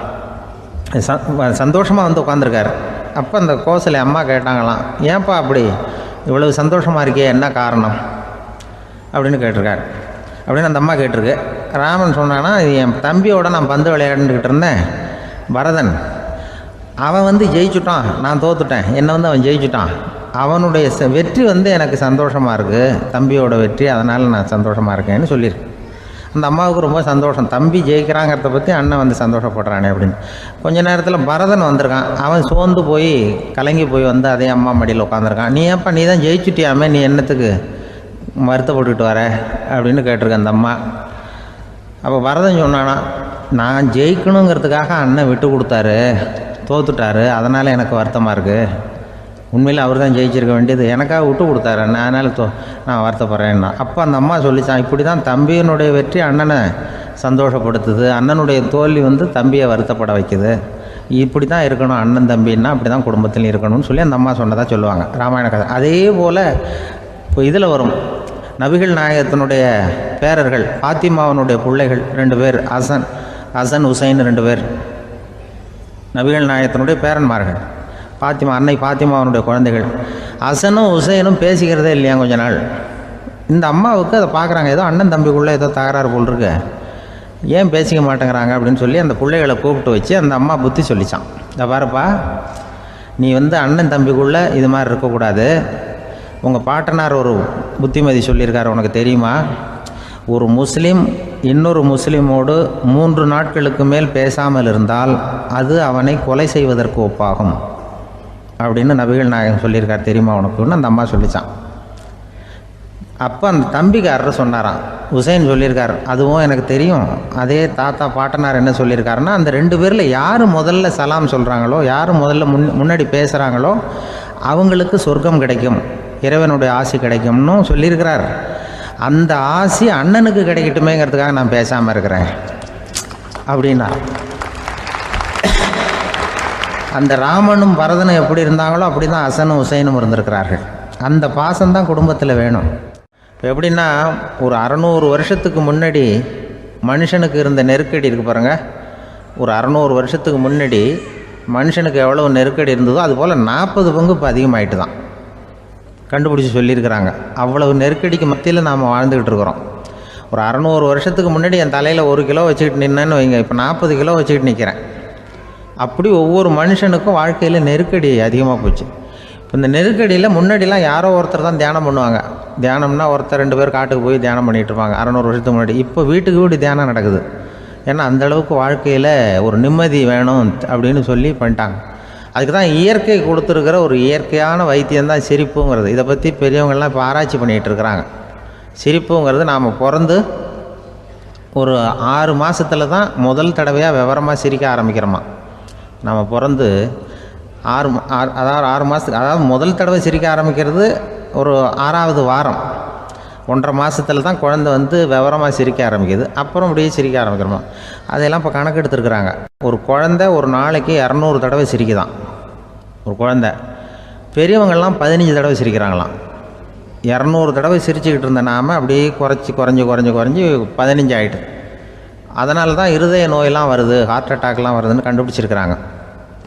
சந்தோஷமாக வந்து உட்காந்துருக்காரு. அப்போ அந்த கோசலை அம்மா கேட்டாங்களாம், ஏன்ப்பா அப்படி இவ்வளவு சந்தோஷமாக இருக்கே, என்ன காரணம் அப்படின்னு கேட்டிருக்காரு. அப்படின்னு அந்த அம்மா கேட்டிருக்கு. ராமன் சொன்னான்னா, என் தம்பியோட நான் பந்து விளையாண்டுக்கிட்டு இருந்தேன், பரதன் அவன் ஜெயிச்சுட்டான், நான் தோத்துட்டேன், என்னை அவன் ஜெயிச்சுட்டான், அவனுடைய வெற்றி எனக்கு சந்தோஷமாக இருக்குது, தம்பியோட வெற்றி, அதனால் நான் சந்தோஷமாக இருக்கேன்னு சொல்லியிருக்கு. அந்த அம்மாவுக்கு ரொம்ப சந்தோஷம், தம்பி ஜெயிக்கிறாங்கிறத பற்றி அண்ணன் சந்தோஷப்படுறானே அப்படின்னு. கொஞ்ச நேரத்தில் பரதன் வந்திருக்கான். அவன் சோர்ந்து போய் கலங்கி போய் அதே அம்மா மடியில் உட்காந்துருக்கான். நீ தான் ஜெயிச்சுட்டியாமே, நீ என்னத்துக்கு வருத்தப்பட்டுட்டு வர அப்படின்னு கேட்டிருக்க அந்த அம்மா. அப்போ பரதன் சொன்னானா, நான் ஜெயிக்கணுங்கிறதுக்காக அண்ணன் விட்டு கொடுத்தாரு, தோத்துட்டாரு, அதனால் எனக்கு வருத்தமாக இருக்குது. உண்மையில் அவர் தான் ஜெயிச்சிருக்க வேண்டியது, எனக்காக விட்டு கொடுத்தாரு அண்ணன், அதனால் நான் வருத்தப்படுறேன்னா. அப்போ அந்த அம்மா சொல்லிச்சான், இப்படி தான் தம்பியினுடைய வெற்றி அண்ணனை சந்தோஷப்படுத்துது, அண்ணனுடைய தோல்வி தம்பியை வருத்தப்பட வைக்குது, இப்படி தான் இருக்கணும் அண்ணன் தம்பின்னா, அப்படி தான் குடும்பத்தில் இருக்கணும்னு சொல்லி அந்த அம்மா சொன்னதாக சொல்லுவாங்க ராமாயண கதை. அதே போல் இப்போ இதில் வரும், நபிகள் நாயகத்தினுடைய பேரர்கள் பாத்திமாவனுடைய பிள்ளைகள் 2 பேர், ஹசன் ஹுசைன் 2 பேர் நபிகள் நாயகத்தினுடைய பேரன்மார்கள். அன்னை பாத்திமாவனுடைய குழந்தைகள். ஹசனும் ஹுசைனும் பேசிக்கிறதே இல்லையா கொஞ்ச நாள். இந்த அம்மாவுக்கு அதை பார்க்குறாங்க, ஏதோ அண்ணன் தம்பிக்குள்ளே ஏதோ தகராறு போல் இருக்கு, ஏன் பேசிக்க மாட்டேங்கிறாங்க அப்படின்னு சொல்லி அந்த பிள்ளைகளை கூப்பிட்டு வச்சு அந்த அம்மா புத்தி சொல்லிச்சான். இதை பாருப்பா, நீ அண்ணன் தம்பிக்குள்ளே இது மாதிரி இருக்கக்கூடாது. உங்கள் பாட்டனார் ஒரு புத்திமதி சொல்லியிருக்காரு, உனக்கு தெரியுமா? ஒரு முஸ்லீம் இன்னொரு முஸ்லீமோடு 3 நாட்களுக்கு மேல் பேசாமல் இருந்தால் அது அவனை கொலை செய்வதற்கு ஒப்பாகும் அப்படின்னு நபிகள் நாயகம் சொல்லியிருக்கார், தெரியுமா உனக்குன்னு அந்த அம்மா சொல்லிச்சான். அப்போ அந்த தம்பிக்காரர் சொன்னாராம், ஹுசைன் சொல்லியிருக்கார், அதுவும் எனக்கு தெரியும். அதே தாத்தா பாட்டனார் என்ன சொல்லியிருக்காருன்னா, அந்த 2 பேரில் யார் முதல்ல சலாம் சொல்கிறாங்களோ, யார் முதல்ல முன்னாடி பேசுகிறாங்களோ அவங்களுக்கு சொர்க்கம் கிடைக்கும், இறைவனுடைய ஆசி கிடைக்கும்னு சொல்லியிருக்கிறார். அந்த ஆசி அண்ணனுக்கு கிடைக்கட்டுமேங்கிறதுக்காக நான் பேசாமல் இருக்கிறேன் அப்படின்னா. அந்த ராமனும் பரதனும் எப்படி இருந்தாங்களோ அப்படி தான் ஹசனும் ஹுசைனும் இருந்திருக்கிறார்கள். அந்த பாசம்தான் குடும்பத்தில் வேணும். இப்போ எப்படின்னா, ஒரு 600 வருஷத்துக்கு முன்னாடி மனுஷனுக்கு இருந்த நெருக்கடி இருக்குது பாருங்கள். ஒரு 600 வருஷத்துக்கு முன்னாடி மனுஷனுக்கு எவ்வளோ நெருக்கடி இருந்ததோ அதுபோல் 40 பங்கு இப்போ அதிகமாகிட்டு தான் கண்டுபிடிச்சி சொல்லியிருக்கிறாங்க. அவ்வளவு நெருக்கடிக்கு மத்தியில் நாம் வாழ்ந்துக்கிட்டு இருக்கிறோம். ஒரு 600 வருஷத்துக்கு முன்னாடி என் தலையில் 1 கிலோ வச்சுக்கிட்டு நின்னேன்னு வைங்க, இப்போ 40 கிலோ வச்சுக்கிட்டு நிற்கிறேன். அப்படி ஒவ்வொரு மனுஷனுக்கும் வாழ்க்கையில் நெருக்கடி அதிகமாக போச்சு. இப்போ இந்த நெருக்கடியில் முன்னாடிலாம் யாரோ ஒருத்தர் தான் தியானம் பண்ணுவாங்க. தியானம்னா ஒருத்தர் 2 பேர் காட்டுக்கு போய் தியானம் பண்ணிகிட்டு இருப்பாங்க 600 வருஷத்துக்கு முன்னாடி. இப்போ வீட்டுக்கு வீடு தியானம் நடக்குது. ஏன்னா அந்தளவுக்கு வாழ்க்கையில் ஒரு நிம்மதி வேணும் அப்படின்னு சொல்லி பண்ணிட்டாங்க. அதுக்கு தான் இயற்கை கொடுத்துருக்கிற ஒரு இயற்கையான வைத்தியம்தான் சிரிப்புங்கிறது. இதை பற்றி பெரியவங்கள்லாம் இப்போ ஆராய்ச்சி பண்ணிகிட்டு இருக்கிறாங்க. சிரிப்புங்கிறது நாம் பிறந்து ஒரு 6 மாதத்தில் தான் முதல் தடவையாக விவரமாக சிரிக்க ஆரம்பிக்கிறோமா. நம்ம பிறந்து 6 மாதத்துக்கு, அதாவது முதல் தடவை சிரிக்க ஆரம்பிக்கிறது ஒரு 6ஆவது வாரம், 1.5 மாதத்தில் தான் குழந்தை விவரமாக சிரிக்க ஆரம்பிக்குது. அப்புறம் அப்படியே சிரிக்க ஆரம்பிக்கிறோமா. அதையெல்லாம் இப்போ கணக்கு எடுத்துருக்குறாங்க. ஒரு குழந்தை ஒரு நாளைக்கு 200 தடவை சிரிக்குதான் ஒரு குழந்தை. பெரியவங்கள்லாம் 15 தடவை சிரிக்கிறாங்களாம். 200 தடவை சிரிச்சுக்கிட்டு இருந்த நாம் அப்படியே குறைஞ்சி 15 ஆகிட்டு. அதனால தான் இருதய நோயெல்லாம் வருது, ஹார்ட் அட்டாக்லாம் வருதுன்னு கண்டுபிடிச்சிருக்கிறாங்க.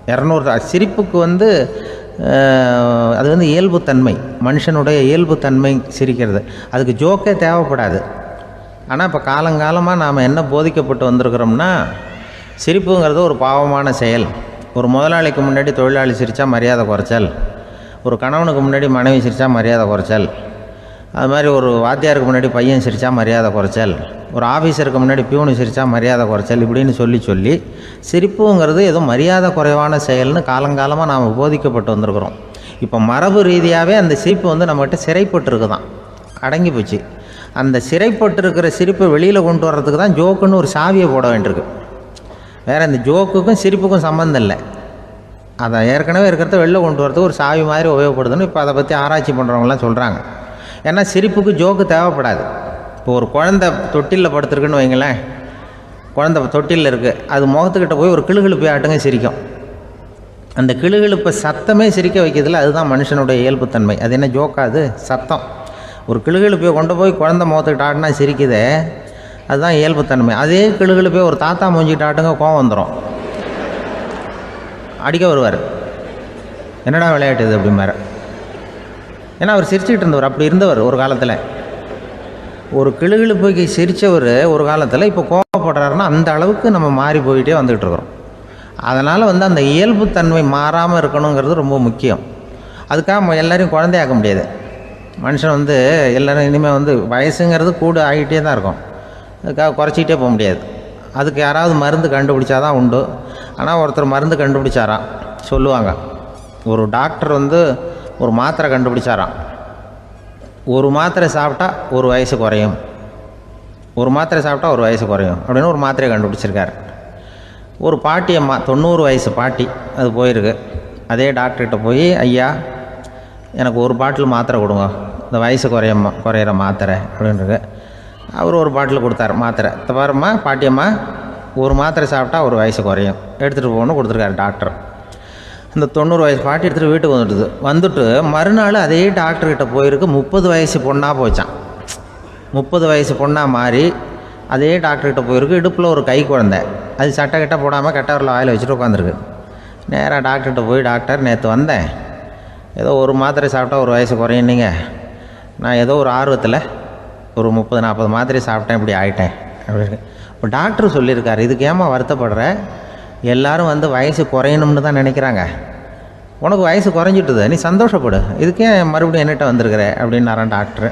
200 சிரிப்புக்கு அது இயல்புத்தன்மை, மனுஷனுடைய இயல்புத்தன்மை சிரிக்கிறது. அதுக்கு ஜோக்கே தேவைப்படாது. ஆனால் இப்போ காலங்காலமாக நாம் என்ன போதிக்கப்பட்டு வந்திருக்கிறோம்னா, சிரிப்புங்கிறது ஒரு பாவமான செயல். ஒரு முதலாளிக்கு முன்னாடி தொழிலாளி சிரித்தா மரியாதை குறைச்சல், ஒரு கணவனுக்கு முன்னாடி மனைவி சிரித்தா மரியாதை குறைச்சல், அது மாதிரி ஒரு வாத்தியாருக்கு முன்னாடி பையன் சிரித்தா மரியாதை குறைச்சல், ஒரு ஆஃபீஸருக்கு முன்னாடி பியூனு சிரித்தா மரியாதை குறைச்சல், இப்படின்னு சொல்லி சிரிப்புங்கிறது ஏதோ மரியாதை குறைவான செயல்னு காலங்காலமாக நாம் போதிக்கப்பட்டு வந்திருக்கிறோம். இப்போ மரபு ரீதியாகவே அந்த சிரிப்பு நம்மகிட்ட சிறைப்பட்டுருக்கு தான், அடங்கி போச்சு. அந்த சிறைப்பட்டு இருக்கிற சிரிப்பை வெளியில் கொண்டு வர்றதுக்கு தான் ஜோக்குன்னு ஒரு சாவியை போட வேண்டியிருக்கு. வேறு இந்த ஜோக்குக்கும் சிரிப்புக்கும் சம்மந்தம் இல்லை. அதை ஏற்கனவே இருக்கிறத வெளில கொண்டு வரதுக்கு ஒரு சாவி மாதிரி உபயோகப்படுதுன்னு இப்போ அதை பற்றி ஆராய்ச்சி பண்ணுறவங்களாம் சொல்கிறாங்க. ஏன்னா சிரிப்புக்கு ஜோக்கு தேவைப்படாது. இப்போ ஒரு குழந்தை தொட்டிலில் படுத்துருக்குன்னு வைங்களேன், குழந்தை தொட்டிலில் இருக்குது, அது முகத்துக்கிட்ட போய் ஒரு கிளுகிழுப்பை ஆட்டுங்க சிரிக்கும். அந்த கிளுகிழுப்பை சத்தமே சிரிக்க வைக்கிறதுல அதுதான் மனுஷனுடைய இயல்புத்தன்மை. அது என்ன ஜோக்காது? சத்தம். ஒரு கிளுகிழுப்பையை கொண்டு போய் குழந்தை முகத்துக்கிட்ட ஆட்டினா சிரிக்குதே, அதுதான் இயல்புத்தன்மை. அதே கிளுகிழுப்பையை ஒரு தாத்தா மூஞ்சிக்கிட்ட ஆட்டுங்க கோவம் வந்துடும், அடிக்க வருவார். என்னடா விளையாட்டு இது அப்படிம்பார். ஏன்னா அவர் சிரிச்சுக்கிட்டு இருந்தவர், அப்படி இருந்தவர் ஒரு காலத்தில். ஒரு கிளுகிழுப்பைக்கு சிரித்தவர் ஒரு காலத்தில் இப்போ கோவப்படுறாருன்னா அந்த அளவுக்கு நம்ம மாறி போயிட்டே வந்துக்கிட்டு இருக்கிறோம். அதனால் அந்த இயல்புத்தன்மை மாறாமல் இருக்கணுங்கிறது ரொம்ப முக்கியம். அதுக்காக எல்லோரையும் குழந்தையாக்க முடியாது. மனுஷன் எல்லோரும் இனிமேல் வயசுங்கிறது கூட ஆகிட்டே தான் இருக்கும். அதுக்காக குறைச்சிக்கிட்டே போக முடியாது. அதுக்கு யாராவது மருந்து கண்டுபிடிச்சாதான் உண்டு. ஆனால் ஒருத்தர் மருந்து கண்டுபிடிச்சாராம், சொல்லுவாங்க. ஒரு டாக்டர் ஒரு மாத்திரை கண்டுபிடிச்சாராம். ஒரு மாத்திரை சாப்பிட்டா ஒரு வயசு குறையும், ஒரு மாத்திரை சாப்பிட்டா ஒரு வயசு குறையும் அப்படின்னு ஒரு மாத்திரையை கண்டுபிடிச்சிருக்காரு. ஒரு பாட்டி அம்மா, 90 வயசு பாட்டி, அது போயிருக்கு. அதே டாக்டர்கிட்ட போய், ஐயா எனக்கு ஒரு பாட்டில் மாத்திரை கொடுங்க, இந்த வயசு குறையிற மாத்திரை அப்படின்றது. அவர் ஒரு பாட்டில் கொடுத்தாரு மாத்திரை. பாரும்மா பாட்டியம்மா, ஒரு மாத்திரை சாப்பிட்டா ஒரு வயசு குறையும், எடுத்துகிட்டு போகணும்னு கொடுத்துருக்காரு டாக்டர். இந்த 90 வயசு பாட்டி எடுத்துகிட்டு வீட்டுக்கு வந்துட்டு மறுநாள் அதே டாக்டர்கிட்ட போயிருக்கு. 30 வயசு பொண்ணாக போச்சான். 30 வயசு பொண்ணாக மாறி அதே டாக்டர்கிட்ட போயிருக்கு. இடுப்பில் ஒரு கை குழந்தை, அது சட்டை கட்ட போடாமல் கட்டவரில் வாயில் வச்சுட்டு உட்காந்துருக்கு. நேராக டாக்டர்கிட்ட போய், டாக்டர் நேற்று வந்தேன், ஏதோ ஒரு மாத்திரை சாப்பிட்டா ஒரு வயசு குறையினீங்க, நான் ஏதோ ஒரு ஆர்வத்தில் ஒரு 30-40 மாத்திரை சாப்பிட்டேன், இப்படி ஆகிட்டேன் அப்படின்னு. இப்போ டாக்டர் சொல்லியிருக்காரு, இதுக்கு ஏமா வருத்தப்படுற, எல்லோரும் வயசு குறையணும்னு தான் நினைக்கிறாங்க, உனக்கு வயசு குறைஞ்சிட்டுது, நீ சந்தோஷப்படு, இதுக்கே மறுபடியும் என்னட்ட வந்திருக்கிற அப்படின்னாரான் டாக்டர்.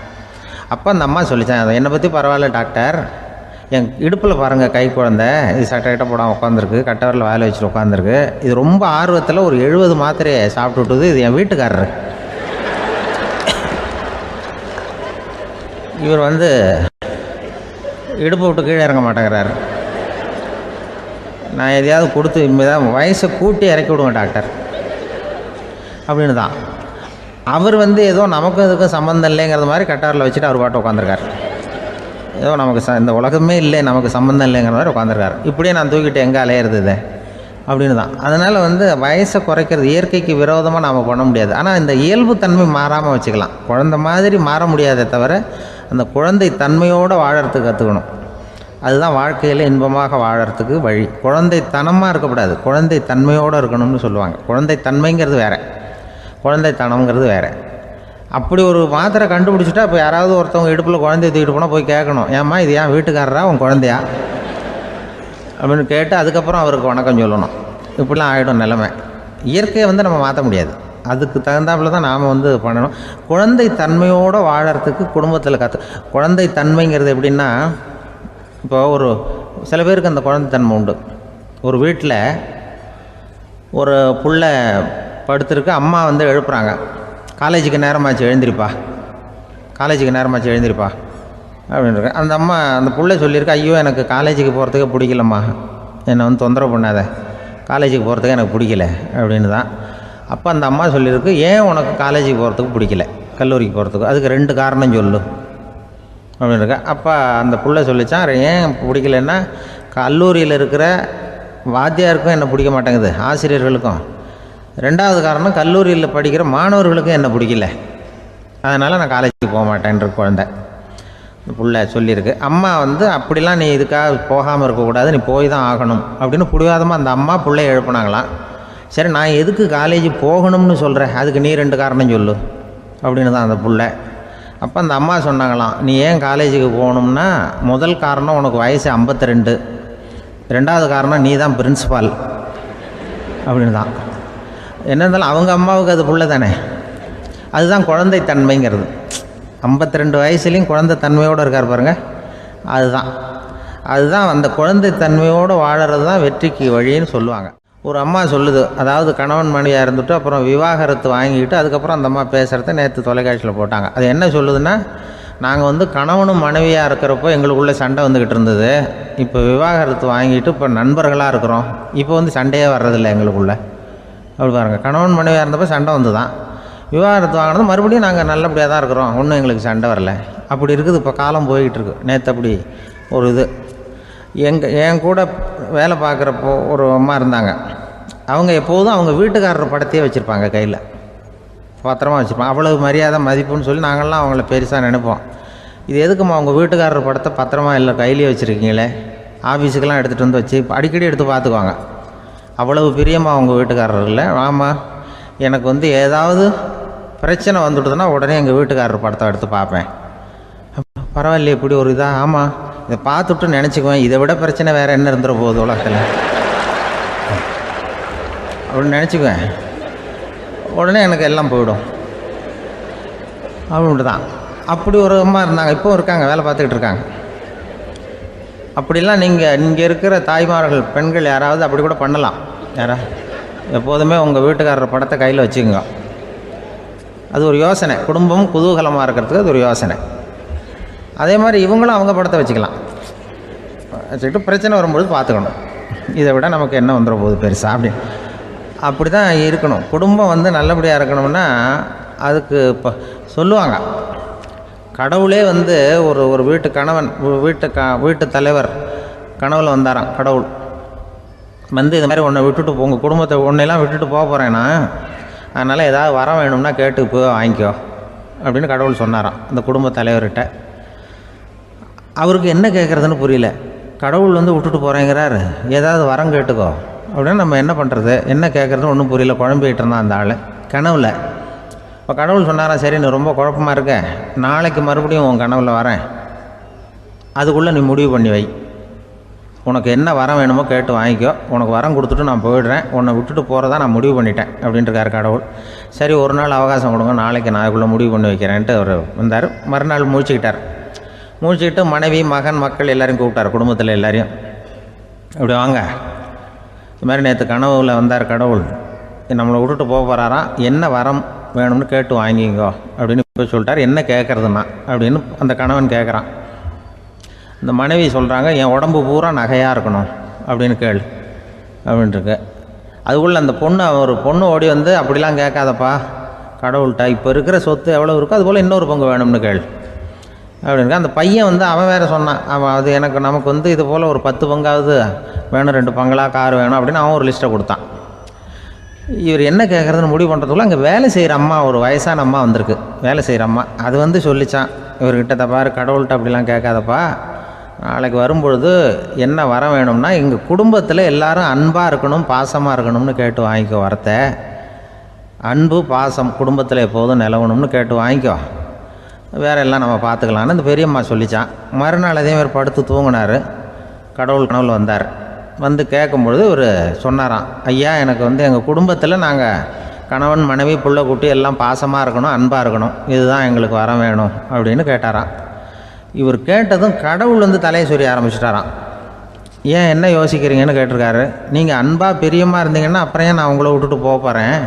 அப்போ அந்த அம்மா சொல்லித்தேன், அதை என்னை பற்றி பரவாயில்ல டாக்டர், என் இடுப்பில் பாருங்கள் கை குழந்தை, இது சட்டை கிட்ட போடாமல் உட்காந்துருக்கு, கட்டவரில் வாயில் வச்சுட்டு உட்காந்துருக்கு, இது ரொம்ப ஆர்வத்தில் ஒரு 70 மாத்திரையை சாப்பிட்டு விட்டுது, இது என் வீட்டுக்காரரு. இவர் இடுப்பை விட்டு கீழே இறங்க மாட்டேங்கிறாரு. நான் எதையாவது கொடுத்து இனிமேதான் வயசை கூட்டி இறக்கி விடுவேன் டாக்டர் அப்படின்னு தான். அவர் ஏதோ நமக்கும் இதுக்கும் சம்மந்தம் இல்லைங்கிறது மாதிரி கட்டாரில் வச்சுட்டு அவர் பாட்டு உட்காந்துருக்கார். ஏதோ நமக்கு இந்த உலகமே இல்லை, நமக்கு சம்மந்தம் இல்லைங்கிற மாதிரி உட்காந்துருக்கார். இப்படியே நான் தூக்கிட்டு எங்கே அலையிறது அப்படின்னு தான். அதனால் வயசை குறைக்கிறது இயற்கைக்கு விரோதமாக நாம் பண்ண முடியாது. ஆனால் இந்த இயல்புத்தன்மை மாறாமல் வச்சுக்கலாம். குழந்தை மாதிரி மாற முடியாதே தவிர அந்த குழந்தை தன்மையோடு வாழறதுக்கு கற்றுக்கணும். அதுதான் வாழ்க்கையில் இன்பமாக வாழறதுக்கு வழி. குழந்தைத்தனமாக இருக்கக்கூடாது, குழந்தை தன்மையோடு இருக்கணும்னு சொல்லுவாங்க. குழந்தை தன்மைங்கிறது வேறு, குழந்தைத்தனம்ங்கிறது வேறு. அப்படி ஒரு மாத்திரை கண்டுபிடிச்சிட்டா இப்போ யாராவது ஒருத்தவங்க இடுப்பில் குழந்தைய தூக்கிட்டு போனால் போய் கேட்கணும், ஏம்மா இது ஏன் வீட்டுக்காரரா உன் குழந்தையா அப்படின்னு கேட்டு அதுக்கப்புறம் அவருக்கு வணக்கம் சொல்லணும். இப்படிலாம் ஆகிடும் நிலைமை. இயற்கையை நம்ம மாற்ற முடியாது, அதுக்கு தகுந்தாப்புல தான் நாம் பண்ணணும். குழந்தை தன்மையோடு வாழறதுக்கு குடும்பத்தில் குழந்தை தன்மைங்கிறது எப்படின்னா, இப்போ சில பேருக்கு அந்த குழந்தைத்தன்மை உண்டு. ஒரு வீட்டில் ஒரு புள்ள படுத்துருக்கு, அம்மா எழுப்புறாங்க, காலேஜுக்கு நேரமாச்சு எழுந்திரிப்பா, காலேஜுக்கு நேரமாச்சு எழுந்திரிப்பா அப்படின்ட்டு. அந்த அம்மா அந்த புள்ளை சொல்லியிருக்கு, ஐயோ எனக்கு காலேஜுக்கு போகிறதுக்கே பிடிக்கலம்மா, என்னை தொந்தரவு பண்ணாத, காலேஜுக்கு போகிறதுக்கு எனக்கு பிடிக்கல அப்படின்னு தான். அப்போ அந்த அம்மா சொல்லியிருக்கு, ஏன் உனக்கு காலேஜுக்கு போகிறதுக்கு பிடிக்கல, கல்லூரிக்கு போகிறதுக்கு, அதுக்கு 2 காரணம் சொல்லு அப்படின்னு இருக்கா. அப்போ அந்த புள்ளை சொல்லிச்சான், ஏன் பிடிக்கலன்னா, கல்லூரியில் இருக்கிற வாத்தியாருக்கும் என்னை பிடிக்க மாட்டேங்குது, ஆசிரியர்களுக்கும். 2வது காரணம், கல்லூரியில் படிக்கிற மாணவர்களுக்கும் என்னை பிடிக்கல, அதனால் நான் காலேஜுக்கு போக மாட்டேன்ற குழந்தை புள்ள சொல்லியிருக்கு. அம்மா அப்படிலாம் நீ இதுக்காக போகாமல் இருக்கக்கூடாது, நீ போய் தான் ஆகணும் அப்படின்னு பிடிவாதமாக அந்த அம்மா பிள்ளைய எழுப்புனாங்களாம். சரி நான் எதுக்கு காலேஜ் போகணும்னு சொல்கிறேன், அதுக்கு நீ 2 காரணம் சொல்லு அப்படின்னு தான் அந்த புள்ள. அப்போ அந்த அம்மா சொன்னாங்களாம், நீ ஏன் காலேஜுக்கு போகணும்னா, முதல் காரணம் உனக்கு வயசு 52, 2வது காரணம் நீ தான் பிரின்சிபால் அப்படின்னு தான். என்ன இருந்தாலும் அவங்க அம்மாவுக்கு அது புள்ள தானே, அதுதான் குழந்தை தன்மைங்கிறது. 52 வயசுலேயும் குழந்தை தன்மையோடு இருக்கார் பாருங்கள், அதுதான் அந்த குழந்தை தன்மையோடு வாழறது தான் வெற்றிக்கு வழின்னு சொல்லுவாங்க. ஒரு அம்மா சொல்லுது, அதாவது கணவன் மனைவியாக இருந்துட்டு அப்புறம் விவாகரத்து வாங்கிக்கிட்டு அதுக்கப்புறம் அந்த அம்மா பேசுகிறத நேற்று தொலைக்காட்சியில் போட்டாங்க. அது என்ன சொல்லுதுன்னா, நாங்கள் வந்து கணவனும் மனைவியாக இருக்கிறப்போ எங்களுக்குள்ளே சண்டை வந்துக்கிட்டு இருந்தது. இப்போ விவாகரத்து வாங்கிட்டு இப்போ நண்பர்களாக இருக்கிறோம். இப்போ வந்து சண்டையே வர்றதில்லை எங்களுக்குள்ளே. அப்படி பாருங்கள், கணவன் மனைவியாக இருந்தப்போ சண்டை வந்து தான், விவாகரத்து வாங்கினது மறுபடியும் நாங்கள் நல்லபடியாக தான் இருக்கிறோம், ஒன்றும் எங்களுக்கு சண்டை வரல. அப்படி இருக்குது இப்போ காலம் போய்கிட்டு இருக்கு. நேற்று அப்படி ஒரு இது என் கூட வேலை பார்க்குறப்போ ஒரு அம்மா இருந்தாங்க. அவங்க எப்போதும் அவங்க வீட்டுக்காரர் படத்தையே வச்சுருப்பாங்க, கையில் பத்திரமா வச்சுருப்பாங்க. அவ்வளவு மரியாதை மதிப்புன்னு சொல்லி நாங்கள்லாம் அவங்கள பெருசாக நினைப்போம். இது எதுக்குமா அவங்க வீட்டுக்காரர் படத்தை பத்திரமா இல்லை கையிலேயே வச்சுருக்கீங்களே, ஆஃபீஸுக்கெல்லாம் எடுத்துகிட்டு வந்து வச்சு அடிக்கடி எடுத்து பார்த்துக்குவாங்க. அவ்வளவு பிரியமாக அவங்க வீட்டுக்காரர் இல்லை. ஆமாம், எனக்கு வந்து ஏதாவது பிரச்சனை வந்துவிடுதுன்னா உடனே எங்கள் வீட்டுக்காரர் படத்தை எடுத்து பார்ப்பேன். பரவாயில்லையே இப்படி ஒரு இதாக. ஆமாம், இதை பார்த்துட்டு நினச்சிக்குவேன், இதை விட பிரச்சனை வேறு என்ன இருந்துட போகுது உலகத்தில் அப்படின்னு நினச்சிக்குவேன். உடனே எனக்கு எல்லாம் போயிடும் அப்படின்ட்டு தான். அப்படி ஒரு அம்மா இருந்தாங்க, இப்போவும் இருக்காங்க, வேலை பார்த்துக்கிட்டு இருக்காங்க. அப்படிலாம் நீங்கள் இருக்கிற தாய்மார்கள் பெண்கள் யாராவது அப்படி கூட பண்ணலாம். எப்போதுமே உங்கள் வீட்டுக்காரர் படத்தை கையில் வச்சுக்கோங்க. அது ஒரு யோசனை, குடும்பம் குதூகலமாக இருக்கிறதுக்கு அது ஒரு யோசனை. அதே மாதிரி இவங்களும் அவங்க படத்தை வச்சுக்கலாம், வச்சுக்கிட்டு பிரச்சனை வரும்பொழுது பார்த்துக்கணும். இதை விட நமக்கு என்ன வந்துட போகுது பெருசாக அப்படி தான் இருக்கணும். குடும்பம் வந்து நல்லபடியாக இருக்கணும்னா அதுக்கு இப்போ சொல்லுவாங்க, கடவுளே வந்து ஒரு வீட்டு கணவன் வீட்டு தலைவர் கனவுல வந்தாராம். கடவுள் வந்து இது மாதிரி உன்னை விட்டுட்டு உங்கள் குடும்பத்தை உன்னையெல்லாம் விட்டுட்டு போக போகிறேன்னா, அதனால் ஏதாவது வரம் வேணும்னா கேட்டு போய் வாங்கிக்கோ அப்படின்னு கடவுள் சொன்னாராம் அந்த குடும்ப தலைவர்கிட்ட. அவருக்கு என்ன கேட்குறதுன்னு புரியல. கடவுள் வந்து விட்டுட்டு போகிறேங்கிறாரு, ஏதாவது வரம் கேட்டுக்கோ அப்படின்னு நம்ம என்ன பண்ணுறது, என்ன கேட்குறதுன்னு ஒன்றும் புரியல. குழம்பிக்கிட்டு இருந்தான் அந்த ஆள் கனவுல. இப்போ கடவுள் சொன்னாரா, சரி நீ ரொம்ப குழப்பமாக இருக்க, நாளைக்கு மறுபடியும் உன் கனவுல வரேன், அதுக்குள்ளே நீ முடிவு பண்ணி வை, உனக்கு என்ன வரம் வேணுமோ கேட்டு வாங்கிக்கோ, உனக்கு வரம் கொடுத்துட்டு நான் போயிடுறேன், உன்னை விட்டுட்டு போகிறதா நான் முடிவு பண்ணிட்டேன் அப்படின்ட்டுருக்காரு கடவுள். சரி ஒரு நாள் அவகாசம் கொடுங்க, நாளைக்கு நான் அதுக்குள்ளே முடிவு பண்ணி வைக்கிறேன்ட்டு அவர் வந்தார். மறுநாள் முழிச்சுக்கிட்டு மனைவி மகன் மக்கள் எல்லோரையும் கூப்பிட்டார், குடும்பத்தில் எல்லாரையும். இப்படி வாங்க, இது மாதிரி நேற்று கனவுல வந்தார் கடவுள், நம்மளை விட்டுட்டு போக போகிறாராம், என்ன வரம் வேணும்னு கேட்டு வாங்கிங்கோ அப்படின்னு போய் சொல்லிட்டார். என்ன கேட்குறதுன்னா அப்படின்னு அந்த கணவன் கேட்குறான். இந்த மனைவி சொல்கிறாங்க, என் உடம்பு பூரா நகையாக இருக்கணும் அப்படின்னு கேள் அப்படின்ட்டுருக்கு. அதுக்குள்ளே அந்த ஒரு பொண்ணு ஓடி வந்து, அப்படிலாம் கேட்காதப்பா கடவுள்கிட்ட, இப்போ இருக்கிற சொத்து எவ்வளோ இருக்கோ அதுபோல் இன்னொரு பங்கு வேணும்னு கேள் அப்படின்னு. அந்த பையன் வந்து அவன் வேறு சொன்னான், அவன் அது நமக்கு வந்து இது போல் ஒரு 10 பங்காவது வேணும், 2 பங்களா கார் வேணும் அப்படின்னு அவன் ஒரு லிஸ்ட்டை கொடுத்தான். இவர் என்ன கேட்குறதுன்னு முடிவு பண்ணுறதுக்குள்ள அங்கே வேலை செய்கிற அம்மா, ஒரு வயசான அம்மா வந்திருக்கு, வேலை செய்கிற அம்மா. அது வந்து சொல்லிச்சான் இவர்கிட்ட, தப்பாரு கடவுள்கிட்ட அப்படிலாம் கேட்காதப்பா, நாளைக்கு வரும்பொழுது என்ன வர வேணும்னா எங்கள் குடும்பத்தில் எல்லாரும் அன்பாக இருக்கணும் பாசமாக இருக்கணும்னு கேட்டு வாங்கிக்கோ வரத்தை, அன்பு பாசம் குடும்பத்தில் எப்போதும் நிலவணும்னு கேட்டு வாங்கிக்கோ, வேறு எல்லாம் நம்ம பார்த்துக்கலான்னு அந்த பெரியம்மா சொல்லித்தான். மறுநாள் அதே மாதிரி படுத்து தூங்கினார். கடவுள் கனவுல வந்தார். வந்து கேட்கும்பொழுது இவர் சொன்னாராம், ஐயா எனக்கு வந்து எங்கள் குடும்பத்தில் நாங்கள் கணவன் மனைவி புள்ள குட்டி எல்லாம் பாசமாக இருக்கணும் அன்பாக இருக்கணும், இதுதான் எங்களுக்கு வர வேணும் அப்படின்னு கேட்டாராம். இவர் கேட்டதும் கடவுள் வந்து தலையை சொரிய ஆரம்பிச்சிட்டாராம். ஏன் என்ன யோசிக்கிறீங்கன்னு கேட்டிருக்காரு. நீங்கள் அன்பாக பிரியமாக இருந்தீங்கன்னா அப்புறம் ஏன் நான் உங்களை விட்டுட்டு போக போகிறேன்,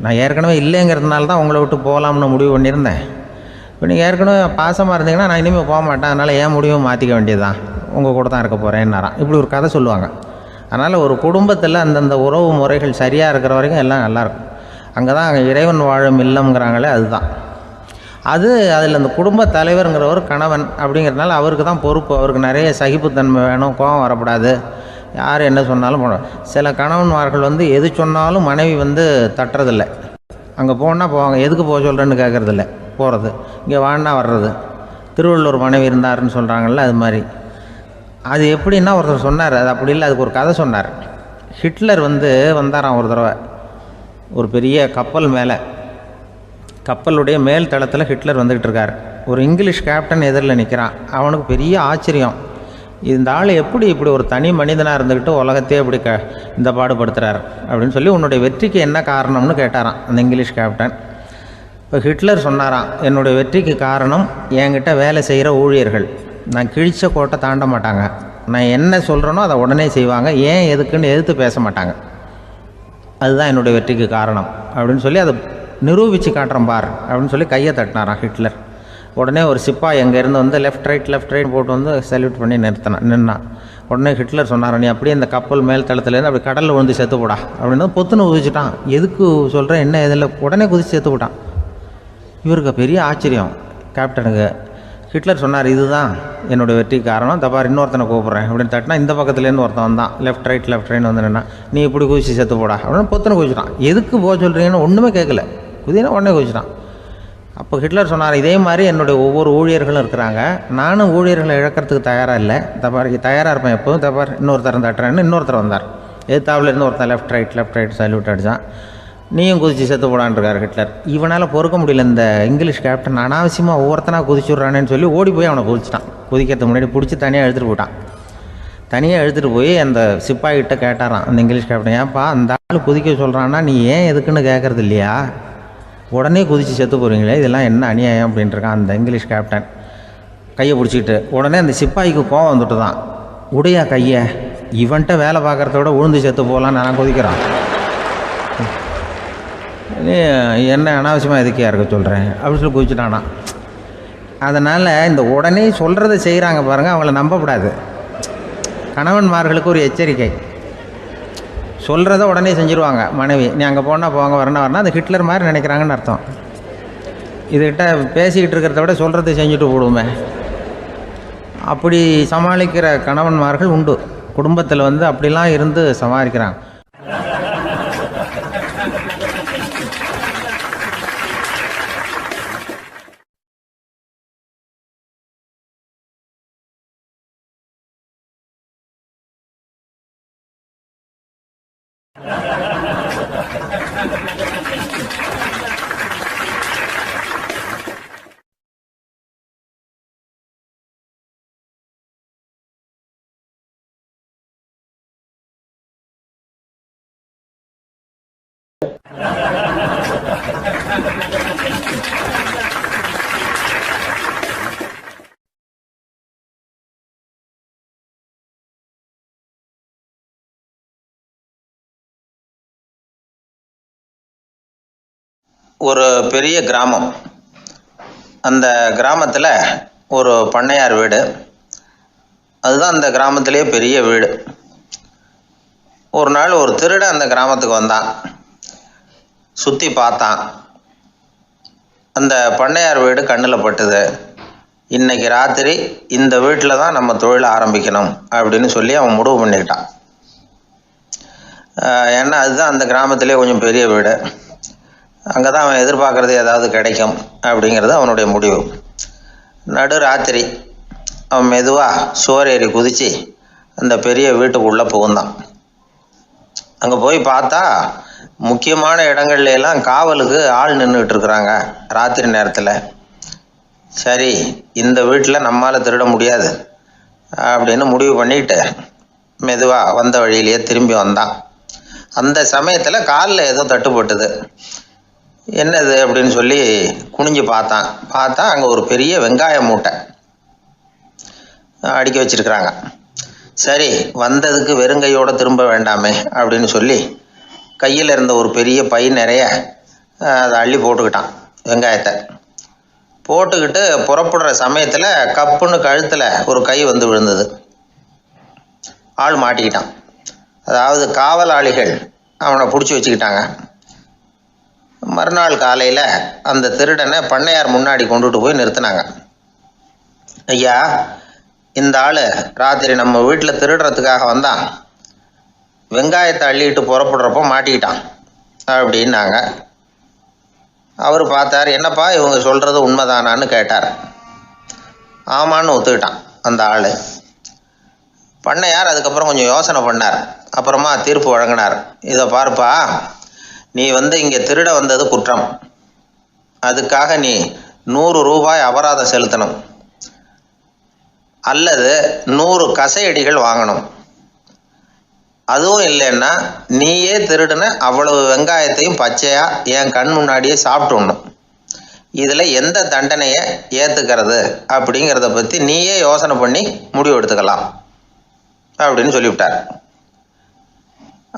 நான் ஏற்கனவே இல்லைங்கிறதுனால தான் உங்களை விட்டு போகலாம்னு முடிவு பண்ணியிருந்தேன். இப்போ நீங்கள் ஏற்கனவே பாசமாக இருந்தீங்கன்னா நான் இனிமேல் போக மாட்டேன், அதனால் ஏன் முடிவும் மாற்றிக்க வேண்டியது தான், உங்கள் கூட தான் இருக்க போகிறேன்னாராம். இப்படி ஒரு கதை சொல்லுவாங்க. அதனால் ஒரு குடும்பத்தில் அந்தந்த உறவு முறைகள் சரியாக இருக்கிற வரைக்கும் எல்லாம் நல்லாயிருக்கும். அங்கே தான் இறைவன் வாழும் இல்லம்ங்கிறாங்களே, அதுதான் அது. அதில் அந்த குடும்ப தலைவருங்கிறவர் கணவன் அப்படிங்கிறதுனால அவருக்கு தான் பொறுப்பு. அவருக்கு நிறைய சகிப்புத்தன்மை வேணும், கோபம் வரக்கூடாது, யார் என்ன சொன்னாலும் போகணும். சில கணவன்மார்கள் வந்து எது சொன்னாலும் மனைவி வந்து தட்டுறதில்லை, அங்கே போனால் போவாங்க, எதுக்கு போக சொல்கிறேன்னு கேட்குறதில்ல, போகிறது, இங்கே வான்னா வர்றது. திருவள்ளுவர் மனைவி இருந்தாருன்னு சொல்கிறாங்கல்ல, அது மாதிரி. அது எப்படின்னா ஒருத்தர் சொன்னார், அது அப்படி இல்லை, அதுக்கு ஒரு கதை சொன்னார். ஹிட்லர் வந்து வந்தாராம் ஒரு தடவை, ஒரு பெரிய கப்பல் மேலே, கப்பலுடைய மேல் தளத்தில் ஹிட்லர் வந்துக்கிட்டு இருக்கார். ஒரு இங்கிலீஷ் கேப்டன் எதிரில் நிற்கிறான். அவனுக்கு பெரிய ஆச்சரியம், இந்த ஆள் எப்படி இப்படி ஒரு தனி மனிதனாக இருந்துக்கிட்டு உலகத்தையே இப்படி இந்த பாடுபடுத்துகிறார் அப்படின்னு சொல்லி, உன்னுடைய வெற்றிக்கு என்ன காரணம்னு கேட்டாராம் அந்த இங்கிலீஷ் கேப்டன். இப்போ ஹிட்லர் சொன்னாராம், என்னுடைய வெற்றிக்கு காரணம் என்கிட்ட வேலை செய்கிற ஊழியர்கள், நான் கிழிச்ச கோட்டை தாண்ட மாட்டாங்க, நான் என்ன சொல்கிறேனோ அதை உடனே செய்வாங்க, ஏன் எதுக்குன்னு எதிர்த்து பேச மாட்டாங்க, அதுதான் என்னுடைய வெற்றிக்கு காரணம் அப்படின்னு சொல்லி அதை நிரூபித்து காட்டுறேன் பார் அப்படின்னு சொல்லி கையை தட்டினாராம் ஹிட்லர். உடனே ஒரு சிப்பாய் எங்கேருந்து வந்து லெஃப்ட் ரைட் போட்டு வந்து சல்யூட் பண்ணி நின்னான். உடனே ஹிட்லர் சொன்னார், நீ அப்படியே இந்த கப்பல் மேல் தளத்துலேருந்து அப்படி கடலில் விழுந்து செத்து போடா அப்படின்னு பொத்துன்னு குதிச்சுட்டான். எதுக்கு சொல்கிறேன் என்ன இதில், உடனே குதிச்சு செத்து போட்டான். இவருக்கு பெரிய ஆச்சரியம் கேப்டனுக்கு. ஹிட்லர் சொன்னார், இதுதான் என்னுடைய வெற்றி காரணம், தப்பார் இன்னொருத்தனை கூப்பிட்றேன் அப்படின்னு தட்டினா இந்த பக்கத்துலேருந்து ஒருத்தன் வந்தான், லெஃப்ட் ரைட்னு வந்து நின்னா, நீ இப்படி குதிச்சு செத்து போடா அப்படின்னு பொத்துன்னு குதிச்சுட்டான். எதுக்கு போக சொல்கிறீங்கன்னு ஒன்றுமே கேட்கல, குதினா உடனே குதிச்சுட்டான். அப்போ ஹிட்லர் சொன்னார், இதே மாதிரி என்னுடைய ஒவ்வொரு ஊழியர்களும் இருக்கிறாங்க, நானும் ஊழியர்களை இழக்கிறதுக்கு தயாராக இல்லை, தப்பாருக்கு தயாராக இருப்பேன் எப்போதும், தப்பார் இன்னொருத்தரம் தட்டுறேன்னு இன்னொருத்தர் வந்தார். எதிர்த்தாப்புலேருந்து ஒருத்தன் லெஃப்ட் ரைட் சல்யூட் அடித்தான். நீயும் குதிச்சு செத்து போடான்ருக்கார் ஹிட்லர். இவனால் பொறுக்க முடியல, இந்த இங்கிலீஷ் கேப்டன் அனாவசியமாக ஒவ்வொருத்தனாக குதிச்சுட்றானேன்னு சொல்லி ஓடி போய் அவனை குதிச்சிட்டான். குதிக்கிறதுக்கு முன்னாடி பிடிச்சி தனியாக எழுத்துட்டு போட்டான். தனியாக எழுத்துட்டு போய் அந்த சிப்பாய்கிட்ட கேட்டாரான் அந்த இங்கிலீஷ் கேப்டன், ஏன்ப்பா அந்த ஆள் குதிக்க சொல்கிறான்னா நீ ஏன் எதுக்குன்னு கேட்குறது இல்லையா, உடனே குதித்து செத்து போகிறீங்களே, இதெல்லாம் என்ன அநியாயம் அப்படின்ட்டுருக்கான் அந்த இங்கிலீஷ் கேப்டன் கையை பிடிச்சிக்கிட்டு. உடனே அந்த சிப்பாய்க்கு கோவம் வந்துட்டு தான், உடையா கையை, இவன்ட்ட வேலை பார்க்குறத விட உழுந்து செத்து போகலான்னு நான் குதிக்கிறான், என்ன அனாவசியமாக எதுக்கே இருக்க சொல்கிறேன் அப்படின்னு சொல்லி குதிச்சுட்டானா. அதனால் இந்த உடனே சொல்கிறத செய்கிறாங்க பாருங்கள், அவங்கள நம்பக்கூடாது. கணவன்மார்களுக்கு ஒரு எச்சரிக்கை, சொல்கிறத உடனே செஞ்சுருவாங்க மனைவி, நீ அங்கே போனால் போங்க வரணும் அது ஹிட்லர் மாதிரி நினைக்கிறாங்கன்னு அர்த்தம். இதுகிட்ட பேசிக்கிட்டு இருக்கிறத விட சொல்கிறத செஞ்சுட்டு போடுவோமே, அப்படி சமாளிக்கிற கணவன்மார்கள் உண்டு. குடும்பத்தில் வந்து அப்படிலாம் இருந்து சமாளிக்கிறாங்க. ஒரு பெரிய கிராமம். அந்த கிராமத்தில் ஒரு பண்ணையார் வீடு, அதுதான் அந்த கிராமத்திலேயே பெரிய வீடு. ஒரு நாள் ஒரு திருடன் அந்த கிராமத்துக்கு வந்தான், சுற்றி பார்த்தான். அந்த பண்ணையார் வீடு கண்ணில் பட்டுது. இன்னைக்கு ராத்திரி இந்த வீட்டில் தான் நம்ம தொழிலை ஆரம்பிக்கணும் அப்படின்னு சொல்லி அவன் முடிவு பண்ணிக்கிட்டான். ஏன்னா அதுதான் அந்த கிராமத்திலே கொஞ்சம் பெரிய வீடு, அங்கே தான் அவன் எதிர்பார்க்குறது ஏதாவது கிடைக்கும் அப்படிங்கிறது அவனுடைய முடிவு. நடு ராத்திரி அவன் மெதுவாக சுவரேறி குதித்து அந்த பெரிய வீட்டுக்குள்ளே புகுந்தான். அங்கே போய் பார்த்தா முக்கியமான இடங்கள்ல எல்லாம் காவலுக்கு ஆள் நின்றுட்டு இருக்கிறாங்க ராத்திரி நேரத்தில். சரி, இந்த வீட்டில் நம்மால் திருட முடியாது அப்படின்னு முடிவு பண்ணிட்டு மெதுவாக வந்த வழியிலேயே திரும்பி வந்தான். அந்த சமயத்தில் காலில் ஏதோ தட்டுப்பட்டுது. என்னது அப்படின்னு சொல்லி குனிஞ்சு பார்த்தா அங்கே ஒரு பெரிய வெங்காய மூட்டை அடுக்கி வச்சிருக்கிறாங்க. சரி, வந்ததுக்கு வெறுங்கையோடு திரும்ப வேண்டாமே அப்படின்னு சொல்லி கையில் இருந்த ஒரு பெரிய பை நிறைய அதை அள்ளி போட்டுக்கிட்டான். வெங்காயத்தை போட்டுக்கிட்டு புறப்படுற சமயத்தில் கப்புன்னு கழுத்தில் ஒரு கை வந்து விழுந்தது. ஆள் மாட்டிக்கிட்டான். அதாவது காவலாளிகள் அவனை பிடிச்சி வச்சுக்கிட்டாங்க. மறுநாள் காலையில் அந்த திருடனை பண்ணையார் முன்னாடி கொண்டுட்டு போய் நிறுத்தினாங்க. ஐயா, இந்த ஆள் ராத்திரி நம்ம வீட்டில் திருடுறதுக்காக வந்தான், வெங்காயத்தை அள்ளிட்டு புறப்படுறப்போ மாட்டிக்கிட்டான் அப்படின்னாங்க. அவர் பார்த்தார், என்னப்பா இவங்க சொல்கிறது உண்மைதானான்னு கேட்டார். ஆமான்னு ஒத்துக்கிட்டான் அந்த ஆள். பண்ணையார் அதுக்கப்புறம் கொஞ்சம் யோசனை பண்ணார். அப்புறமா தீர்ப்பு வழங்கினார். இதை பாருப்பா, நீ இங்கே திருட வந்தது குற்றம், அதுக்காக நீ 100 ரூபாய் அபராதம் செலுத்தணும், அல்லது 100 கசையடிகள் வாங்கணும். அதுவும் இல்லைன்னா நீயே திருடுன அவ்வளவு வெங்காயத்தையும் பச்சையா என் கண் முன்னாடியே சாப்பிட்டுடணும். இதில் எந்த தண்டனையை ஏற்றுக்கிறது அப்படிங்கிறத பற்றி நீயே யோசனை பண்ணி முடிவு எடுத்துக்கலாம் அப்படின்னு சொல்லிவிட்டார்.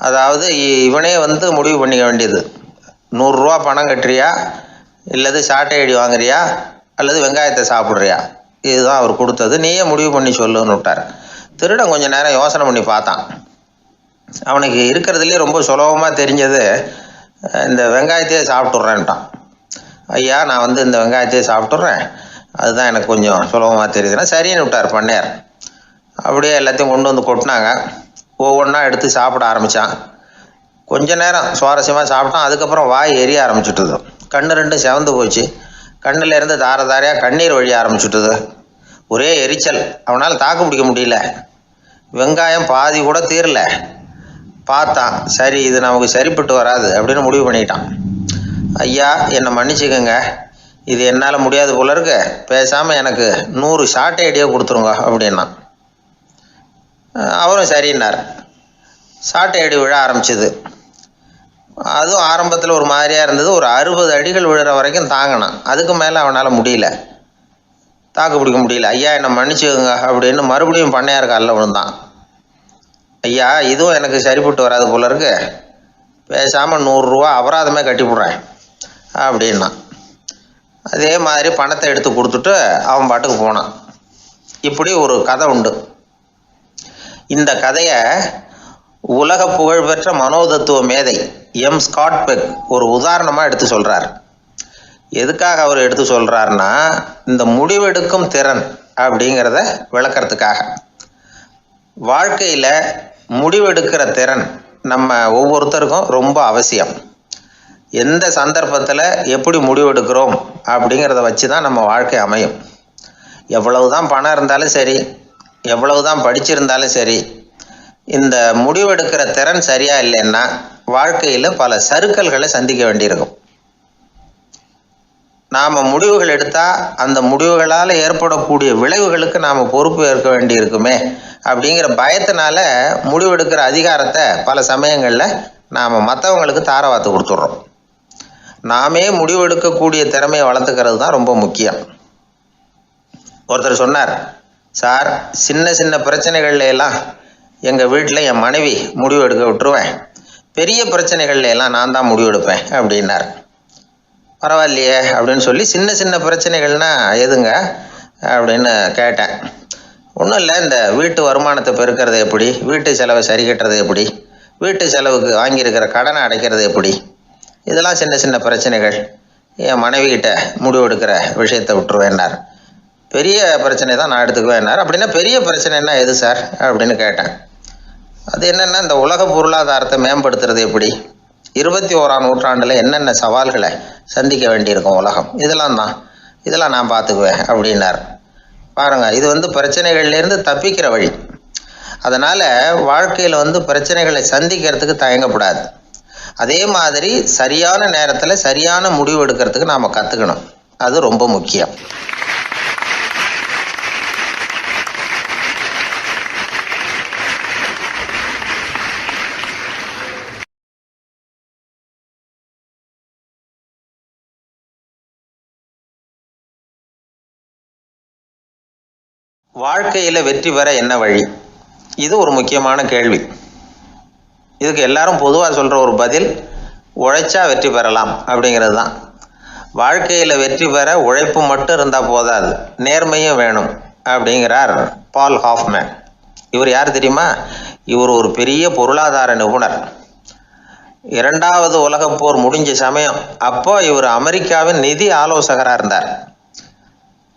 அதாவது இவனே முடிவு பண்ணிக்க வேண்டியது, 100 ரூபா பணம் கட்டுறியா இல்லது சாட்டை அடி வாங்குறியா அல்லது வெங்காயத்தை சாப்பிட்றியா? இதுதான் அவர் கொடுத்தது, நீயே முடிவு பண்ணி சொல்லுன்னு விட்டார். திருடன் கொஞ்சம் நேரம் யோசனை பண்ணி பார்த்தான். அவனுக்கு இருக்கிறதுலே ரொம்ப சுலபமாக தெரிஞ்சது இந்த வெங்காயத்தையே சாப்பிட்டுட்றேன்ட்டான். ஐயா, நான் இந்த வெங்காயத்தையே சாப்பிட்டுட்றேன், அதுதான் எனக்கு கொஞ்சம் சுலபமாக தெரியுதுன்னா சரின்னு விட்டார் பண்ணையார். அப்படியே எல்லாத்தையும் கொண்டு வந்து கொட்டினாங்க. ஒவ்வொன்றா எடுத்து சாப்பிட ஆரம்பித்தான். கொஞ்ச நேரம் சுவாரஸ்யமாக சாப்பிட்டான். அதுக்கப்புறம் வாய் எரிய ஆரம்பிச்சுட்டுது. கண்ணு ரெண்டும் செவந்து போச்சு. கண்ணில் இருந்து தார தாரையாக கண்ணீர் வழிய ஆரம்பிச்சுட்டுது. ஒரே எரிச்சல். அவனால் தாக்கு பிடிக்க முடியல. வெங்காயம் பாதி கூட தீரல. பார்த்தான், சரி இது நமக்கு சரிப்பட்டு வராது அப்படின்னு முடிவு பண்ணிட்டான். ஐயா, என்னை மன்னிச்சுக்கோங்க, இது என்னால் முடியாது போல இருக்கு, பேசாமல் எனக்கு 100 ஷார்ட் ஐடியா கொடுத்துருங்க அப்படின்னா. அவரும் சரின்னார். ஷார்ட் ஐடி விழ ஆரம்பிச்சிது. அதுவும் ஆரம்பத்தில் ஒரு மாதிரியாக இருந்தது. ஒரு 60 அடிகள் விழுற வரைக்கும் தாங்கினான். அதுக்கு மேலே அவனால் முடியல, தாக்கு பிடிக்க முடியல. ஐயா, என்னை மன்னிச்சுக்கோங்க அப்படின்னு மறுபடியும் பண்ணையார் காலில் விழுந்தான். ஐயா, இதுவும் எனக்கு சரிப்பட்டு வராது போல இருக்கு, பேசாமல் 100 ரூபா அபராதமே கட்டிவிட்றேன் அப்படின்னா. அதே மாதிரி பணத்தை எடுத்து கொடுத்துட்டு அவன் பாட்டுக்கு போனான். இப்படி ஒரு கதை உண்டு. இந்த கதையை உலக புகழ்பெற்ற மனோதத்துவ மேதை எம் ஸ்காட் பெக் ஒரு உதாரணமாக எடுத்து சொல்கிறார். எதுக்காக அவர் எடுத்து சொல்கிறாருன்னா, இந்த முடிவெடுக்கும் திறன் அப்படிங்கிறத விளக்கிறதுக்காக. வாழ்க்கையில் முடிவெடுக்கிற திறன் நம்ம ஒவ்வொருத்தருக்கும் ரொம்ப அவசியம். எந்த சந்தர்ப்பத்தில் எப்படி முடிவெடுக்கிறோம் அப்படிங்கிறத வச்சு தான் நம்ம வாழ்க்கை அமையும். எவ்வளவு தான் பணம் இருந்தாலும் சரி, எவ்வளவு தான் படிச்சிருந்தாலும் சரி, இந்த முடிவெடுக்கிற திறன் சரியாக இல்லைன்னா வாழ்க்கையில் பல சறுக்கல்களை சந்திக்க வேண்டியிருக்கும். நாம் முடிவுகள் எடுத்தால் அந்த முடிவுகளால் ஏற்படக்கூடிய விளைவுகளுக்கு நாம் பொறுப்பு ஏற்க வேண்டியிருக்குமே அப்படிங்கிற பயத்தினால முடிவெடுக்கிற அதிகாரத்தை பல சமயங்களில் நாம் மற்றவங்களுக்கு தாரவாத்து கொடுத்துட்றோம். நாமே முடிவெடுக்கக்கூடிய திறமையை வளர்த்துக்கிறது தான் ரொம்ப முக்கியம். ஒருத்தர் சொன்னார், சார், சின்ன சின்ன பிரச்சனைகள்ல எல்லாம் எங்கள் வீட்டில் என் மனைவி முடிவு எடுக்க விட்டுருவேன், பெரிய பிரச்சனைகள்ல எல்லாம் நான் தான் முடிவெடுப்பேன் அப்படின்னார். பரவாயில்லையே அப்படின்னு சொல்லி, சின்ன சின்ன பிரச்சனைகள்னா எதுங்க அப்படின்னு கேட்டேன். ஒன்றும் இல்லை, இந்த வீட்டு வருமானத்தை பெருக்கிறது எப்படி, வீட்டு செலவை சரி கட்டுறது எப்படி, வீட்டு செலவுக்கு வாங்கியிருக்கிற கடனை அடைக்கிறது எப்படி, இதெல்லாம் சின்ன சின்ன பிரச்சனைகள், என் மனைவிகிட்ட முடிவெடுக்கிற விஷயத்தை விட்டுருவேன்னார். பெரிய பிரச்சனை தான் நான் எடுத்துக்குவேன்னார். அப்படின்னா பெரிய பிரச்சனைன்னா எது சார் அப்படின்னு கேட்டேன். அது என்னென்னா, இந்த உலக பொருளாதாரத்தை மேம்படுத்துறது எப்படி, 21ஆம் நூற்றாண்டில் என்னென்ன சவால்களை சந்திக்க வேண்டியிருக்கும் உலகம், இதெல்லாம் நான் பார்த்துக்குவேன் அப்படின்னார். பாருங்கள், இது பிரச்சனைகள்லேருந்து தப்பிக்கிற வழி. அதனால் வாழ்க்கையில் பிரச்சனைகளை சந்திக்கிறதுக்கு தயங்கக்கூடாது. அதே மாதிரி சரியான நேரத்தில் சரியான முடிவு எடுக்கிறதுக்கு நாம் கற்றுக்கணும். அது ரொம்ப முக்கியம். வாழ்க்கையில் வெற்றி பெற என்ன வழி, இது ஒரு முக்கியமான கேள்வி. இதுக்கு எல்லாரும் பொதுவாக சொல்கிற ஒரு பதில், உழைச்சா வெற்றி பெறலாம் அப்படிங்கிறது தான். வாழ்க்கையில் வெற்றி பெற உழைப்பு மட்டும் இருந்தால் போதாது, நேர்மையும் வேணும் அப்படிங்கிறார் பால் ஹாஃப்மேன். இவர் யார் தெரியுமா? இவர் ஒரு பெரிய பொருளாதார நிபுணர். 2வது உலகப் போர் முடிஞ்ச சமயம் அப்போ இவர் அமெரிக்காவின் நிதி ஆலோசகராக இருந்தார்.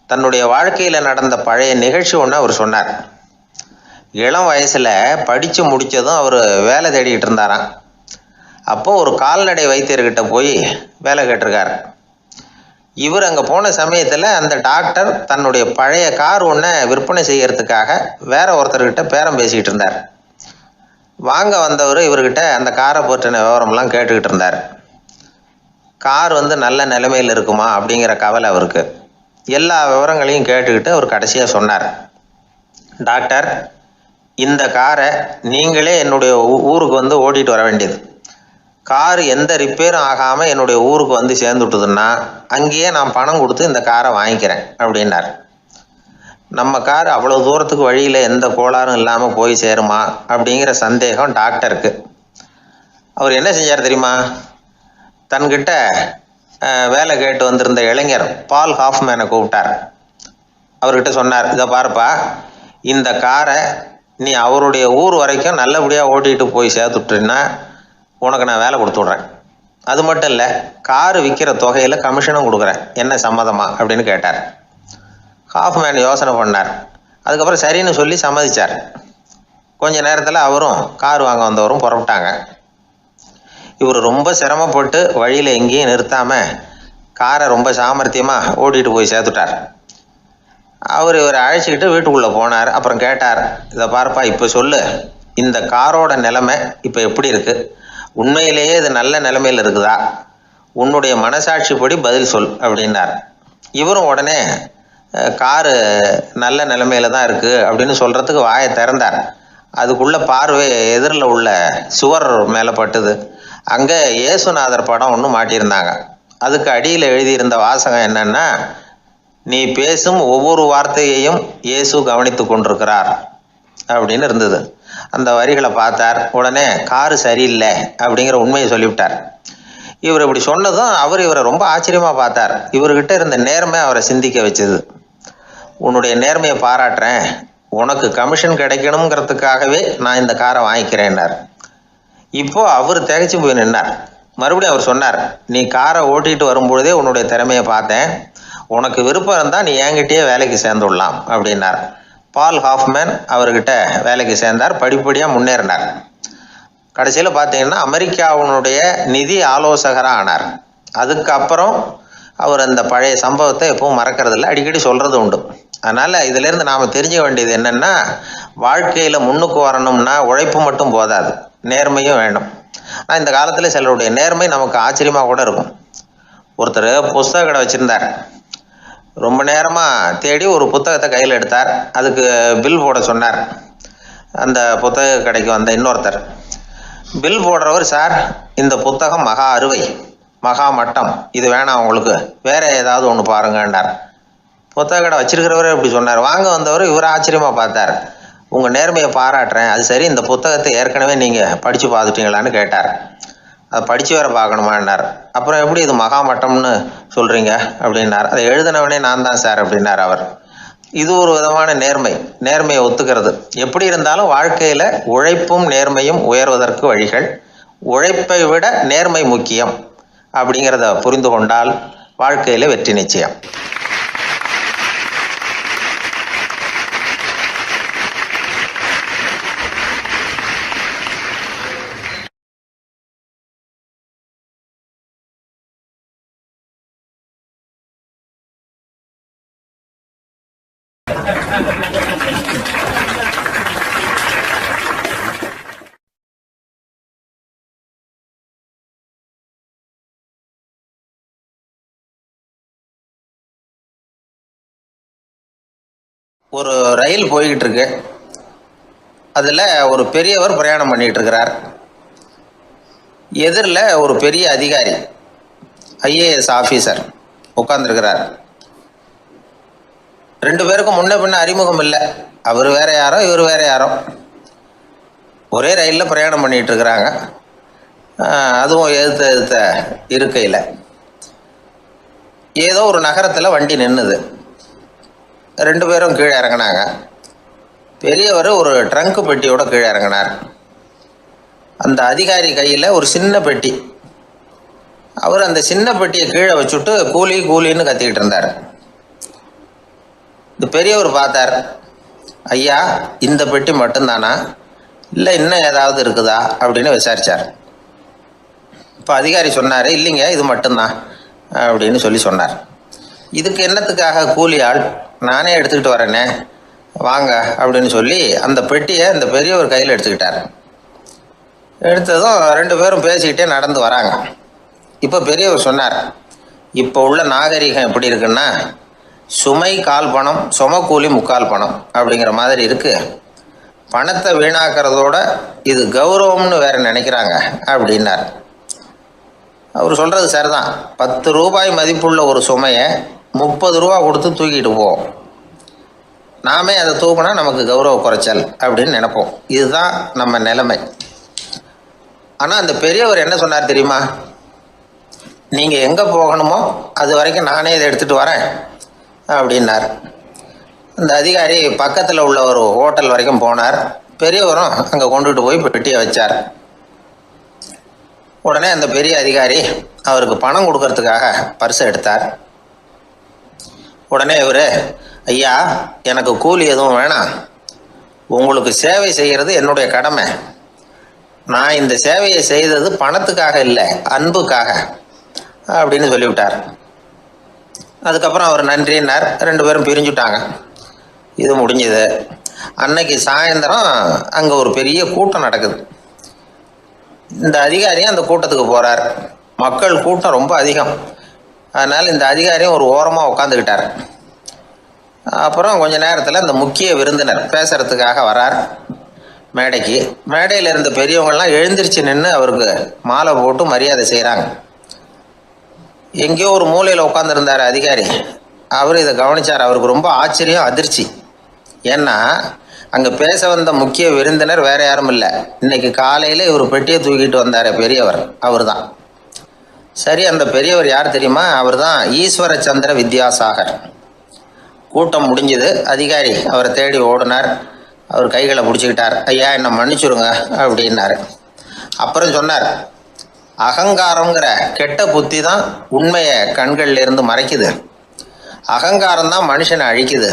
தன்னுடைய வாழ்க்கையில் நடந்த பழைய நிகழ்ச்சி ஒன்று அவர் சொன்னார். இளம் வயசில் படித்து முடித்ததும் அவர் வேலை தேடிக்கிட்டு இருந்தாராம். அப்போது ஒரு கால்நடை வைத்தியர்கிட்ட போய் வேலை கேட்டிருக்கார். இவர் அங்கே போன சமயத்தில் அந்த டாக்டர் தன்னுடைய பழைய கார் ஒன்றை விற்பனை செய்யறதுக்காக வேற ஒருத்தர்கிட்ட பேரம் பேசிக்கிட்டு இருந்தார். வாங்க வந்தவர் இவர்கிட்ட அந்த காரை பற்றின விவரம்லாம் கேட்டுக்கிட்டு இருந்தார். கார் நல்ல நிலைமையில் இருக்குமா அப்படிங்கிற கவலை அவருக்கு. எல்லா விவரங்களையும் கேட்டுக்கிட்டு அவர் கடைசியாக சொன்னார், டாக்டர், இந்த காரை நீங்களே என்னுடைய ஊருக்கு ஓட்டிகிட்டு வர வேண்டியது. கார் எந்த ரிப்பேரும் ஆகாமல் என்னுடைய ஊருக்கு சேர்ந்துட்டுதுன்னா அங்கேயே நான் பணம் கொடுத்து இந்த காரை வாங்கிக்கிறேன் அப்படின்னார். நம்ம கார் அவ்வளோ தூரத்துக்கு வழியில் எந்த கோளாறும் இல்லாமல் போய் சேருமா அப்படிங்கிற சந்தேகம் டாக்டருக்கு. அவர் என்ன செஞ்சார் தெரியுமா? தன்கிட்ட வேலை கேட்டு வந்திருந்த இளைஞர் பால் ஹாஃப்மேனை கூப்பிட்டார். அவர்கிட்ட சொன்னார், இதை பாருப்பா, இந்த காரை நீ அவருடைய ஊர் வரைக்கும் நல்லபடியாக ஓட்டிகிட்டு போய் சேர்த்துட்டீன்னா உனக்கு நான் வேலை கொடுத்து விட்றேன். அது மட்டும் இல்லை, காரு விற்கிற தொகையில் கமிஷனும் கொடுக்குறேன், என்ன சம்மதமா அப்படின்னு கேட்டார். ஹாஃப்மேன் யோசனை பண்ணார். அதுக்கப்புறம் சரின்னு சொல்லி சம்மதிச்சார். கொஞ்ச நேரத்தில் அவரும் கார் வாங்க வந்தவரும் புறப்பட்டாங்க. இவர் ரொம்ப சிரமப்பட்டு வழியில் எங்கேயும் நிறுத்தாமல் காரை ரொம்ப சாமர்த்தியமாக ஓட்டிகிட்டு போய் சேர்த்துட்டார். இவரை அழைச்சிக்கிட்டு வீட்டுக்குள்ளே போனார். அப்புறம் கேட்டார், இதை பார்ப்பா, இப்போ சொல்லு, இந்த காரோட நிலைமை இப்போ எப்படி இருக்குது? உண்மையிலேயே இது நல்ல நிலைமையில் இருக்குதா? உன்னுடைய மனசாட்சிப்படி பதில் சொல் அப்படின்னார். இவரும் உடனே காரு நல்ல நிலைமையில தான் இருக்குது அப்படின்னு சொல்கிறதுக்கு வாயை திறந்தார். அதுக்குள்ளே பார்வை எதிரில் உள்ள சுவர் மேலே பட்டுது. அங்கே இயேசுநாதர் படம் ஒன்று மாட்டியிருந்தாங்க. அதுக்கு அடியில் எழுதியிருந்த வாசகம் என்னன்னா, நீ பேசும் ஒவ்வொரு வார்த்தையையும் இயேசு கவனித்து கொண்டிருக்கிறார் அப்படின்னு இருந்தது. அந்த வரிகளை பார்த்தார். உடனே காரு சரியில்லை அப்படிங்கிற உண்மையை சொல்லிவிட்டார். இவர் இப்படி சொன்னதும் இவரை ரொம்ப ஆச்சரியமாக பார்த்தார். இவர்கிட்ட இருந்த நேர்மை அவரை சிந்திக்க வச்சது. உன்னுடைய நேர்மையை பாராட்டுறேன், உனக்கு கமிஷன் கிடைக்கணுங்கிறதுக்காகவே நான் இந்த காரை வாங்கிக்கிறேன்னார். இப்போ அவர் திகைச்சு போய் நின்னார். மறுபடியும் அவர் சொன்னார், நீ காரை ஓட்டிகிட்டு வரும்பொழுதே உன்னுடைய திறமையை பார்த்தேன், உனக்கு விருப்பம் இருந்தால் நீ என்கிட்டயே வேலைக்கு சேர்ந்துடலாம் அப்படின்னார். பால் ஹாஃப்மேன் அவர்கிட்ட வேலைக்கு சேர்ந்தார். படிப்படியாக முன்னேறினார். கடைசியில் பார்த்தீங்கன்னா அமெரிக்காவினுடைய நிதி ஆலோசகராக ஆனார். அதுக்கப்புறம் அவர் அந்த பழைய சம்பவத்தை எப்பவும் மறக்கிறதில்ல, அடிக்கடி சொல்கிறது உண்டு. அதனால் இதிலேருந்து நாம் தெரிஞ்ச வேண்டியது என்னென்னா, வாழ்க்கையில் முன்னுக்கு வரணும்னா உழைப்பு மட்டும் போதாது, நேர்மையும் வேணும். ஆனால் இந்த காலத்தில் சிலருடைய நேர்மை நமக்கு ஆச்சரியமாக கூட இருக்கும். ஒருத்தர் புஸ்தக கடை வச்சுருந்தார். ரொம்ப நேரமாக தேடி ஒரு புத்தகத்தை கையில் எடுத்தார். அதுக்கு பில் போட சொன்னார். அந்த புத்தக கடைக்கு வந்த இன்னொருத்தர் பில் போடுறவர், சார் இந்த புத்தகம் மகா அறுவை, மகா மட்டம், இது வேணாம் உங்களுக்கு, வேற ஏதாவது ஒன்று பாருங்கன்னார். புத்தக கடை வச்சிருக்கிறவரே இப்படி சொன்னார். வாங்க வந்தவர் இவர் ஆச்சரியமாக பார்த்தார். உங்கள் நேர்மையை பாராட்டுறேன், அது சரி, இந்த புத்தகத்தை ஏற்கனவே நீங்கள் படித்து பார்த்துட்டீங்களான்னு கேட்டார். அதை படித்து வேற பார்க்கணுமான்னார். அப்புறம் எப்படி இது மகாமட்டம்னு சொல்கிறீங்க அப்படின்னார். அதை எழுதினவனே நான் தான் சார் அப்படின்னார் அவர். இது ஒரு விதமான நேர்மை, நேர்மையை ஒத்துக்கிறது. எப்படி இருந்தாலும் வாழ்க்கையில் உழைப்பும் நேர்மையும் உயர்வதற்கு வழிகள். உழைப்பை விட நேர்மை முக்கியம் அப்படிங்கிறத புரிந்து கொண்டால் வாழ்க்கையில் வெற்றி நிச்சயம். ஒரு ரயில் போய்கிட்டு இருக்கு. அதில் ஒரு பெரியவர் பிரயாணம் பண்ணிகிட்டு இருக்கிறார். எதிரில் ஒரு பெரிய அதிகாரி, ஐஏஎஸ் ஆஃபீஸர் உட்காந்துருக்கிறார். ரெண்டு பேருக்கும் முன்ன பின்ன அறிமுகம் இல்லை. அவர் வேற யாரோ, இவர் வேற யாரோ. ஒரே ரயிலில் பிரயாணம் பண்ணிகிட்டு இருக்கிறாங்க. அதுவும் எதிர்த்த இருக்கையில். ஏதோ ஒரு நகரத்தில் வண்டி நின்றுது. ரெண்டு பேரும் கீழே இறங்கினாங்க. பெரியவர் ஒரு ட்ரங்கு பெட்டியோட கீழே இறங்கினார். அந்த அதிகாரி கையில் ஒரு சின்ன பெட்டி. அவர் அந்த சின்ன பெட்டியை கீழே வச்சுட்டு கூலி கூலின்னு கத்திக்கிட்டு இருந்தார். இந்த பெரியவர் பார்த்தார். ஐயா, இந்த பெட்டி மட்டும்தானா, இல்லை இன்னும் ஏதாவது இருக்குதா அப்படின்னு விசாரித்தார். இப்போ அதிகாரி சொன்னார், இல்லைங்க இது மட்டும்தான் அப்படின்னு சொன்னார். இதுக்கு என்னத்துக்காக கூலி ஆள், நானே எடுத்துக்கிட்டு வரேனே, வாங்க அப்படின்னு சொல்லி அந்த பெட்டியை இந்த பெரியவர் கையில் எடுத்துக்கிட்டார். எடுத்ததும் ரெண்டு பேரும் பேசிக்கிட்டே நடந்து வராங்க. இப்போ பெரியவர் சொன்னார், இப்போ உள்ள நாகரிகம் எப்படி இருக்குன்னா, சுமை கால் பணம், சுமக்கூலி முக்கால் பணம் அப்படிங்கிற மாதிரி இருக்குது. பணத்தை வீணாக்கிறதோட இது கௌரவம்னு வேற நினைக்கிறாங்க அப்படின்னார். அவர் சொல்கிறது சரிதான். 10 ரூபாய் மதிப்புள்ள ஒரு சுமையை 30 ரூபா கொடுத்து தூக்கிட்டு போவோம். நாமே அதை தூக்கினா நமக்கு கௌரவ குறைச்சல் அப்படின்னு நினைப்போம். இதுதான் நம்ம நிலைமை. ஆனால் அந்த பெரியவர் என்ன சொன்னார் தெரியுமா? நீங்கள் எங்கே போகணுமோ அது வரைக்கும் நானே இதை எடுத்துகிட்டு வரேன் அப்படின்னார். இந்த அதிகாரி பக்கத்தில் உள்ள ஒரு ஹோட்டல் வரைக்கும் போனார். பெரியவரும் அங்கே கொண்டுட்டு போய் பெட்டியை வச்சார். உடனே அந்த பெரிய அதிகாரி அவருக்கு பணம் கொடுக்கறதுக்காக பர்ஸை எடுத்தார். உடனே இவர், ஐயா, எனக்கு கூலி எதுவும் வேணாம், உங்களுக்கு சேவை செய்கிறது என்னுடைய கடமை, நான் இந்த சேவையை செய்தது பணத்துக்காக இல்லை, அன்புக்காக அப்படின்னு சொல்லிவிட்டார். அதுக்கப்புறம் அவர் நன்றின்னார். 2 பேரும் பிரிஞ்சுட்டாங்க. இது முடிஞ்சது. அன்னைக்கு சாயந்தரம் அங்கே ஒரு பெரிய கூட்டம் நடக்குது. இந்த அதிகாரியும் அந்த கூட்டத்துக்கு போகிறார். மக்கள் கூட்டம் ரொம்ப அதிகம். அதனால் இந்த அதிகாரியும் ஒரு ஓரமாக உட்காந்துக்கிட்டார். அப்புறம் கொஞ்ச நேரத்தில் இந்த முக்கிய விருந்தினர் பேசுகிறதுக்காக வரார் மேடைக்கு. மேடையில் இருந்த பெரியவங்கள்லாம் எழுந்திரிச்சு நின்று அவருக்கு மாலை போட்டு மரியாதை செய்கிறாங்க. எங்கேயோ ஒரு மூலையில் உட்காந்துருந்தார் அதிகாரி. அவர் இதை கவனித்தார். அவருக்கு ரொம்ப ஆச்சரியம், அதிர்ச்சி. ஏன்னா அங்கே பேச வந்த முக்கிய விருந்தினர் வேறு யாரும் இல்லை, இன்னைக்கு காலையில் இவர் பெட்டியை தூக்கிட்டு வந்தார் பெரியவர், அவர் தான். சரி, அந்த பெரியவர் யார் தெரியுமா? அவர் தான் ஈஸ்வர சந்திர வித்யாசாகர். கூட்டம் முடிஞ்சது. அதிகாரி அவரை தேடி ஓடினார். அவர் கைகளை பிடிச்சிக்கிட்டார். ஐயா, என்னை மன்னிச்சுருங்க அப்படின்னாரு. அப்புறம் சொன்னார், அகங்காரங்கிற கெட்ட புத்தி தான் உண்மையை கண்கள்ல இருந்து மறைக்குது, அகங்காரம் தான் மனுஷனை அழிக்குது.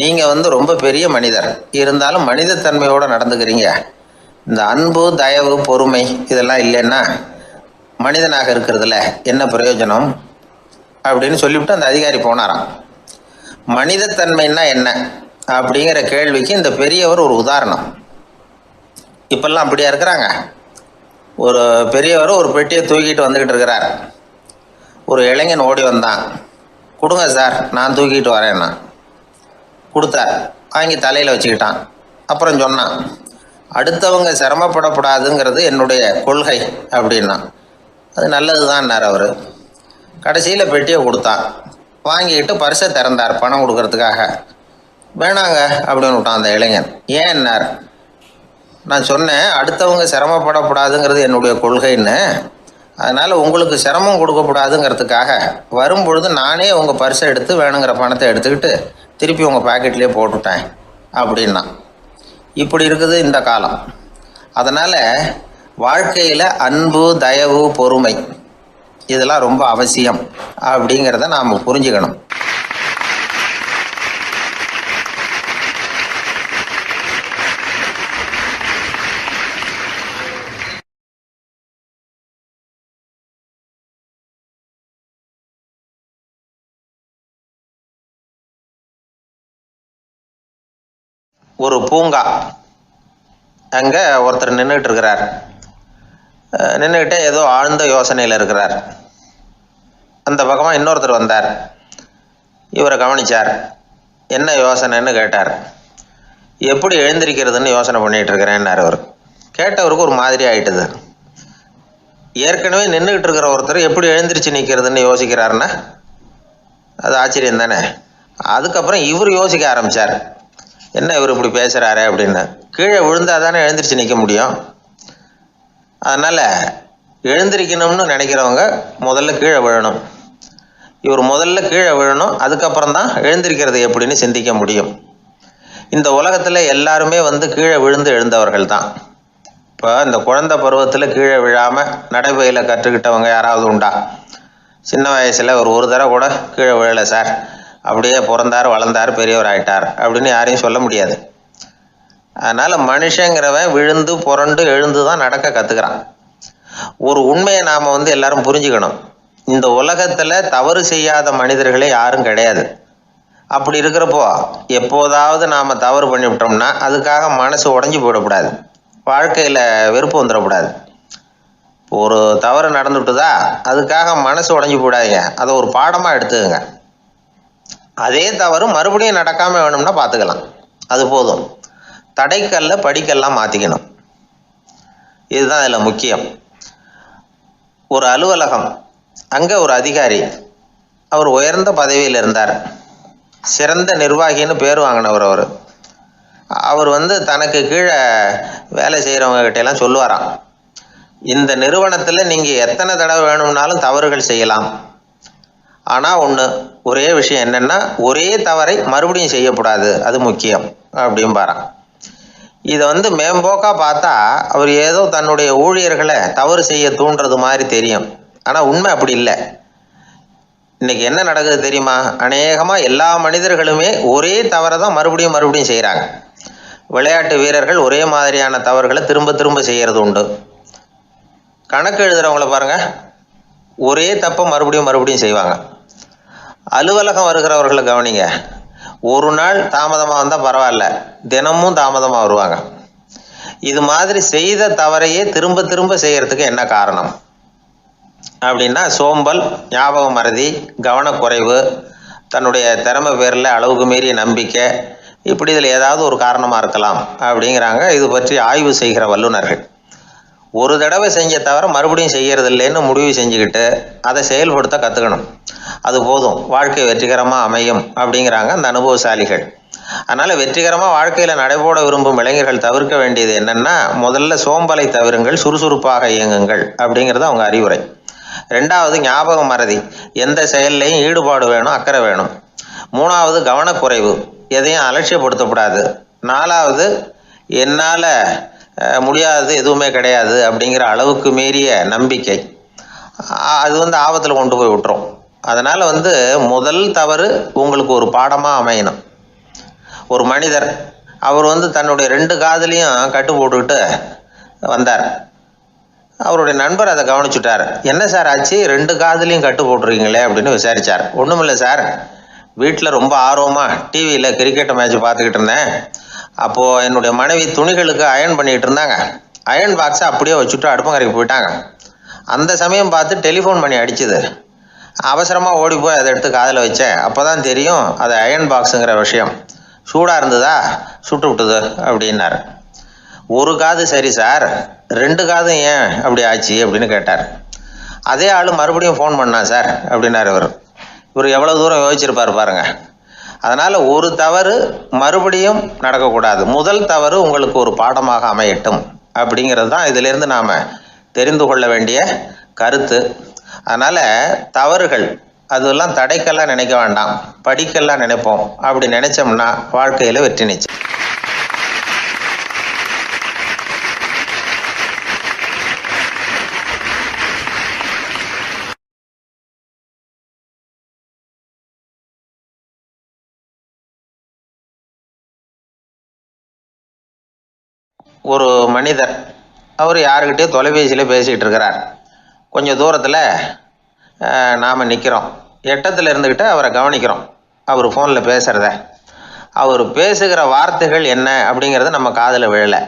நீங்கள் ரொம்ப பெரிய மனிதர், இருந்தாலும் மனிதத்தன்மையோடு நடந்துக்கிறீங்க. இந்த அன்பு, தயவு, பொறுமை இதெல்லாம் இல்லைன்னா மனிதனாக இருக்கிறதுல என்ன பிரயோஜனம் அப்படின்னு சொல்லிவிட்டு அந்த அதிகாரி போனாராம். மனிதத்தன்மைன்னா என்ன அப்படிங்கிற கேள்விக்கு இந்த பெரியவர் ஒரு உதாரணம். இப்பெல்லாம் அப்படியா இருக்கிறாங்க? ஒரு பெரியவர் ஒரு பெட்டியை தூக்கிட்டு வந்துக்கிட்டு இருக்கிறார். ஒரு இளைஞன் ஓடி வந்தான். கொடுங்க சார், நான் தூக்கிட்டு வரேன்னா. கொடுத்தார். வாங்கி தலையில் வச்சுக்கிட்டான். அப்புறம் சொன்னான், அடுத்தவங்க சிரமப்படக்கூடாதுங்கிறது என்னுடைய கொள்கை அப்படின்னா. அது நல்லது தான்னார் அவர். கடைசியில் பெட்டியை கொடுத்தான். வாங்கிக்கிட்டு பர்ஸை திறந்தார் பணம் கொடுக்கறதுக்காக. வேணாங்க அப்படின்னு விட்டான் அந்த இளைஞன். ஏன்னார், நான் சொன்னேன் அடுத்தவங்க சிரமப்படக்கூடாதுங்கிறது என்னுடைய கொள்கைன்னு, அதனால் உங்களுக்கு சிரமம் கொடுக்கக்கூடாதுங்கிறதுக்காக வரும்பொழுது நானே உங்கள் பர்ஸை எடுத்து வேணுங்கிற பணத்தை எடுத்துக்கிட்டு திருப்பி உங்கள் பாக்கெட்லேயே போட்டுட்டேன் அப்படின்னா. இப்படி இருக்குது இந்த காலம். அதனால் வாழ்க்கையில் அன்பு, தயவு, பொறுமை இதெல்லாம் ரொம்ப அவசியம் அப்படிங்கிறத நாம் புரிஞ்சுக்கணும். ஒரு பூங்கா, அங்கே ஒருத்தர் நின்றுட்டு இருக்கிறார். நின்றுக்கிட்டே ஏதோ ஆழ்ந்த யோசனையில் இருக்கிறார். அந்த பக்கமாக இன்னொருத்தர் வந்தார். இவரை கவனித்தார். என்ன யோசனைன்னு கேட்டார். எப்படி எழுந்திருக்கிறதுன்னு யோசனை பண்ணிகிட்டு இருக்கிறேன்னார் அவர். கேட்டவருக்கு ஒரு மாதிரி ஆகிட்டுது. ஏற்கனவே நின்றுக்கிட்டு இருக்கிற ஒருத்தர் எப்படி எழுந்திரிச்சு நிற்கிறதுன்னு யோசிக்கிறாருன்னா அது ஆச்சரியம் தானே. அதுக்கப்புறம் இவர் யோசிக்க ஆரம்பித்தார். என்ன இவர் இப்படி பேசுகிறாரு அப்படின்னு. கீழே விழுந்தால் தானே எழுந்திரிச்சு நிற்க முடியும். அதனால் எழுந்திரிக்கணும்னு நினைக்கிறவங்க முதல்ல கீழே விழணும். இவர் முதல்ல கீழே விழணும், அதுக்கப்புறம் தான் எழுந்திருக்கிறது எப்படின்னு சிந்திக்க முடியும். இந்த உலகத்தில் எல்லாருமே கீழே விழுந்து எழுந்தவர்கள் தான். இப்போ இந்த குழந்தை பருவத்தில் கீழே விழாமல் நடைபயில கற்றுக்கிட்டவங்க யாராவது உண்டா? சின்ன வயசில் ஒரு தடவை கூட கீழே விழலை சார், அப்படியே பிறந்தார், வளர்ந்தார், பெரியவர் ஆயிட்டார் அப்படின்னு யாரையும் சொல்ல முடியாது. அதனால் மனுஷங்கிறவன் விழுந்து புரண்டு எழுந்து தான் நடக்க கற்றுக்கிறான். ஒரு உண்மையை நாம் எல்லாரும் புரிஞ்சுக்கணும். இந்த உலகத்தில் தவறு செய்யாத மனிதர்களே யாரும் கிடையாது. அப்படி இருக்கிறப்போ எப்போதாவது நாம் தவறு பண்ணிவிட்டோம்னா அதுக்காக மனசு உடஞ்சி போயிடக்கூடாது, வாழ்க்கையில் வெறுப்பு வந்துடக்கூடாது. ஒரு தவறு நடந்துவிட்டுதா அதுக்காக மனசு உடஞ்சி போயிடாதீங்க, அதை ஒரு பாடமாக எடுத்துக்கங்க. அதே தவறு மறுபடியும் நடக்காமல் வேணும்னா பார்த்துக்கலாம், அது போதும். தடைக்கல்ல படிக்கல்லாம் மாற்றிக்கணும், இதுதான் இதில் முக்கியம். ஒரு அலுவலகம், அங்கே ஒரு அதிகாரி, அவர் உயர்ந்த பதவியில் இருந்தார், சிறந்த நிர்வாகின்னு பேர் வாங்கினவர். அவர் தனக்கு கீழே வேலை செய்கிறவங்க கிட்டெல்லாம் சொல்லுவாராம், இந்த நிறுவனத்தில் நீங்கள் எத்தனை தடவை வேணும்னாலும் தவறுகள் செய்யலாம். ஆனால் ஒரே விஷயம் என்னென்னா, ஒரே தவறை மறுபடியும் செய்யக்கூடாது, அது முக்கியம் அப்படிம்பாரான். இதை மேம்போக்காக பார்த்தா அவர் ஏதோ தன்னுடைய ஊழியர்களை தவறு செய்ய தூண்டுறது மாதிரி தெரியும். ஆனால் உண்மை அப்படி இல்லை. இன்னைக்கு என்ன நடக்குது தெரியுமா? அநேகமாக எல்லா மனிதர்களுமே ஒரே தவறை தான் மறுபடியும் செய்கிறாங்க. விளையாட்டு வீரர்கள் ஒரே மாதிரியான தவறுகளை திரும்ப திரும்ப செய்கிறது உண்டு. கணக்கு எழுதுகிறவங்கள பாருங்கள், ஒரே தப்பை மறுபடியும் செய்வாங்க. அலுவலகம் வருகிறவர்களை கவனிங்க, ஒரு நாள் தாமதமாக வந்தால் பரவாயில்ல, தினமும் தாமதமாக வருவாங்க. இது மாதிரி செய்த தவறையே திரும்ப திரும்ப செய்கிறதுக்கு என்ன காரணம் அப்படின்னா, சோம்பல், ஞாபக மறதி, கவனக்குறைவு, தன்னுடைய திறமை பேரில் அளவுக்கு மீறிய நம்பிக்கை, இப்படி இதில் ஏதாவது ஒரு காரணமாக இருக்கலாம் அப்படிங்கிறாங்க இது பற்றி ஆய்வு செய்கிற வல்லுநர்கள். ஒரு தடவை செஞ்ச தவிர மறுபடியும் செய்கிறது இல்லைன்னு முடிவு செஞ்சுக்கிட்டு அதை செயல்படுத்த கற்றுக்கணும். அது போதும், வாழ்க்கை வெற்றிகரமாக அமையும் அப்படிங்கிறாங்க அந்த அனுபவசாலிகள். அதனால் வெற்றிகரமாக வாழ்க்கையில் நடைபோட விரும்பும் இளைஞர்கள் தவிர்க்க வேண்டியது என்னென்னா, முதல்ல சோம்பலை தவிருங்கள், சுறுசுறுப்பாக இயங்குங்கள் அப்படிங்கிறது அவங்க அறிவுரை. ரெண்டாவது ஞாபக மறதி, எந்த செயல்லையும் ஈடுபாடு வேணும், அக்கறை வேணும். மூணாவது கவனக்குறைவு, எதையும் அலட்சியப்படுத்தக்கூடாது. நாலாவது என்னால் முடியாது, எதுவுமே கிடையாது அப்படிங்கிற அளவுக்கு மீறிய நம்பிக்கை, அது ஆபத்தில் கொண்டு போய் விட்டுரும். அதனால் முதல் தவறு உங்களுக்கு ஒரு பாடமாக அமையணும். ஒரு மனிதர் அவர் தன்னுடைய 2 காதுலையும் கட்டு போட்டுக்கிட்டு வந்தார். அவருடைய நண்பர் அதை கவனிச்சுட்டார். என்ன சார் ஆச்சு, 2 காதுலையும் கட்டு போட்டுருக்கீங்களே அப்படின்னு விசாரித்தார். ஒன்றுமில்லை சார், வீட்டில் ரொம்ப ஆர்வமாக டிவியில் கிரிக்கெட் மேட்ச் பார்த்துக்கிட்டு இருந்தேன். அப்போது என்னுடைய மனைவி துணிகளுக்கு அயர்ன் பண்ணிகிட்டு இருந்தாங்க. அயர்ன் பாக்ஸை அப்படியே வச்சுட்டு அடுப்பங்கரைக்கு போயிட்டாங்க. அந்த சமயம் பார்த்து டெலிஃபோன் பண்ணி அடிச்சுது. அவசரமாக ஓடி போய் அதை எடுத்து காதில் வச்சேன். அப்போ தான் தெரியும் அது அயர்ன் பாக்ஸுங்கிற விஷயம். சூடாக இருந்ததா, சுட்டு விட்டுது அப்படின்னார். ஒரு காது சரி சார், 2 காதும் ஏன் அப்படி ஆச்சு அப்படின்னு கேட்டார். அதே ஆள் மறுபடியும் ஃபோன் பண்ணா சார் அப்படின்னார் இவர். எவ்வளோ தூரம் யோசிச்சிருப்பார் பாருங்க. அதனால் ஒரு தவறு மறுபடியும் நடக்கக்கூடாது. முதல் தவறு உங்களுக்கு ஒரு பாடமாக அமையட்டும் அப்படிங்கிறது தான் இதிலிருந்து நாம் தெரிந்து கொள்ள வேண்டிய கருத்து. அதனால் தவறுகள் அதெல்லாம் தடைக்கெல்லாம் நினைக்க வேண்டாம், படிக்கெல்லாம் நினைப்போம். அப்படி நினைச்சோம்னா வாழ்க்கையில் வெற்றி நிச்சயம். ஒரு மனிதர் அவர் யாருக்கிட்டே தொலைபேசியில் பேசிகிட்டு இருக்கிறார். கொஞ்சம் தூரத்தில் நாம் நிற்கிறோம். எட்டத்தில் இருந்துக்கிட்டு அவரை கவனிக்கிறோம். அவர் ஃபோனில் பேசுகிறத, அவர் பேசுகிற வார்த்தைகள் என்ன அப்படிங்கிறது நம்ம காதில் விழலை.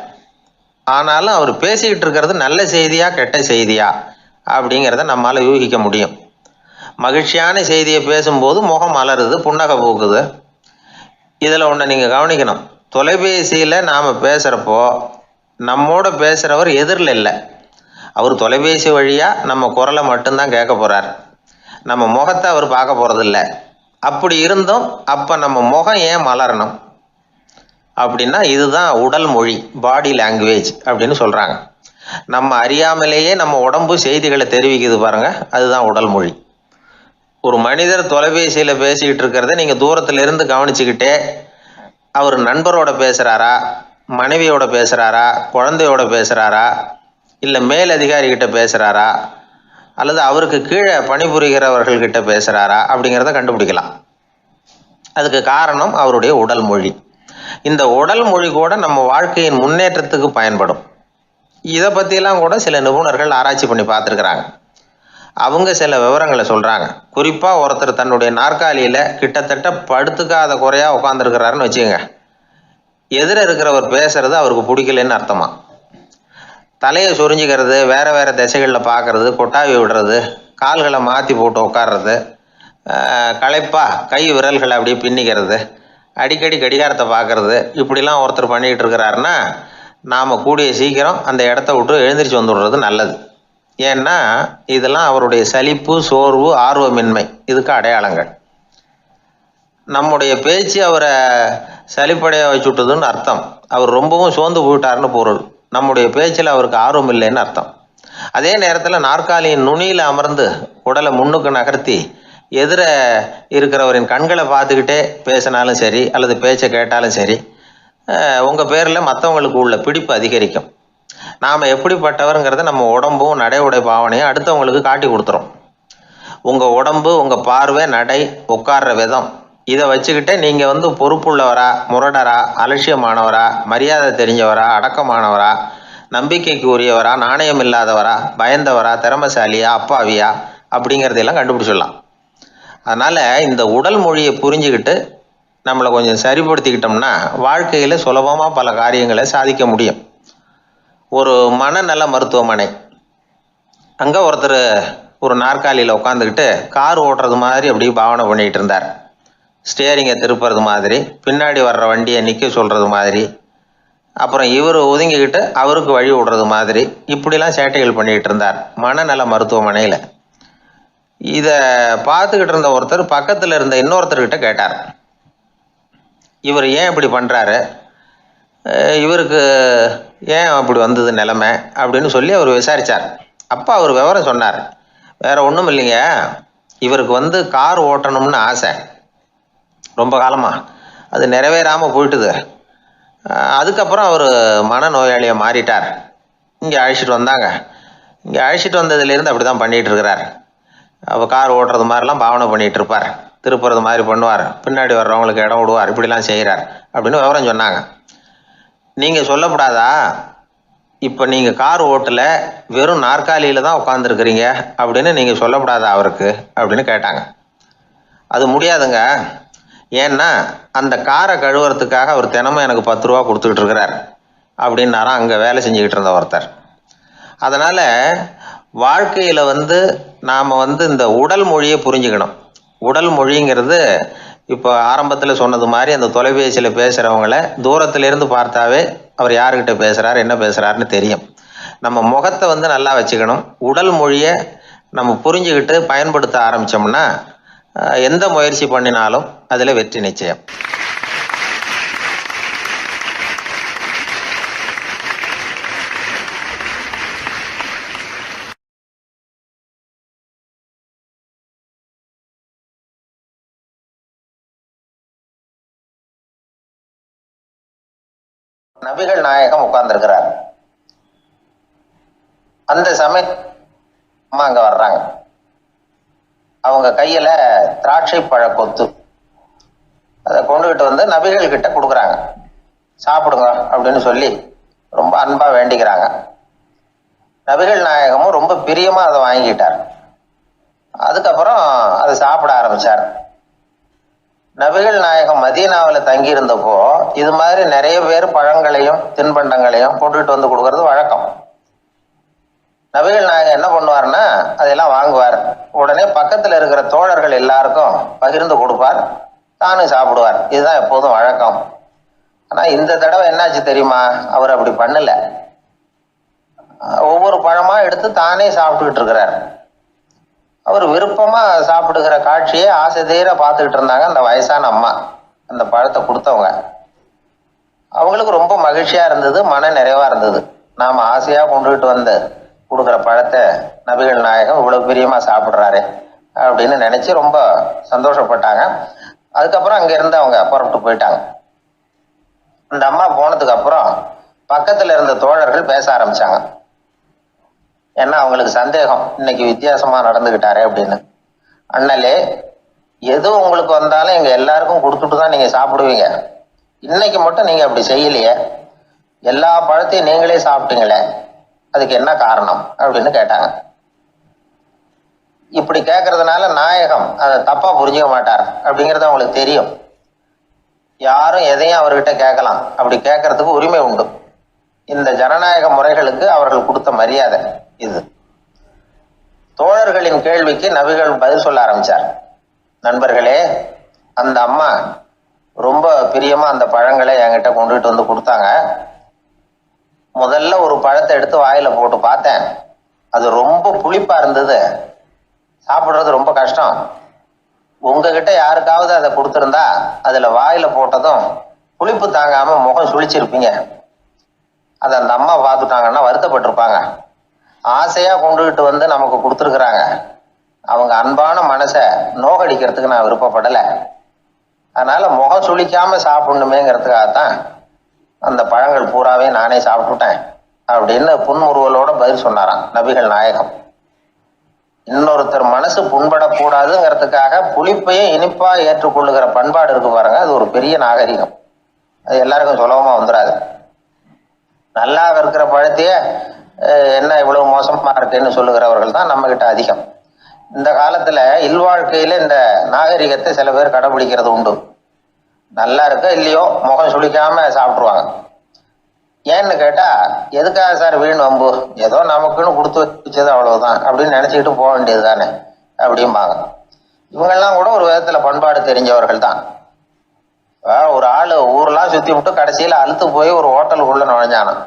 ஆனாலும் அவர் பேசிக்கிட்டு இருக்கிறது நல்ல செய்தியா கெட்ட செய்தியா அப்படிங்கிறத நம்மளால் யூகிக்க முடியும். மகிழ்ச்சியான செய்தியை பேசும்போது முகம் மலருது, புன்னகை பூக்குது. இதில் ஒன்று நீங்கள் கவனிக்கணும், தொலைபேசியில் நாம் பேசுகிறப்போ நம்மோட பேசுகிறவர் எதிரில் இல்லை. அவர் தொலைபேசி வழியாக நம்ம குரலை மட்டும்தான் கேட்க போகிறார், நம்ம முகத்தை அவர் பார்க்க போகிறதில்ல. அப்படி இருந்தும் அப்போ நம்ம முகம் ஏன் மலரணும் அப்படின்னா, இதுதான் உடல் மொழி, பாடி லாங்குவேஜ் அப்படின்னு சொல்கிறாங்க. நம்ம அறியாமலேயே நம்ம உடம்பு செய்திகளை தெரிவிக்குது பாருங்கள், அதுதான் உடல் மொழி. ஒரு மனிதர் தொலைபேசியில் பேசிக்கிட்டு இருக்கிறத நீங்கள் தூரத்தில் இருந்து கவனிச்சுக்கிட்டே அவர் நண்பரோட பேசுகிறாரா, மனைவியோட பேசுகிறாரா, குழந்தையோட பேசுகிறாரா, இல்லை மேல் அதிகாரிகிட்ட பேசுகிறாரா, அல்லது அவருக்கு கீழே பணிபுரிகிறவர்கள்கிட்ட பேசுகிறாரா அப்படிங்கிறத கண்டுபிடிக்கலாம். அதுக்கு காரணம் அவருடைய உடல் மொழி. இந்த உடல் மொழி கூட நம்ம வாழ்க்கையின் முன்னேற்றத்துக்கு பயன்படும். இதை பற்றியெல்லாம் கூட சில நிபுணர்கள் ஆராய்ச்சி பண்ணி பார்த்துருக்குறாங்க. அவங்க சில விவரங்களை சொல்கிறாங்க. குறிப்பாக ஒருத்தர் தன்னுடைய நாற்காலியில் கிட்டத்தட்ட படுத்துக்காத குறையாக உட்காந்துருக்கிறாருன்னு வச்சுக்கோங்க. எதிர இருக்கிறவர் பேசுறது அவருக்கு பிடிக்கலன்னு அர்த்தமா. தலையை சொரிஞ்சிக்கிறது, வேறு வேறு திசைகளில் பார்க்குறது, கொட்டாவி விடுறது, கால்களை மாற்றி போட்டு உட்கார்றது, களைப்பாக கை விரல்களை அப்படியே பின்னிக்கிறது, அடிக்கடி கடிகாரத்தை பார்க்குறது, இப்படிலாம் ஒருத்தர் பண்ணிகிட்டு இருக்கிறாருன்னா நாம் கூடிய சீக்கிரம் அந்த இடத்த விட்டு எழுந்திரிச்சு வந்துடுறது நல்லது. ஏன்னா இதெல்லாம் அவருடைய சலிப்பு, சோர்வு, ஆர்வமின்மை, இதுக்கு அடையாளங்கள். நம்முடைய பேச்சு அவரை சலிப்படைய வச்சுட்டதுன்னு அர்த்தம். அவர் ரொம்பவும் சோர்ந்து போயிட்டாருன்னு பொருள். நம்முடைய பேச்சில் அவருக்கு ஆர்வம் இல்லைன்னு அர்த்தம். அதே நேரத்தில் நாற்காலியின் நுனியில் அமர்ந்து உடலை முன்னுக்கு நகர்த்தி எதிர இருக்கிறவரின் கண்களை பார்த்துக்கிட்டே பேசினாலும் சரி அல்லது பேச்சை கேட்டாலும் சரி, உங்கள் பேரில் மற்றவங்களுக்கு உள்ள பிடிப்பு அதிகரிக்கும். நாம் எப்படிப்பட்டவருங்கிறத நம்ம உடம்பும் நடை உடை பாவனையும் அடுத்தவங்களுக்கு காட்டி கொடுத்துரும். உங்கள் உடம்பு, உங்கள் பார்வை, நடை, உட்கார்ற விதம், இதை வச்சுக்கிட்டே நீங்கள் பொறுப்புள்ளவரா, முரடரா, அலட்சியமானவரா, மரியாதை தெரிஞ்சவரா, அடக்கமானவரா, நம்பிக்கைக்கு உரியவரா, நாணயம் இல்லாதவரா, பயந்தவரா, திறமைசாலியா, அப்பாவியா அப்படிங்கிறதையெல்லாம் கண்டுபிடிச்சிடலாம். அதனால் இந்த உடல் மொழியை புரிஞ்சுக்கிட்டு நம்மளை கொஞ்சம் சரிப்படுத்திக்கிட்டோம்னா வாழ்க்கையில் சுலபமாக பல காரியங்களை சாதிக்க முடியும். ஒரு மனநல மருத்துவமனை, அங்கே ஒருத்தர் ஒரு நாற்காலியில் உட்காந்துக்கிட்டு கார் ஓட்டுறது மாதிரி அப்படியே பாவனை பண்ணிகிட்டு இருந்தார். ஸ்டியரிங்கை திருப்புறது மாதிரி, பின்னாடி வர்ற வண்டியை நிற்க சொல்கிறது மாதிரி, அப்புறம் இவர் ஒதுங்கிக்கிட்டு அவருக்கு வழி விடுறது மாதிரி, இப்படிலாம் சேட்டைகள் பண்ணிக்கிட்டு இருந்தார் மனநல மருத்துவமனையில். இதை பார்த்துக்கிட்டு இருந்த ஒருத்தர் பக்கத்தில் இருந்த இன்னொருத்தர்கிட்ட கேட்டார், இவர் ஏன் இப்படி பண்ணுறாரு, இவருக்கு ஏன் அப்படி வந்தது நிலைமை அப்படின்னு சொல்லி அவர் விசாரித்தார். அப்போ அவர் விவரம் சொன்னார். வேறு ஒன்றும் இல்லைங்க, இவருக்கு கார் ஓட்டணும்னு ஆசை ரொம்ப காலமாக, அது நிறைவேறாமல் போயிட்டுது. அதுக்கப்புறம் அவர் மனநோயாளியை மாறிட்டார். இங்கே அழைச்சிட்டு வந்தாங்க. இங்கே அழைச்சிட்டு வந்ததுலேருந்து அப்படி தான் பண்ணிகிட்டு இருக்கிறார். அவர் கார் ஓட்டுறது மாதிரிலாம் பாவனை பண்ணிகிட்டு இருப்பார், திருப்புறது மாதிரி பண்ணுவார், பின்னாடி வர்றவங்களுக்கு இடம் விடுவார், இப்படிலாம் செய்கிறார் அப்படின்னு விவரம் சொன்னாங்க. நீங்கள் சொல்லப்படாதா, இப்போ நீங்கள் கார் ஓட்டல, வெறும் நாற்காலியில் தான் உட்காந்துருக்குறீங்க அப்படின்னு நீங்கள் சொல்லப்படாதா அவருக்கு அப்படின்னு கேட்டாங்க. அது முடியாதுங்க, ஏன்னா அந்த காரை கழுவுறதுக்காக அவர் தினமும் எனக்கு 10 ரூபா கொடுத்துக்கிட்டு இருக்கிறார் அப்படின்னாராம் அங்கே வேலை செஞ்சுக்கிட்டு இருந்த ஒருத்தர். அதனால் வாழ்க்கையில் நாம் இந்த உடல் மொழியை புரிஞ்சுக்கணும். உடல் மொழிங்கிறது இப்போ ஆரம்பத்தில் சொன்னது மாதிரி அந்த தொலைபேசியில் பேசுகிறவங்கள தூரத்திலேருந்து பார்த்தாவே அவர் யாருக்கிட்ட பேசுகிறார், என்ன பேசுகிறாருன்னு தெரியும். நம்ம முகத்தை நல்லா வச்சுக்கணும். உடல் மொழியை நம்ம புரிஞ்சுக்கிட்டு பயன்படுத்த ஆரம்பித்தோம்னா எந்த முயற்சி பண்ணினாலும் அதில் வெற்றி நிச்சயம். நபிகள் நாயகம் உட்கார்ந்துருக்கிறார். அந்த சமயம் அம்மா அங்க வர்றாங்க. அவங்க கையில திராட்சை பழ கொத்து, அதை கொண்டுகிட்டு நபிகள் கிட்ட கொடுக்குறாங்க. சாப்பிடுங்க அப்படின்னு சொல்லி ரொம்ப அன்பா வேண்டிக்கிறாங்க. நபிகள் நாயகமும் ரொம்ப பிரியமா அதை வாங்கிட்டார். அதுக்கப்புறம் அதை சாப்பிட ஆரம்பிச்சார். நபிகள் நாயகம் மதீனாவில் தங்கி இருந்தப்போ இது மாதிரி நிறைய பேர் பழங்களையும் தின்பண்டங்களையும் கொண்டுகிட்டு கொடுக்கறது வழக்கம். நபிகள் நாயகம் என்ன பண்ணுவார்னா அதெல்லாம் வாங்குவார். உடனே பக்கத்தில் இருக்கிற தோழர்கள் எல்லாருக்கும் பகிர்ந்து கொடுப்பார், தானும் சாப்பிடுவார். இதுதான் எப்போதும் வழக்கம். ஆனால் இந்த தடவை என்னாச்சு தெரியுமா, அவர் அப்படி பண்ணல. ஒவ்வொரு பழமா எடுத்து தானே சாப்பிட்டுக்கிட்டு இருக்கிறார். அவர் விருப்பமா சாப்பிடுகிற காட்சியை ஆசை தீர பார்த்துக்கிட்டு இருந்தாங்க அந்த வயசான அம்மா, அந்த பழத்தை கொடுத்தவங்க. அவங்களுக்கு ரொம்ப மகிழ்ச்சியா இருந்தது, மன நிறைவா இருந்தது. நாம ஆசையா கொண்டுகிட்டு கொடுக்குற பழத்தை நபிகள் நாயகம் இவ்வளவு பிரியமா சாப்பிட்றாரு அப்படின்னு நினைச்சு ரொம்ப சந்தோஷப்பட்டாங்க. அதுக்கப்புறம் அங்க இருந்து அவங்க புறப்பட்டு போயிட்டாங்க. அந்த அம்மா போனதுக்கு அப்புறம் பக்கத்துல இருந்த தோழர்கள் பேச ஆரம்பிச்சாங்க. ஏன்னா அவங்களுக்கு சந்தேகம், இன்னைக்கு வித்தியாசமா நடந்துகிட்டாரே அப்படின்னு. அண்ணலே, எது உங்களுக்கு வந்தாலும் எங்க எல்லாருக்கும் கொடுத்துட்டு தான் நீங்க சாப்பிடுவீங்க, இன்னைக்கு மட்டும் நீங்க அப்படி செய்யலையே, எல்லா பழத்தையும் நீங்களே சாப்பிட்டீங்களே, அதுக்கு என்ன காரணம் அப்படின்னு கேட்டாங்க. இப்படி கேட்கறதுனால நாயகம் அதை தப்பா புரிஞ்சுக்க மாட்டார் அப்படிங்கிறது அவங்களுக்கு தெரியும். யாரும் எதையும் அவர்கிட்ட கேட்கலாம், அப்படி கேட்கறதுக்கு உரிமை உண்டு. இந்த ஜனநாயக முறைகளுக்கு அவர்கள் கொடுத்த மரியாதை இது. தோழர்களின் கேள்விக்கு நபிகள் பதில் சொல்ல ஆரம்பிச்சார். நண்பர்களே, அந்த அம்மா ரொம்ப பிரியமா அந்த பழங்களை என்கிட்ட கொண்டுகிட்டு கொடுத்தாங்க. முதல்ல ஒரு பழத்தை எடுத்து வாயில போட்டு பார்த்தேன், அது ரொம்ப புளிப்பா இருந்தது, சாப்பிடுறது ரொம்ப கஷ்டம். உங்ககிட்ட யாருக்காவது அதை கொடுத்துருந்தா அதுல வாயில போட்டதும் புளிப்பு தாங்காம முகம் சுழிச்சிருப்பீங்க. அதை அந்த அம்மா பார்த்துட்டாங்கன்னா வருத்தப்பட்டிருப்பாங்க. ஆசையாக கொண்டுகிட்டு வந்து நமக்கு கொடுத்துருக்குறாங்க. அவங்க அன்பான மனசை நோகடிக்கிறதுக்கு நான் விருப்பப்படலை. அதனால் முகம் சுளிக்காமல் சாப்பிடணுமேங்கிறதுக்காகத்தான் அந்த பழங்கள் பூராவே நானே சாப்பிட்டுட்டேன் அப்படின்னு புன்முறுவலோட பதில் சொன்னாராம் நபிகள் நாயகம். இன்னொருத்தர் மனசு புண்படக்கூடாதுங்கிறதுக்காக புளிப்பையும் இனிப்பா ஏற்றுக்கொள்ளுகிற பண்பாடு இருக்கு பாருங்க, அது ஒரு பெரிய நாகரிகம். அது எல்லாருக்கும் சுலபமா வந்துடாது. நல்லா இருக்கிற பழத்தையே என்ன இவ்வளவு மோசமா இருக்குன்னு சொல்லுகிறவர்கள் தான் நம்ம கிட்ட அதிகம். இந்த காலத்துல இல்வாழ்க்கையில இந்த நாகரிகத்தை சில பேர் கடைபிடிக்கிறது உண்டு. நல்லா இருக்க இல்லையோ முகம் சுளிக்காம சாப்பிட்ருவாங்க. ஏன்னு கேட்டா, எதுக்காக சார் வீண் வம்பு, ஏதோ நமக்குன்னு கொடுத்து வச்சது அவ்வளவுதான் அப்படின்னு நினைச்சுக்கிட்டு போக வேண்டியது தானே அப்படிம்பாங்க. இவங்கெல்லாம் கூட ஒரு விதத்துல பண்பாடு தெரிஞ்சவர்கள் தான். ஒரு ஆளு ஊரெல்லாம் சுத்தி விட்டு கடைசியில அழுத்து போய் ஒரு ஹோட்டலுக்குள்ள நுழைஞ்சானான்.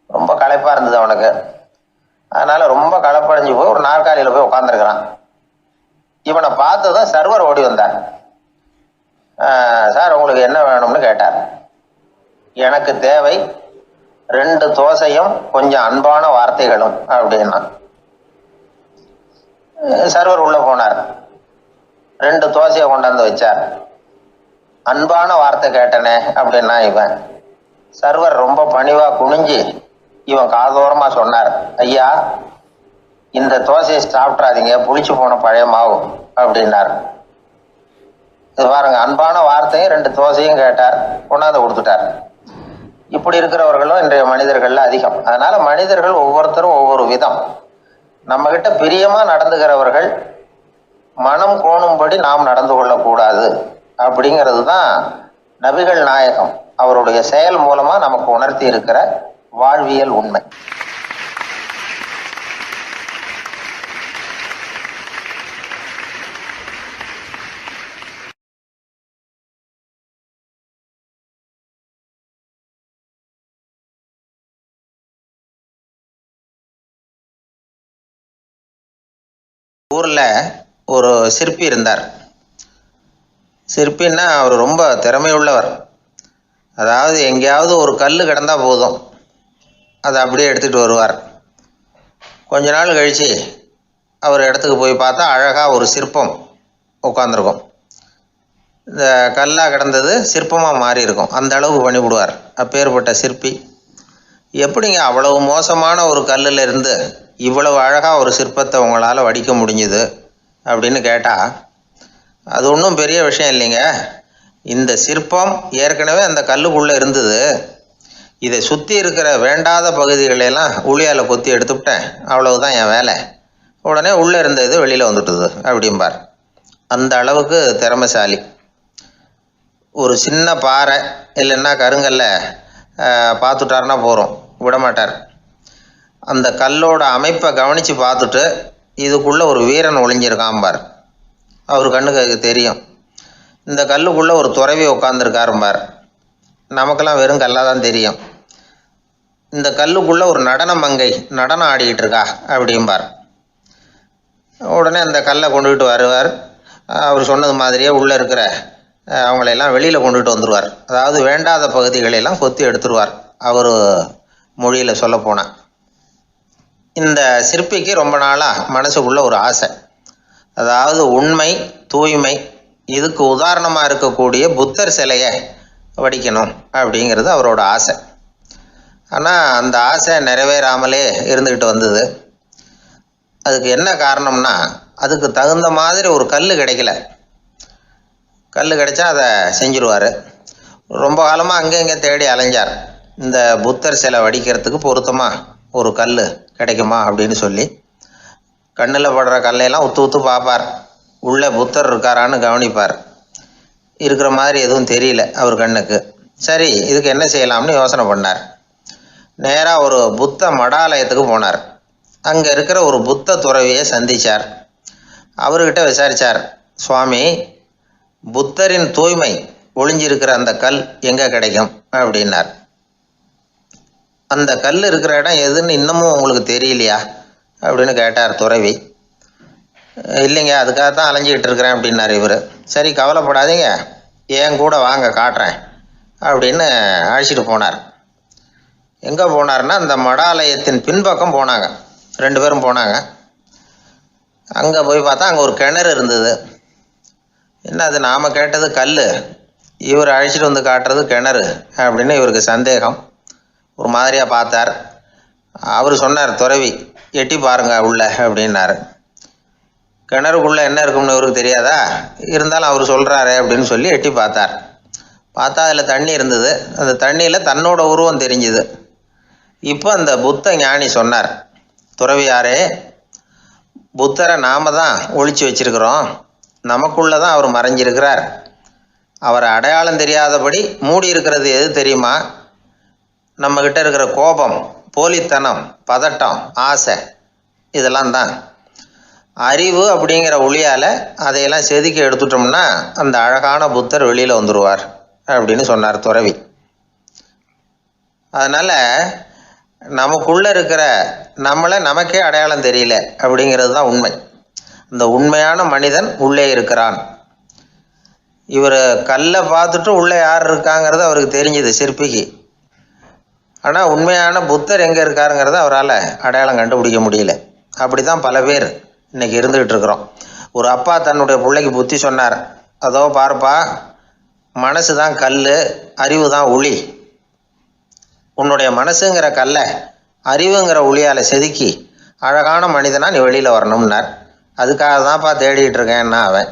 ரொம்ப களைப்பா இருந்தது அவனுக்கு. அதனால ரொம்ப களைப்படைஞ்சு போய் ஒரு நாற்காலியில போய் உட்காந்துருக்கிறான். இவனை பார்த்ததும் சர்வர் ஓடி வந்தார். சார் உங்களுக்கு என்ன வேணும்னு கேட்டார். எனக்கு தேவை 2 தோசையும் கொஞ்சம் அன்பான வார்த்தைகளும் அப்படின்னா. சர்வர் உள்ள போனார். 2 தோசையை கொண்டாந்து வச்சார். அன்பான வார்த்தை கேட்டனே அப்படின்னா இவன். சர்வர் ரொம்ப பணிவா குனிஞ்சு இவன் காதோரமா சொன்னார், ஐயா இந்த தோசையை சாப்பிட்றாதீங்க, புளிச்சு போன பழைய மாவு அப்படின்னார். இது பாருங்க, அன்பான வார்த்தையும் 2 தோசையும் கேட்டார், கொண்டாந்து கொடுத்துட்டார். இப்படி இருக்கிறவர்களும் இன்றைய மனிதர்கள்ல அதிகம். அதனால மனிதர்கள் ஒவ்வொருத்தரும் ஒவ்வொரு விதம். நம்ம கிட்ட பிரியமா நடந்துகிறவர்கள் மனம் கோணும்படி நாம் நடந்து கொள்ளக்கூடாது அப்படிங்கிறது தான் நபிகள் நாயகம் அவருடைய செயல் மூலமா நமக்கு உணர்த்தி இருக்கிற வாழ்வியல் உண்மை. ஊர்ல ஒரு சிற்பி இருந்தார். சிற்பின்னா அவர் ரொம்ப திறமையுள்ளவர். அதாவது எங்கேயாவது ஒரு கல் கிடந்தா போதும், அதை அப்படியே எடுத்துகிட்டு வருவார். கொஞ்ச நாள் கழித்து அவர் இடத்துக்கு போய் பார்த்தா அழகாக ஒரு சிற்பம் உட்காந்துருக்கும். இந்த கல்லாக கிடந்தது சிற்பமாக மாறி இருக்கும். அந்த அளவுக்கு பண்ணிவிடுவார் அப்பேற்பட்ட சிற்பி. எப்படிங்க அவ்வளவு மோசமான ஒரு கல்லில் இருந்து இவ்வளவு அழகாக ஒரு சிற்பத்தை உங்களால் வடிக்க முடிஞ்சுது அப்படின்னு கேட்டால், அது ஒன்றும் பெரிய விஷயம் இல்லைங்க. இந்த சிற்பம் ஏற்கனவே அந்த கல்லுக்குள்ளே இருந்தது. இதை சுற்றி இருக்கிற வேண்டாத பகுதிகளெல்லாம் உளியால் கொத்தி எடுத்துவிட்டேன், அவ்வளவுதான் என் வேலை. உடனே உள்ளே இருந்த இது வெளியில் வந்துட்டுது அப்படிம்பார். அந்த அளவுக்கு திறமைசாலி. ஒரு சின்ன பாறை இல்லைன்னா கருங்கல்ல பார்த்துட்டாருன்னா போகிறோம், விடமாட்டார். அந்த கல்லோட அமைப்பை கவனித்து பார்த்துட்டு இதுக்குள்ளே ஒரு வீரன் ஒளிஞ்சிருக்காம்பார். அவர் கண்ணுக்கு தெரியும். இந்த கல்லுக்குள்ளே ஒரு துறவி உட்காந்துருக்காரும்பார். நமக்கெல்லாம் வெறும் கல்லாக தான் தெரியும். இந்த கல்லுக்குள்ளே ஒரு நடன மங்கை நடனம் ஆடிக்கிட்டு இருக்கா அப்படிம்பார். உடனே அந்த கல்லை கொண்டுகிட்டு வருவார். அவர் சொன்னது மாதிரியே உள்ளே இருக்கிற அவங்களையெல்லாம் வெளியில் கொண்டுகிட்டு வந்துடுவார். அதாவது வேண்டாத பகுதிகளெல்லாம் கொத்தி எடுத்துருவார். அவர் மொழியில் சொல்லப்போனால், இந்த சிற்பிக்கு ரொம்ப நாளாக மனசுக்குள்ள ஒரு ஆசை. அதாவது உண்மை, தூய்மை, இதுக்கு உதாரணமாக இருக்கக்கூடிய புத்தர் சிலையை வடிக்கணும் அப்படிங்கிறது அவரோட ஆசை. ஆனால் அந்த ஆசை நிறைவேறாமலே இருந்துக்கிட்டு வந்தது. அதுக்கு என்ன காரணம்னா, அதுக்கு தகுந்த மாதிரி ஒரு கல் கிடைக்கல. கல் கிடைச்சா அதை செஞ்சுருவார். ரொம்ப காலமாக அங்கே இங்கே தேடி அலைஞ்சார். இந்த புத்தர் சிலை வடிக்கிறதுக்கு பொருத்தமாக ஒரு கல் கிடைக்குமா அப்படின்னு சொல்லி கண்ணில் படுற கல்லையெல்லாம் உத்து உத்து பார்ப்பார். உள்ளே புத்தர் இருக்காரான்னு கவனிப்பார். இருக்கிற மாதிரி எதுவும் தெரியல அவர் கண்ணுக்கு. சரி, இதுக்கு என்ன செய்யலாம்னு யோசனை பண்ணார். நேராக ஒரு புத்த மடாலயத்துக்கு போனார். அங்கே இருக்கிற ஒரு புத்த துறவியை சந்தித்தார். அவர்கிட்ட விசாரித்தார், சுவாமி, புத்தரின் தூய்மை ஒளிஞ்சிருக்கிற அந்த கல் எங்கே கிடைக்கும் அப்படின்னார். அந்த கல் இருக்கிற இடம் எதுன்னு இன்னமும் உங்களுக்கு தெரியலையா அப்படின்னு கேட்டார் துறவி. இல்லைங்க, அதுக்காக தான் அலைஞ்சிக்கிட்டு இருக்கிறேன் அப்படின்னார் இவர். சரி, கவலைப்படாதீங்க, என் கூட வாங்க காட்டுறேன் அப்படின்னு அழைச்சிட்டு போனார். எங்கே போனார்னா அந்த மடாலயத்தின் பின்பக்கம் போனாங்க. 2 பேரும் போனாங்க. அங்கே போய் பார்த்தா அங்கே ஒரு கிணறு இருந்தது. என்ன அது நாம் கேட்டது கல், இவர் அழைச்சிட்டு வந்து காட்டுறது கிணறு அப்படின்னு இவருக்கு சந்தேகம். ஒரு மாதிரியாக பார்த்தார். அவர் சொன்னார், துறவி எட்டி பாருங்க உள்ள அப்படின்னாரு. கிணறுக்குள்ளே என்ன இருக்கும்னு இவருக்கு தெரியாதா, இருந்தாலும் அவர் சொல்கிறாரு அப்படின்னு சொல்லி எட்டி பார்த்தார். பார்த்தா அதில் தண்ணி இருந்தது. அந்த தண்ணியில் தன்னோட உருவம் தெரிஞ்சுது. இப்போ அந்த புத்த ஞானி சொன்னார், துறவியாரே, புத்தரை நாம் தான் ஒழிச்சு வச்சிருக்கிறோம், நமக்குள்ளே தான் அவர் மறைஞ்சிருக்கிறார். அவரை அடையாளம் தெரியாதபடி மூடி இருக்கிறது எது தெரியுமா? நம்மக்கிட்ட இருக்கிற கோபம், போலித்தனம், பதட்டம், ஆசை, இதெல்லாம் தான். அறிவு அப்படிங்கிற ஒளியால் அதையெல்லாம் செதுக்கி எடுத்துட்டோம்னா அந்த அழகான புத்தர் வெளியில் வந்துடுவார் அப்படின்னு சொன்னார் துறவி. அதனால் நமக்குள்ளே இருக்கிற நம்மளை நமக்கே அடையாளம் தெரியல அப்படிங்கிறது தான் உண்மை. இந்த உண்மையான மனிதன் உள்ளே இருக்கிறான். இவர் கல்லை பார்த்துட்டு உள்ளே யார் இருக்காங்கிறது அவருக்கு தெரிஞ்சுது சிற்பிக்கு. ஆனால் உண்மையான புத்தர் எங்கே இருக்காருங்கிறத அவரால் அடையாளம் கண்டுபிடிக்க முடியல. அப்படி தான் பல பேர் இன்றைக்கி இருந்துக்கிட்டு இருக்கிறோம். ஒரு அப்பா தன்னுடைய பிள்ளைக்கு புத்தி சொன்னார், அதோ பாருப்பா, மனசு தான் கல், அறிவு தான் உளி. உன்னுடைய மனசுங்கிற கல்லை அறிவுங்கிற ஒளியால் செதுக்கி அழகான மனிதனாக நீ வெளியில் வரணும்னார். அதுக்காக தான்ப்பா தேடிக்கிட்டு இருக்கேன்னா அவன்.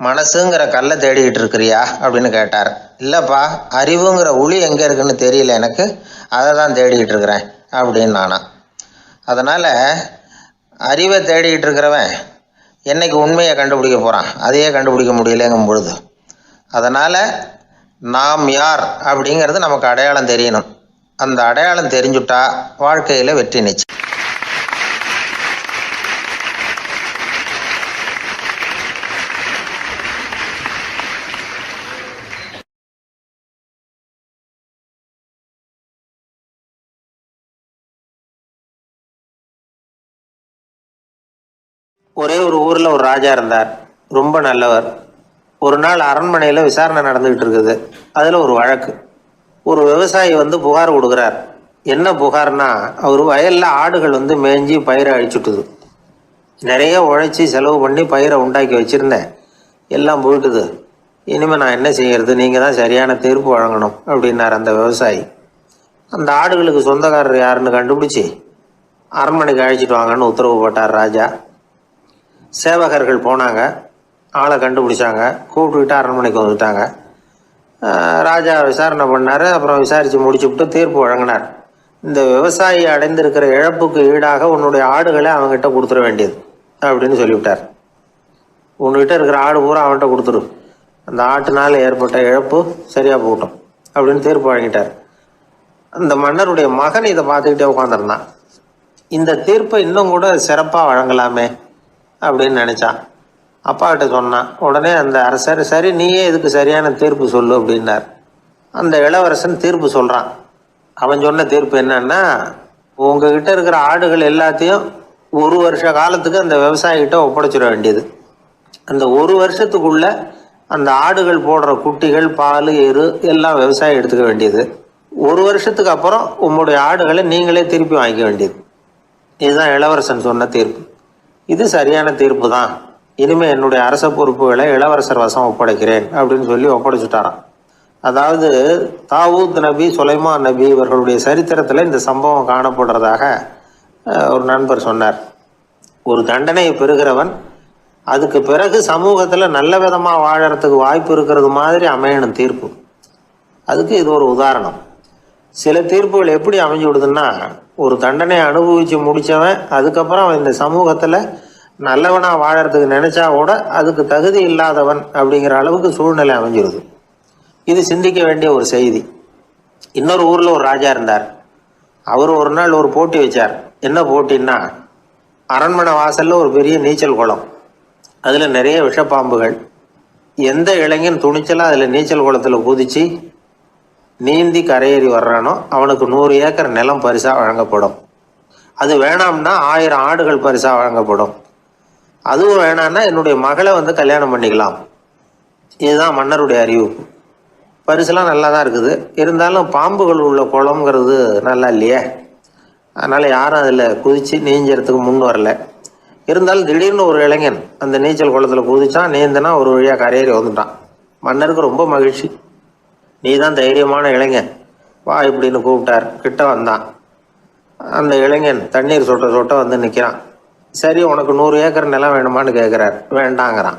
மனசுங்கிற கல்லை தேடிக்கிட்டு இருக்கிறியா அப்படின்னு கேட்டார். இல்லைப்பா, அறிவுங்கிற ஒளி எங்கே இருக்குன்னு தெரியல எனக்கு, அதை தான் தேடிக்கிட்டு இருக்கிறேன் அப்படின்னு நானா. அதனால் அறிவை தேடிக்கிட்டு இருக்கிறவன் என்னைக்கு உண்மையை கண்டுபிடிக்க போகிறான்? அதையே கண்டுபிடிக்க முடியலைங்கும் பொழுது. அதனால் நாம் யார் அப்படிங்கிறது நமக்கு அடையாளம் தெரியணும். அந்த அடையாளம் தெரிஞ்சுட்டா வாழ்க்கையில் வெற்றி நிச்சயம். ஒரே ஒரு ஊரில் ஒரு ராஜா இருந்தார், ரொம்ப நல்லவர். ஒரு நாள் அரண்மனையில் விசாரணை நடந்துகிட்டு இருக்குது. அதில் ஒரு வழக்கு. ஒரு விவசாயி வந்து புகார் கொடுக்குறார். என்ன புகார்னா, அவர் வயலில் ஆடுகள் வந்து மேய்ஞ்சி பயிரை அழிச்சுட்டுது. நிறைய உழைச்சி செலவு பண்ணி பயிரை உண்டாக்கி வச்சுருந்தேன், எல்லாம் போயிட்டுது. இனிமேல் நான் என்ன செய்யறது, நீங்கள் தான் சரியான தீர்ப்பு வழங்கணும் அப்படின்னார் அந்த விவசாயி. அந்த ஆடுகளுக்கு சொந்தக்காரர் யாருன்னு கண்டுபிடிச்சி அரண்மனைக்கு அழைச்சிட்டு வாங்கன்னு உத்தரவு போட்டார் ராஜா. சேவகர்கள் போனாங்க, ஆளை கண்டுபிடிச்சாங்க, கூப்பிட்டுக்கிட்டு அரண்மனைக்கு வந்துட்டாங்க. ராஜா விசாரணை பண்ணார். அப்புறம் விசாரித்து முடிச்சுவிட்டு தீர்ப்பு வழங்கினார். இந்த விவசாயி அடைந்திருக்கிற இழப்புக்கு ஈடாக உன்னுடைய ஆடுகளை அவங்ககிட்ட கொடுத்துட வேண்டியது அப்படின்னு சொல்லிவிட்டார். உன்கிட்ட இருக்கிற ஆடு பூரா அவன்கிட்ட கொடுத்துரு, அந்த ஆட்டுனால் ஏற்பட்ட இழப்பு சரியாக போகட்டும் அப்படின்னு தீர்ப்பு வழங்கிட்டார். அந்த மன்னருடைய மகன் இதை பார்த்துக்கிட்டே உட்காந்துருந்தான். இந்த தீர்ப்பை இன்னும் கூட சிறப்பாக வழங்கலாமே அப்படின்னு நினச்சான். அப்பாக்கிட்ட சொன்னான். உடனே அந்த அரசர், சரி நீயே இதுக்கு சரியான தீர்ப்பு சொல்லு அப்படின்னார். அந்த இளவரசன் தீர்ப்பு சொல்கிறான். அவன் சொன்ன தீர்ப்பு என்னன்னா, உங்ககிட்ட இருக்கிற ஆடுகள் எல்லாத்தையும் 1 வருஷ காலத்துக்கு அந்த விவசாயிகிட்ட ஒப்படைச்சிட வேண்டியது. அந்த 1 வருஷத்துக்குள்ள அந்த ஆடுகள் போடுற குட்டிகள், பால், எரு எல்லாம் விவசாயி எடுத்துக்க வேண்டியது. 1 வருஷத்துக்கு அப்புறம் உங்களுடைய ஆடுகளை நீங்களே திருப்பி வாங்கிக்க வேண்டியது. இதுதான் இளவரசன் சொன்ன தீர்ப்பு. இது சரியான தீர்ப்பு தான். இனிமேல் என்னுடைய அரச பொறுப்புகளை இளவரசர் வசம் ஒப்படைக்கிறேன் அப்படின்னு சொல்லி ஒப்படைச்சுட்டாராம். அதாவது தாவூத் நபி, சுலைமான் நபி இவர்களுடைய சரித்திரத்தில் இந்த சம்பவம் காணப்படுறதாக ஒரு நண்பர் சொன்னார். ஒரு தண்டனையை பெறுகிறவன் அதுக்கு பிறகு சமூகத்தில் நல்ல விதமாக வாழறதுக்கு வாய்ப்பு இருக்கிறது மாதிரி அமையணும் தீர்ப்பு. அதுக்கு இது ஒரு உதாரணம். சில தீர்ப்புகள் எப்படி அமைஞ்சு விடுதுன்னா, ஒரு தண்டனையை அனுபவித்து முடித்தவன் அதுக்கப்புறம் அவன் இந்த சமூகத்தில் நல்லவனாக வாழறதுக்கு நினச்சா கூட அதுக்கு தகுதி இல்லாதவன் அப்படிங்கிற அளவுக்கு சூழ்நிலை அமைஞ்சிருது. இது சிந்திக்க வேண்டிய ஒரு செய்தி. இன்னொரு ஊரில் ஒரு ராஜா இருந்தார். அவர் ஒரு நாள் ஒரு போட்டி வச்சார். என்ன போட்டின்னா, அரண்மனை வாசலில் ஒரு பெரிய நீச்சல் குளம், அதில் நிறைய விஷப்பாம்புகள். எந்த இளைஞன் துணிச்சலாக அதில் நீச்சல் குளத்தில் குதித்து நீந்தி கரையேறி வர்றானோ அவனுக்கு 100 ஏக்கர் நிலம் பரிசாக வழங்கப்படும். அது வேணாம்னா 1000 ஆடுகள் பரிசாக வழங்கப்படும். அதுவும் வேணான்னா என்னுடைய மகளை வந்து கல்யாணம் பண்ணிக்கலாம். இதுதான் மன்னருடைய அறிவிப்பு. பரிசுலாம் நல்லா தான் இருக்குது. இருந்தாலும் பாம்புகள் உள்ள குளம்ங்கிறது நல்லா இல்லையே. அதனால் யாரும் அதில் குதித்து நீஞ்சறதுக்கு முன் வரல. இருந்தாலும் திடீர்னு ஒரு இளைஞன் அந்த நீச்சல் குளத்தில் குதிச்சான். நீந்தினா ஒரு வழியாக கரையேறி வந்துட்டான். மன்னருக்கு ரொம்ப மகிழ்ச்சி. நீ தான் தைரியமான இளைஞன், வா இப்படின்னு கூப்பிட்டார். கிட்ட வந்தான். அந்த இளைஞன் தண்ணீர் சொட்ட சொட்ட வந்து நிற்கிறான். சரி, உனக்கு 100 ஏக்கர் நிலம் வேணுமான்னு கேட்குறார். வேண்டாங்கிறான்.